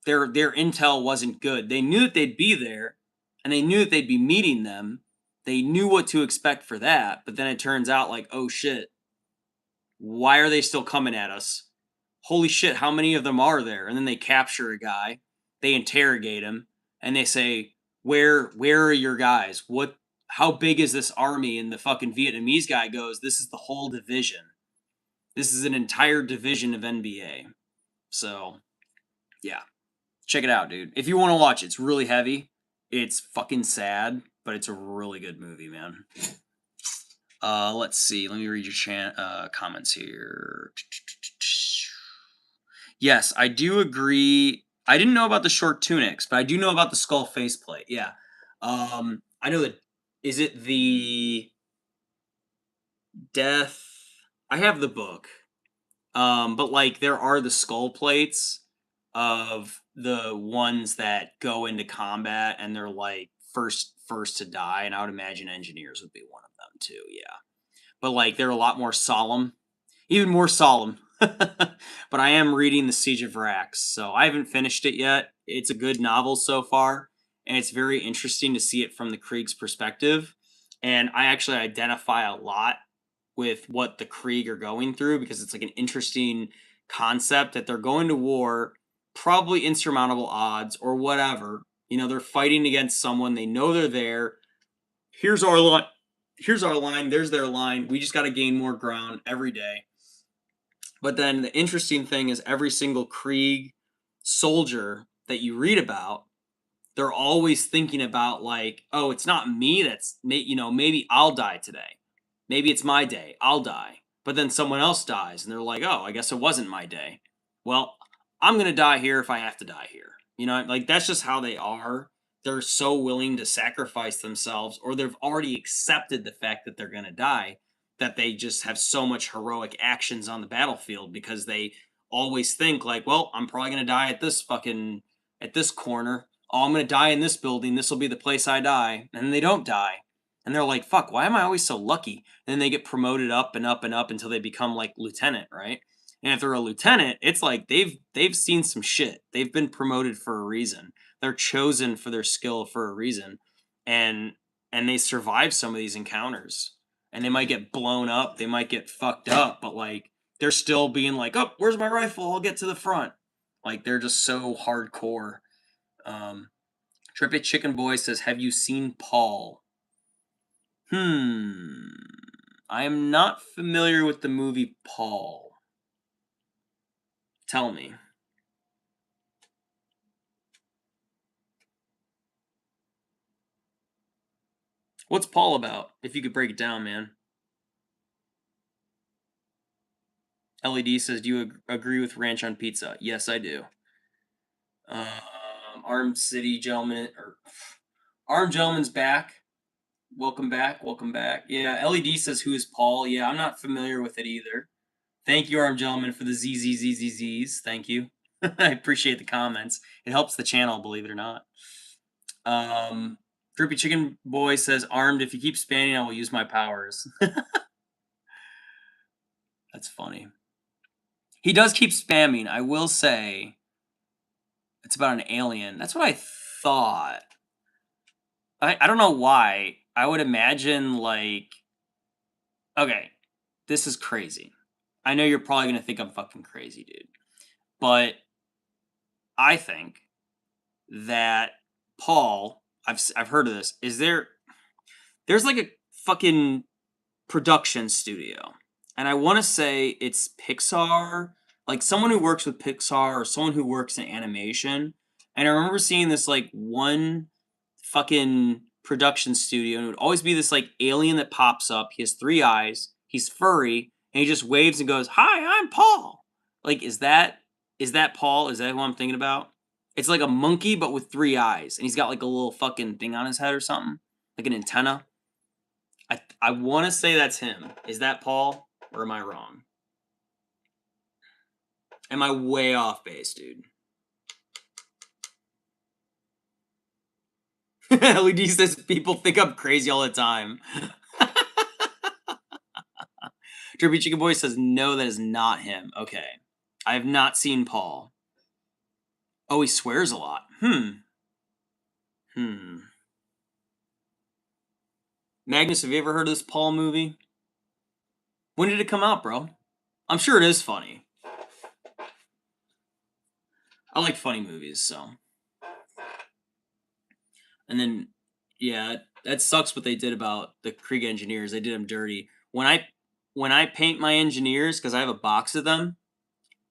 Their intel wasn't good. They knew that they'd be there, and they knew that they'd be meeting them. They knew what to expect for that, but then it turns out like, oh shit, why are they still coming at us? Holy shit, how many of them are there? And then they capture a guy, they interrogate him, and they say, where are your guys? How big is this army? And the fucking Vietnamese guy goes, this is the whole division. This is an entire division of NBA. So, yeah. Check it out, dude. If you want to watch it, it's really heavy. It's fucking sad, but it's a really good movie, man. Let's see. Let me read your comments here. Yes, I do agree. I didn't know about the short tunics, but I do know about the skull faceplate. Yeah. I know that. Is it the death? I have the book. But like there are the skull plates of the ones that go into combat and they're like first to die, and I would imagine engineers would be one of them too, yeah. But like they're a lot more solemn, even more solemn. But I am reading The Siege of Rax, so I haven't finished it yet. It's a good novel so far, and it's very interesting to see it from the Krieg's perspective. And I actually identify a lot with what the Krieg are going through because it's like an interesting concept that they're going to war, probably insurmountable odds or whatever. You know, they're fighting against someone, they know they're there. Here's our line. Here's our line. There's their line. We just got to gain more ground every day. But then the interesting thing is every single Krieg soldier that you read about, they're always thinking about like, oh, it's not me that's, maybe I'll die today. Maybe it's my day. I'll die. But then someone else dies and they're like, oh, I guess it wasn't my day. Well, I'm going to die here if I have to die here. You know, like that's just how they are. They're so willing to sacrifice themselves, or they've already accepted the fact that they're going to die, that they just have so much heroic actions on the battlefield because they always think like, well, I'm probably going to die at this corner. Oh, I'm going to die in this building. This will be the place I die. And then they don't die. And they're like, fuck, why am I always so lucky? And then they get promoted up and up and up until they become like lieutenant, right? And if they're a lieutenant, it's like they've seen some shit. They've been promoted for a reason. They're chosen for their skill for a reason. And they survive some of these encounters. And they might get blown up, they might get fucked up, but like they're still being like, "Oh, where's my rifle? I'll get to the front." Like they're just so hardcore. Trippy Chicken Boy says, "Have you seen Paul?" I am not familiar with the movie Paul. Tell me. What's Paul about? If you could break it down, man. LED says, "Do you agree with ranch on pizza?" Yes, I do. All Armed City Gentleman, or Armed Gentleman's back. Welcome back. Welcome back. Yeah, LED says, who is Paul? Yeah, I'm not familiar with it either. Thank you, Armed Gentleman, for the ZZZZZs. Thank you. I appreciate the comments. It helps the channel, believe it or not. Droopy Chicken Boy says, Armed, if you keep spamming, I will use my powers. That's funny. He does keep spamming. I will say it's about an alien. That's what I thought. I don't know why. I would imagine, like... Okay, this is crazy. I know you're probably going to think I'm fucking crazy, dude. But I think that Paul... I've heard of this. There's like a fucking production studio. And I want to say it's Pixar, like someone who works with Pixar or someone who works in animation. And I remember seeing this like one fucking production studio, and it would always be this like alien that pops up. He has 3 eyes, he's furry, and he just waves and goes, "Hi, I'm Paul." Like, is that Paul? Is that who I'm thinking about? It's like a monkey but with 3 eyes, and he's got like a little fucking thing on his head or something, like an antenna. I want to say that's him. Is that Paul, or am I wrong? Am I way off base, dude? LED says people think I'm crazy all the time. Drippy Chicken Boy says, no, that is not him. Okay. I have not seen Paul. Oh, he swears a lot. Magnus, have you ever heard of this Paul movie? When did it come out, bro? I'm sure it is funny. I like funny movies, so. And then, yeah, that sucks what they did about the Krieg engineers. They did them dirty. When I paint my engineers, because I have a box of them,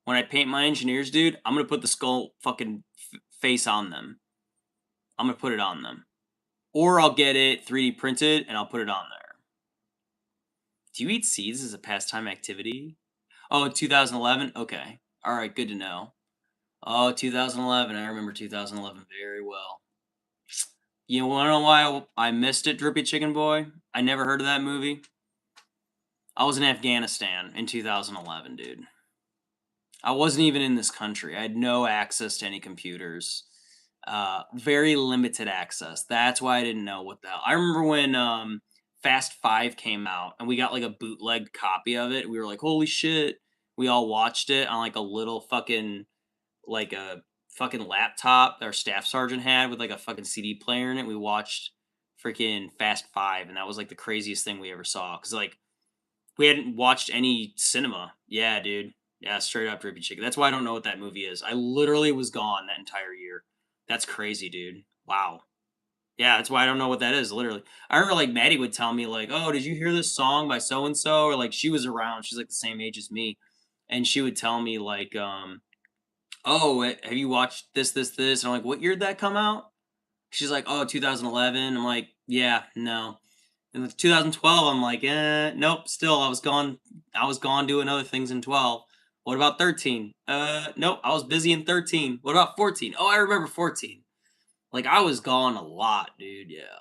when I paint my engineers, dude, I'm going to put the skull fucking face on them. I'm going to put it on them. Or I'll get it 3D printed and I'll put it on there. Do you eat seeds as a pastime activity? Oh, 2011? Okay. All right, good to know. Oh, 2011. I remember 2011 very well. You want to know why I missed it, Drippy Chicken Boy? I never heard of that movie. I was in Afghanistan in 2011, dude. I wasn't even in this country. I had no access to any computers. Very limited access. That's why I didn't know what the hell. I remember when Fast 5 came out and we got like a bootleg copy of it. We were like, holy shit. We all watched it on like a little fucking, like a fucking laptop that our staff sergeant had with like a fucking CD player in it. We watched freaking Fast 5, and that was like the craziest thing we ever saw. Cause like we hadn't watched any cinema. Yeah, dude. Yeah, straight up Drippy Chicken. That's why I don't know what that movie is. I literally was gone that entire year. That's crazy, dude. Wow. Yeah, that's why I don't know what that is, literally. I remember, like, Maddie would tell me, like, oh, did you hear this song by so-and-so? Or, like, she was around. She's, like, the same age as me. And she would tell me, like, oh, have you watched this? And I'm like, what year did that come out? She's like, oh, 2011. I'm like, yeah, no. In 2012, I'm like, nope, still, I was gone doing other things in 12. What about 13? Nope, I was busy in 13. What about 14? Oh, I remember 14. Like, I was gone a lot, dude, yeah.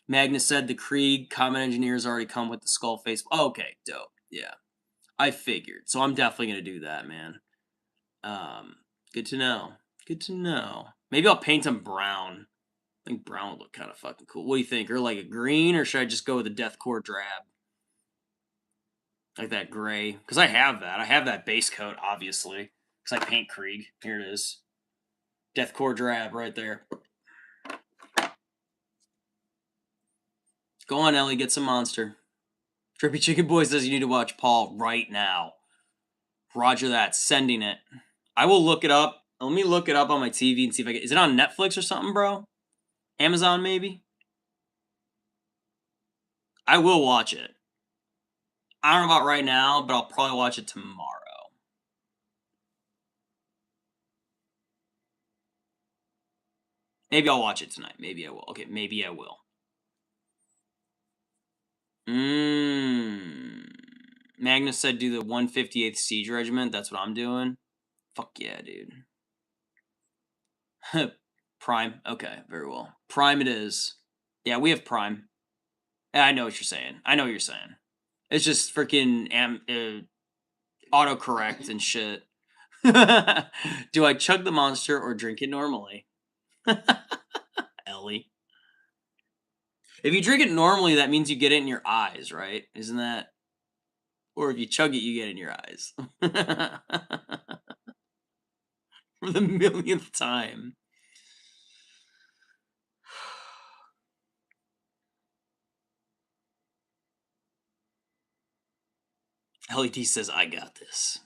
Magnus said the Krieg Common Engineers already come with the skull face. Oh, okay, dope, yeah. I figured, so I'm definitely gonna do that, man. Good to know. Good to know. Maybe I'll paint them brown. I think brown would look kind of fucking cool. What do you think? Or like a green, or should I just go with a deathcore drab? Like that gray? Because I have that. I have that base coat, obviously. Because I paint Krieg. Here it is. Deathcore drab right there. Go on, Ellie. Get some monster. Trippy Chicken Boy says you need to watch Paul right now. Roger that. Sending it. I will look it up. Let me look it up on my TV and see if I get... Is it on Netflix or something, bro? Amazon, maybe? I will watch it. I don't know about right now, but I'll probably watch it tomorrow. Maybe I'll watch it tonight. Maybe I will. Okay, maybe I will. Magnus said do the 158th Siege Regiment. That's what I'm doing. Fuck yeah, dude. Prime. Okay, very well. Prime it is. Yeah, we have Prime. Yeah, I know what you're saying. I know what you're saying. It's just freaking autocorrect and shit. Do I chug the monster or drink it normally? Ellie. If you drink it normally, that means you get it in your eyes, right? Isn't that? Or if you chug it, you get it in your eyes. For the millionth time. LED says, I got this.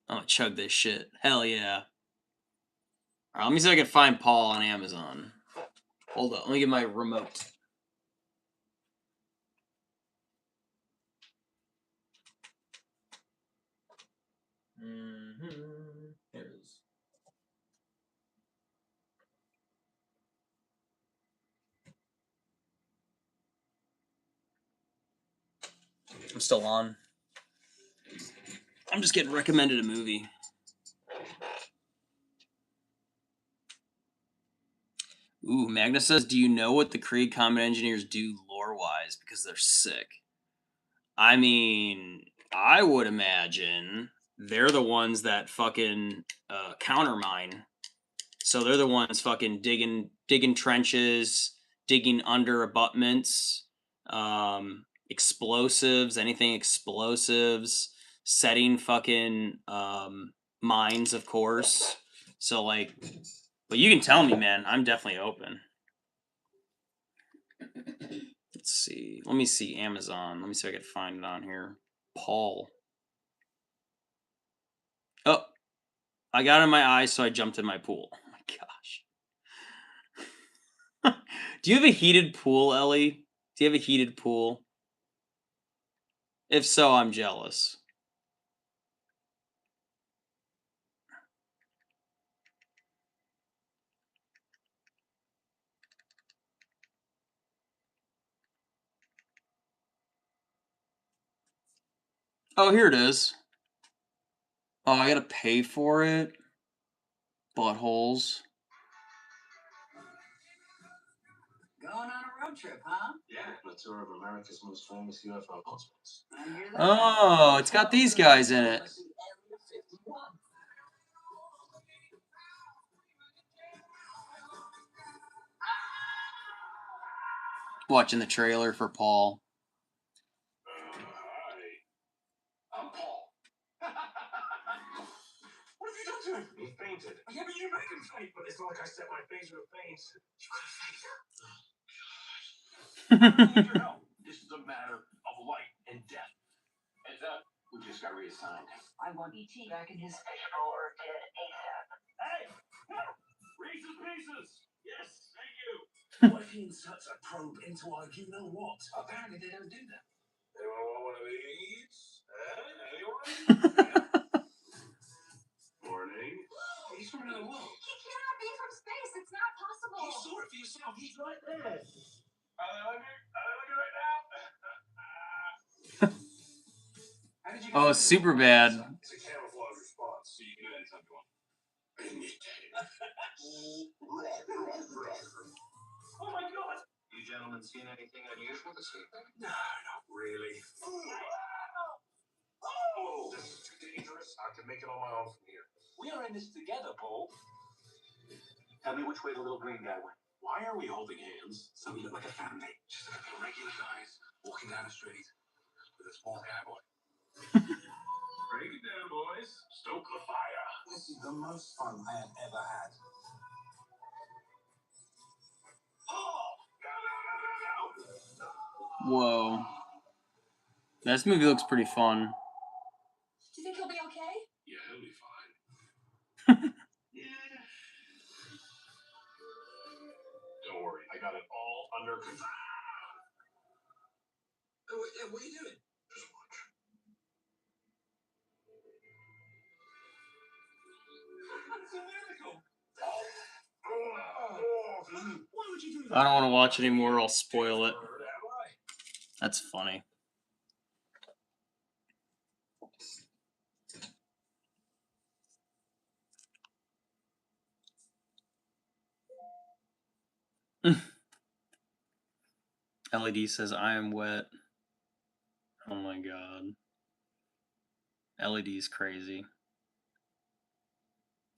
I'm gonna chug this shit. Hell yeah. Alright, let me see if I can find Paul on Amazon. Hold on, let me get my remote. There it is. I'm still on. I'm just getting recommended a movie. Ooh, Magna says, do you know what the Krieg Combat Engineers do lore-wise? Because they're sick. I mean, I would imagine they're the ones that fucking countermine. So they're the ones fucking digging trenches, digging under abutments, explosives, anything explosives, setting fucking mines, of course. So like, but you can tell me, man. I'm definitely open. Let's see. Let me see Amazon. Let me see if I can find it on here. Paul. Oh, I got it in my eyes, so I jumped in my pool. Oh my gosh. Do you have a heated pool, Ellie? Do you have a heated pool? If so, I'm jealous. Oh, here it is. Oh, I gotta pay for it. Buttholes. Going on a road trip, huh? Yeah, a tour of America's most famous UFO hotspots. Oh, it's got these guys in it. Watching the trailer for Paul. Hi. I'm Paul. What have you done to him? He fainted. Yeah, but you made him faint. But it's not like I set my phaser to faint. You got a phaser? Oh, God. I need your help. This is a matter of life and death. Heads up. We just got reassigned. I want E.T. back in his fishbowl or dead ASAP. Hey! No! Reese's Pieces! Yes, thank you. What if he inserts a probe into our you-know-what? Apparently they don't do that. Anyone want one of these? Anyone? Morning. He's from another world. He cannot be from space. It's not possible. You saw it for yourself. He's right there. Are they looking right now? How did you Oh, super bad. It's a camouflage response, so you can do anytime you want. Oh my God! You gentlemen seen anything unusual this evening? No, not really. Oh! This is too dangerous. I can make it on my own from here. We are in this together, Paul. Tell me which way the little green guy went. Why are we holding hands? So we look like a family. Just a couple of regular guys walking down the street with a small cowboy. Break it down, boys. Stoke the fire. This is the most fun I have ever had. Oh! No! Whoa. This movie looks pretty fun. Do you think he'll be okay? Yeah, he'll be fine. Yeah. Don't worry, I got it all under control. What are you doing? Just watch. It's a miracle. Why would you do that? I don't want to watch anymore, I'll spoil it. That's funny. LED says, I am wet. Oh my god. LED's crazy.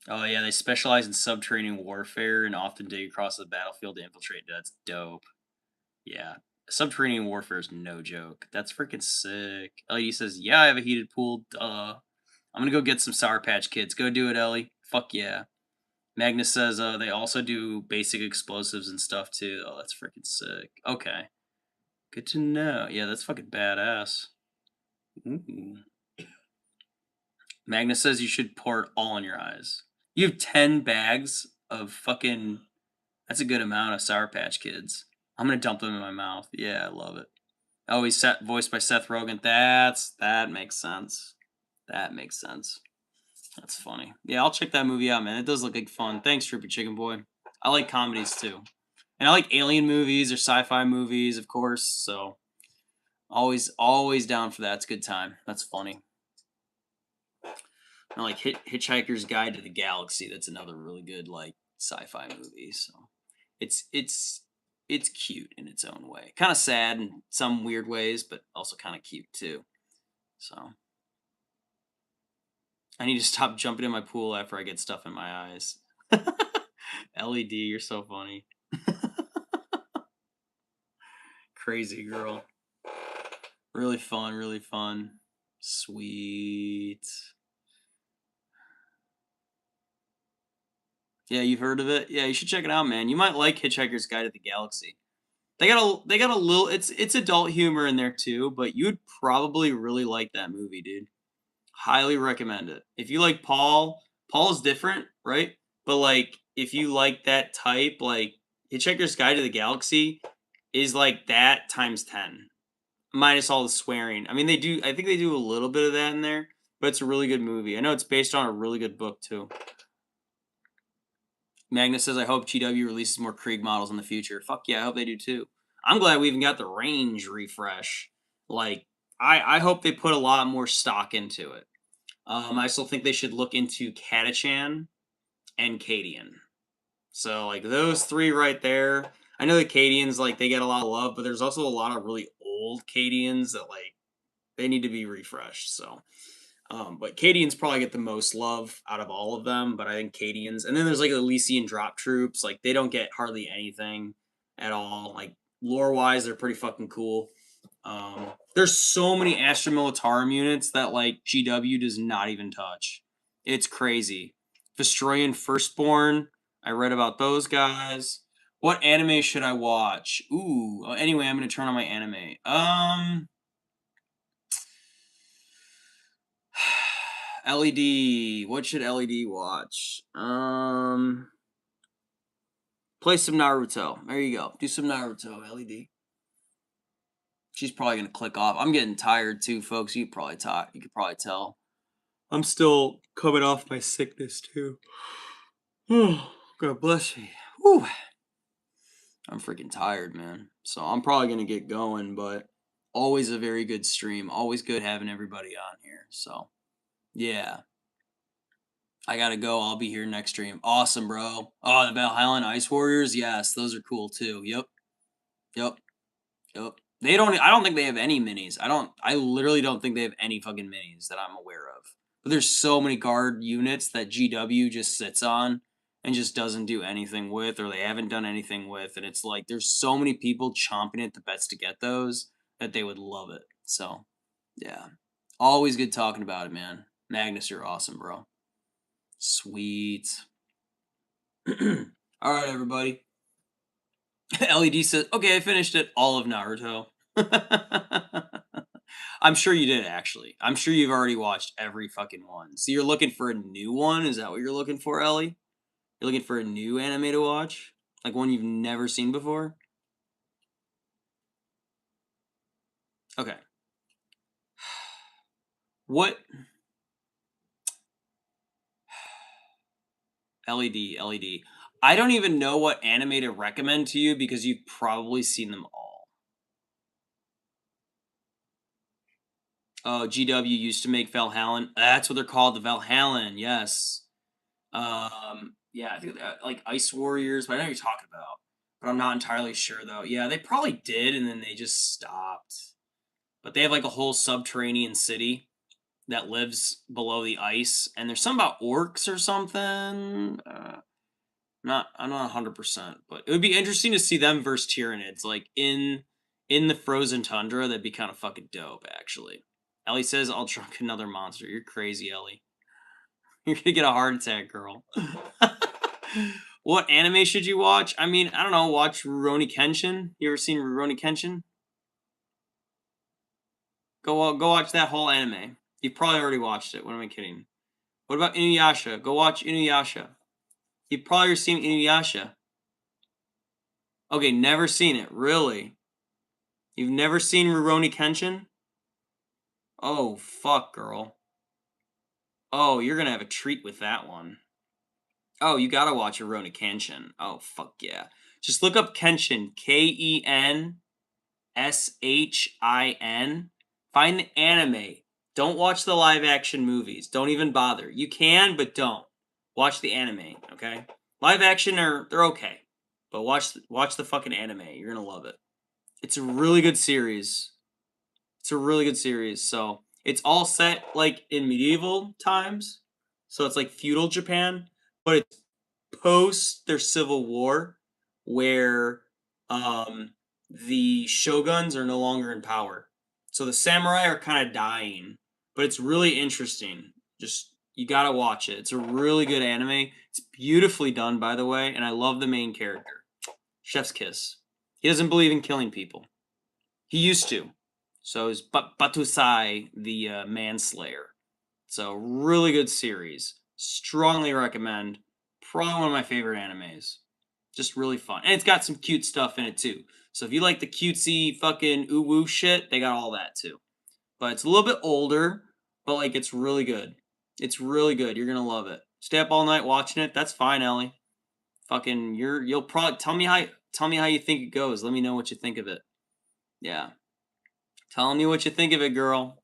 Oh yeah, they specialize in subterranean warfare and often dig across the battlefield to infiltrate. That's dope. Yeah. Subterranean warfare is no joke. That's freaking sick. LED says, yeah, I have a heated pool. Duh. I'm gonna go get some Sour Patch Kids. Go do it, Ellie. Fuck yeah. Magnus says they also do basic explosives and stuff too. Oh, that's freaking sick. Okay. Good to know. Yeah, that's fucking badass. Ooh. Magnus says you should pour it all in your eyes. You have 10 bags of fucking. That's a good amount of Sour Patch Kids. I'm gonna dump them in my mouth. Yeah, I love it. Oh, he's voiced by Seth Rogen. That makes sense. That makes sense. That's funny. Yeah, I'll check that movie out, man. It does look like fun. Thanks, Trippy Chicken Boy. I like comedies too, and I like alien movies or sci-fi movies, of course. So always down for that. It's a good time. That's funny. I like Hitchhiker's Guide to the Galaxy. That's another really good like sci-fi movie. So it's cute in its own way. Kind of sad in some weird ways, but also kind of cute too. So I need to stop jumping in my pool after I get stuff in my eyes. LED, you're so funny. Crazy girl. Really fun, really fun. Sweet. Yeah, you've heard of it? Yeah, you should check it out, man. You might like Hitchhiker's Guide to the Galaxy. They got a little it's adult humor in there too, but you'd probably really like that movie, dude. Highly recommend it. If you like Paul's different, right? But like if you like that type, like Hitchhiker's Guide to the Galaxy is like that times 10. Minus all the swearing. I mean I think they do a little bit of that in there, but it's a really good movie. I know it's based on a really good book too. Magnus says, I hope GW releases more Krieg models in the future. Fuck yeah, I hope they do too. I'm glad we even got the range refresh. Like, I hope they put a lot more stock into it. I still think they should look into Catachan and Cadian. So, like, those three right there. I know the Cadians, like, they get a lot of love, but there's also a lot of really old Cadians that, like, they need to be refreshed. So, but Cadians probably get the most love out of all of them, but I think Cadians. And then there's like the Elysian drop troops. Like they don't get hardly anything at all. Like lore wise, they're pretty fucking cool. There's so many Astra Militarum units that like GW does not even touch. It's crazy. Vestroyan Firstborn. I read about those guys. What anime should I watch? Ooh. Anyway, I'm gonna turn on my anime. LED. What should LED watch? Play some Naruto. There you go. Do some Naruto, LED. She's probably gonna click off. I'm getting tired too, folks. You could probably tell. I'm still coming off my sickness too. Oh, God bless me. Whew. I'm freaking tired, man. So I'm probably gonna get going, but always a very good stream. Always good having everybody on here. So yeah. I gotta go. I'll be here next stream. Awesome, bro. Oh, the Valhalla Ice Warriors. Yes, those are cool too. Yep. Yep. Yep. They don't. I don't think they have any minis. I literally don't think they have any fucking minis that I'm aware of. But there's so many guard units that GW just sits on and just doesn't do anything with, or they haven't done anything with. And it's like there's so many people chomping at the bits to get those that they would love it. So, yeah. Always good talking about it, man. Magnus, you're awesome, bro. Sweet. All right, everybody. LED says, okay, I finished it. All of Naruto. I'm sure you did, actually. I'm sure you've already watched every fucking one. So you're looking for a new one? Is that what you're looking for, Ellie? You're looking for a new anime to watch? Like one you've never seen before? Okay. What? LED. I don't even know what anime to recommend to you because you've probably seen them all. Oh, GW used to make Valhallan. That's what they're called, the Valhallan. Yes. Yeah, I think like Ice Warriors, but I know what you're talking about. But I'm not entirely sure though. Yeah, they probably did, and then they just stopped. But they have like a whole subterranean city that lives below the ice, and there's something about orcs or something. I'm not 100%, but it would be interesting to see them versus Tyranids, like in the frozen tundra. That'd be kind of fucking dope, actually. Ellie says, "I'll drunk another monster." You're crazy, Ellie. You're gonna get a heart attack, girl. What anime should you watch? I mean, I don't know. Watch Rurouni Kenshin. You ever seen Rurouni Kenshin? Go watch that whole anime. You've probably already watched it. What am I kidding? What about Inuyasha? Go watch Inuyasha. You've probably seen Inuyasha. Okay, never seen it. Really? You've never seen Rurouni Kenshin? Oh, fuck, girl. Oh, you're gonna have a treat with that one. Oh, you gotta watch Rurouni Kenshin. Oh, fuck yeah. Just look up Kenshin. Kenshin. Find the anime. Don't watch the live action movies. Don't even bother. You can, but don't. Watch the anime, okay? Live action they're okay. But watch the fucking anime. You're gonna love it. It's a really good series. So it's all set like in medieval times. So it's like feudal Japan, but it's post their civil war, where the shoguns are no longer in power. So the samurai are kind of dying, but it's really interesting. Just you gotta watch it. It's a really good anime. It's beautifully done, by the way, and I love the main character. Chef's kiss. He doesn't believe in killing people. He used to. So is Batusai, the manslayer. So really good series. Strongly recommend. Probably one of my favorite animes. Just really fun. And it's got some cute stuff in it too. So if you like the cutesy fucking woo shit, they got all that too. But it's a little bit older, but like it's really good. It's really good. You're gonna love it. Stay up all night watching it. That's fine, Ellie. Fucking you'll probably tell me how you think it goes. Let me know what you think of it. Yeah. Tell me what you think of it, girl.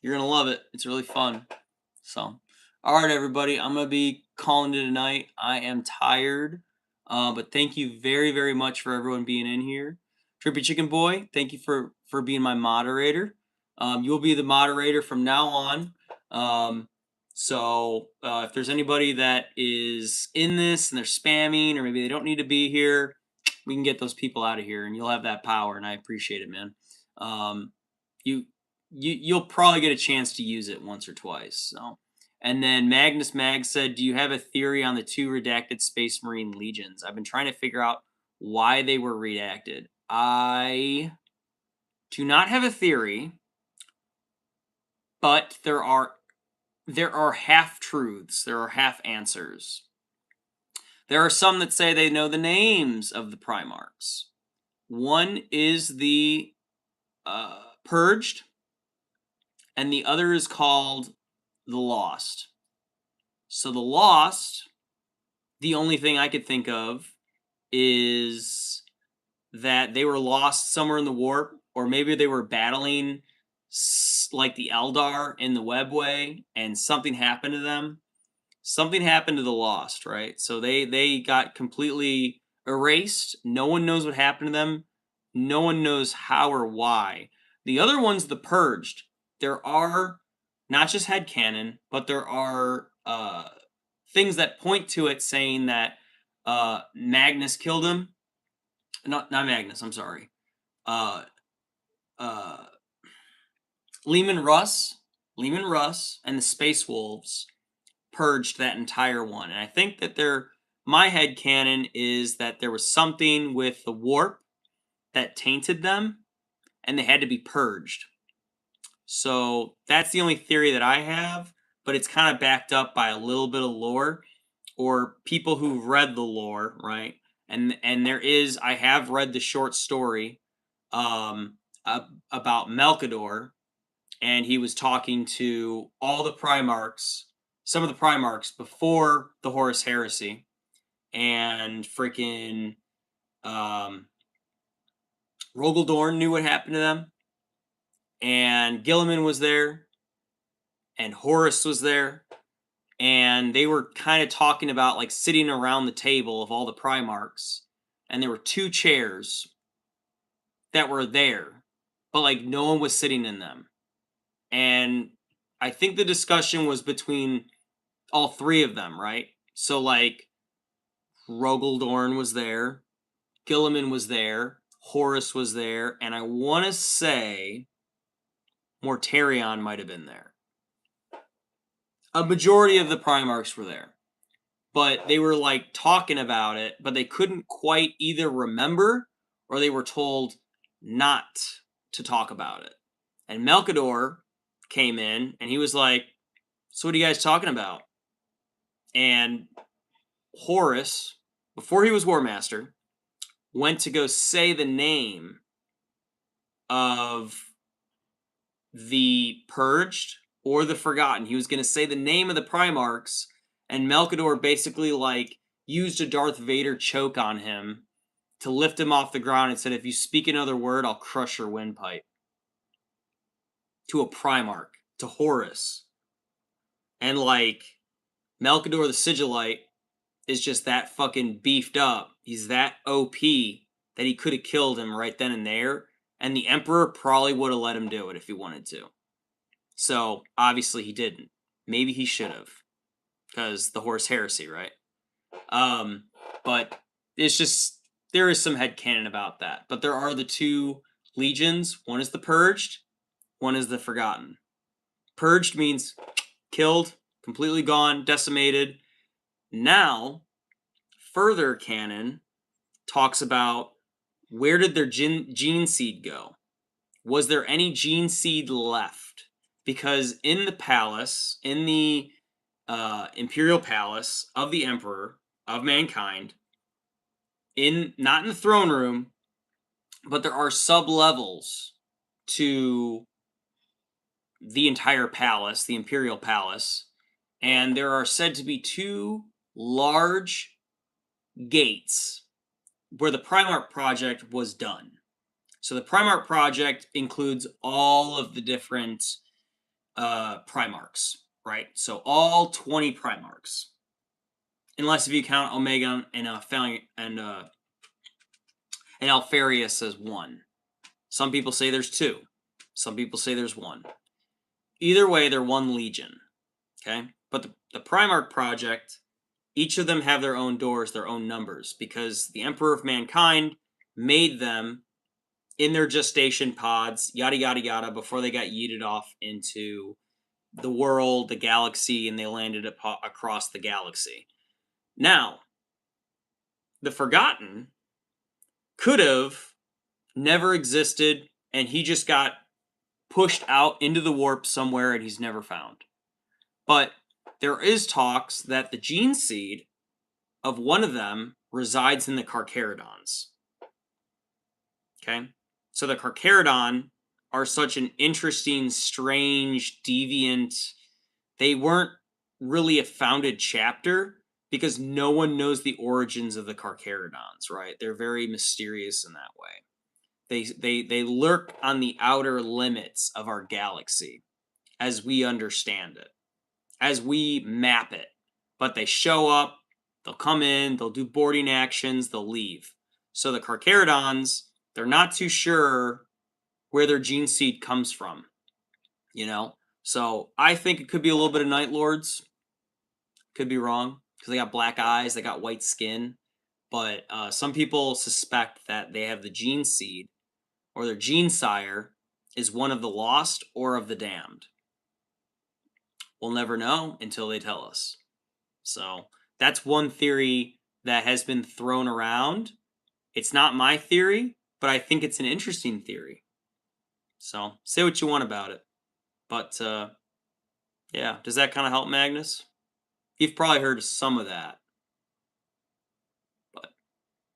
You're gonna love it. It's really fun. So, all right, everybody. I'm gonna be calling it a night. I am tired, but thank you very, very much for everyone being in here. Trippy Chicken Boy, thank you for being my moderator. You'll be the moderator from now on. So if there's anybody that is in this and they're spamming, or maybe they don't need to be here, we can get those people out of here, and you'll have that power, and I appreciate it, man. You'll probably get a chance to use it once or twice. So, and then Magnus Mag said, "Do you have a theory on the 2 redacted Space Marine legions? I've been trying to figure out why they were redacted." I do not have a theory, but there are half truths. There are half answers. There are some that say they know the names of the Primarchs. One is the Purged, and the other is called the Lost. So the Lost, the only thing I could think of is that they were lost somewhere in the warp, or maybe they were battling like the Eldar in the Webway, and something happened to them. Something happened to the Lost, right? So they got completely erased. No one knows what happened to them. No one knows how or why. The other one's the Purged. There are not just headcanon, but there are things that point to it, saying that Magnus killed him. Not Magnus. I'm sorry. Leman Russ, and the Space Wolves purged that entire one, and I think that my headcanon is that there was something with the warp that tainted them, and they had to be purged. So that's the only theory that I have, but it's kind of backed up by a little bit of lore, or people who've read the lore, right? And I have read the short story about Melkador, and he was talking to all the Primarchs, some of the Primarchs before the Horus Heresy, and freaking Rogaldorn knew what happened to them, and Gilliman was there, and Horus was there, and they were kind of talking about like sitting around the table of all the Primarchs, and there were 2 chairs that were there, but like no one was sitting in them. And I think the discussion was between all 3 of them, right? So like Rogaldorn was there, Gilliman was there, Horus was there, and I want to say Mortarion might have been there. A majority of the Primarchs were there. But they were like talking about it, but they couldn't quite either remember or they were told not to talk about it. And Melkador came in and he was like, so what are you guys talking about? And Horus, before he was War Master, went to go say the name of the Purged or the Forgotten. He was going to say the name of the Primarchs, and Melkador basically like used a Darth Vader choke on him to lift him off the ground and said, if you speak another word, I'll crush your windpipe. To a Primarch, to Horus. And like, Melkador the Sigillite is just that fucking beefed up. He's that OP that he could have killed him right then and there. And the Emperor probably would have let him do it if he wanted to. So, obviously he didn't. Maybe he should have. Because the Horus Heresy, right? But it's just, there is some headcanon about that. But there are the 2 legions. One is the Purged. One is the Forgotten. Purged means killed, completely gone, decimated. Now, further canon talks about where did their gene seed go? Was there any gene seed left? Because in the palace, in the imperial palace of the Emperor of mankind, not in the throne room, but there are sub-levels to the entire palace, the imperial palace, and there are said to be 2 large gates where the Primarch project was done. So the Primarch project includes all of the different Primarchs, right? So all 20 Primarchs, unless if you count Omega and Alfarius as 1. Some people say there's 2. Some people say there's 1. Either way, they're 1 legion. Okay? But the Primarch project, each of them have their own doors, their own numbers, because the Emperor of Mankind made them in their gestation pods, yada, yada, yada, before they got yeeted off into the world, the galaxy, and they landed across the galaxy. Now, the Forgotten could have never existed, and he just got pushed out into the warp somewhere and he's never found. But there is talks that the gene seed of one of them resides in the Carcharodons. Okay? So the Carcharodon are such an interesting, strange, deviant. They weren't really a founded chapter because no one knows the origins of the Carcharodons, right? They're very mysterious in that way. They lurk on the outer limits of our galaxy as we understand it, as we map it. But they show up, they'll come in, they'll do boarding actions, they'll leave. So the Carcharodons, they're not too sure where their gene seed comes from, you know? So I think it could be a little bit of Night Lords. Could be wrong, because they got black eyes, they got white skin. But some people suspect that they have the gene seed, or their gene sire is one of the lost or of the damned. We'll never know until they tell us. So that's one theory that has been thrown around. It's not my theory, but I think it's an interesting theory. So say what you want about it. But yeah, does that kind of help, Magnus? You've probably heard some of that. But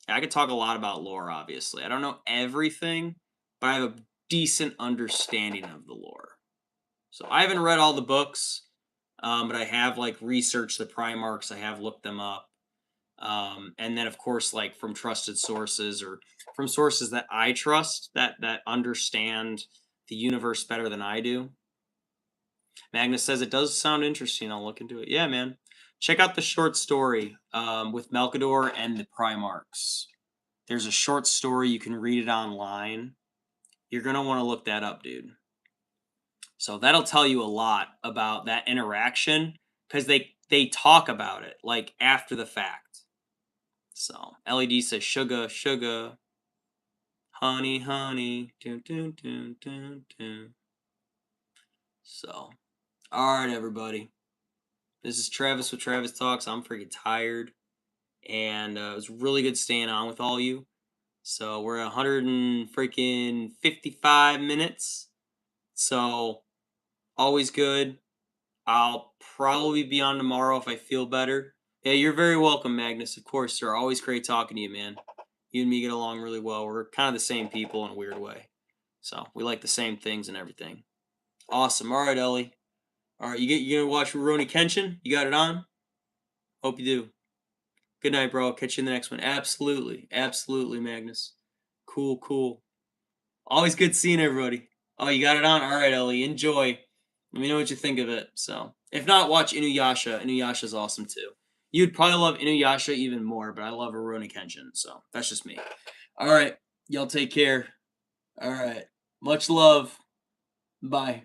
I could talk a lot about lore, obviously. I don't know everything, but I have a decent understanding of the lore. So I haven't read all the books, but I have like researched the Primarchs. I have looked them up. And then of course, like from trusted sources or from sources that I trust that understand the universe better than I do. Magnus says it does sound interesting. I'll look into it. Yeah, man. Check out the short story with Melkador and the Primarchs. There's a short story. You can read it online. You're going to want to look that up, dude. So that'll tell you a lot about that interaction because they talk about it like after the fact. So LED says sugar, sugar, honey, honey. Dun, dun, dun, dun, dun. So, all right, everybody. This is Travis with Travis Talks. I'm freaking tired, and it was really good staying on with all you. So we're 155 minutes. So always good. I'll probably be on tomorrow if I feel better. Yeah, you're very welcome, Magnus. Of course, sir. Always great talking to you, man. You and me get along really well. We're kind of the same people in a weird way. So we like the same things and everything. Awesome. All right, Ellie. All right, you gonna watch Rurouni Kenshin? You got it on? Hope you do. Good night, bro. I'll catch you in the next one. Absolutely. Absolutely, Magnus. Cool, cool. Always good seeing everybody. Oh, you got it on? All right, Ellie. Enjoy. Let me know what you think of it. So, if not, watch Inuyasha. Inuyasha's awesome too. You'd probably love Inuyasha even more, but I love Rurouni Kenshin, so that's just me. All right, y'all take care. All right, much love. Bye.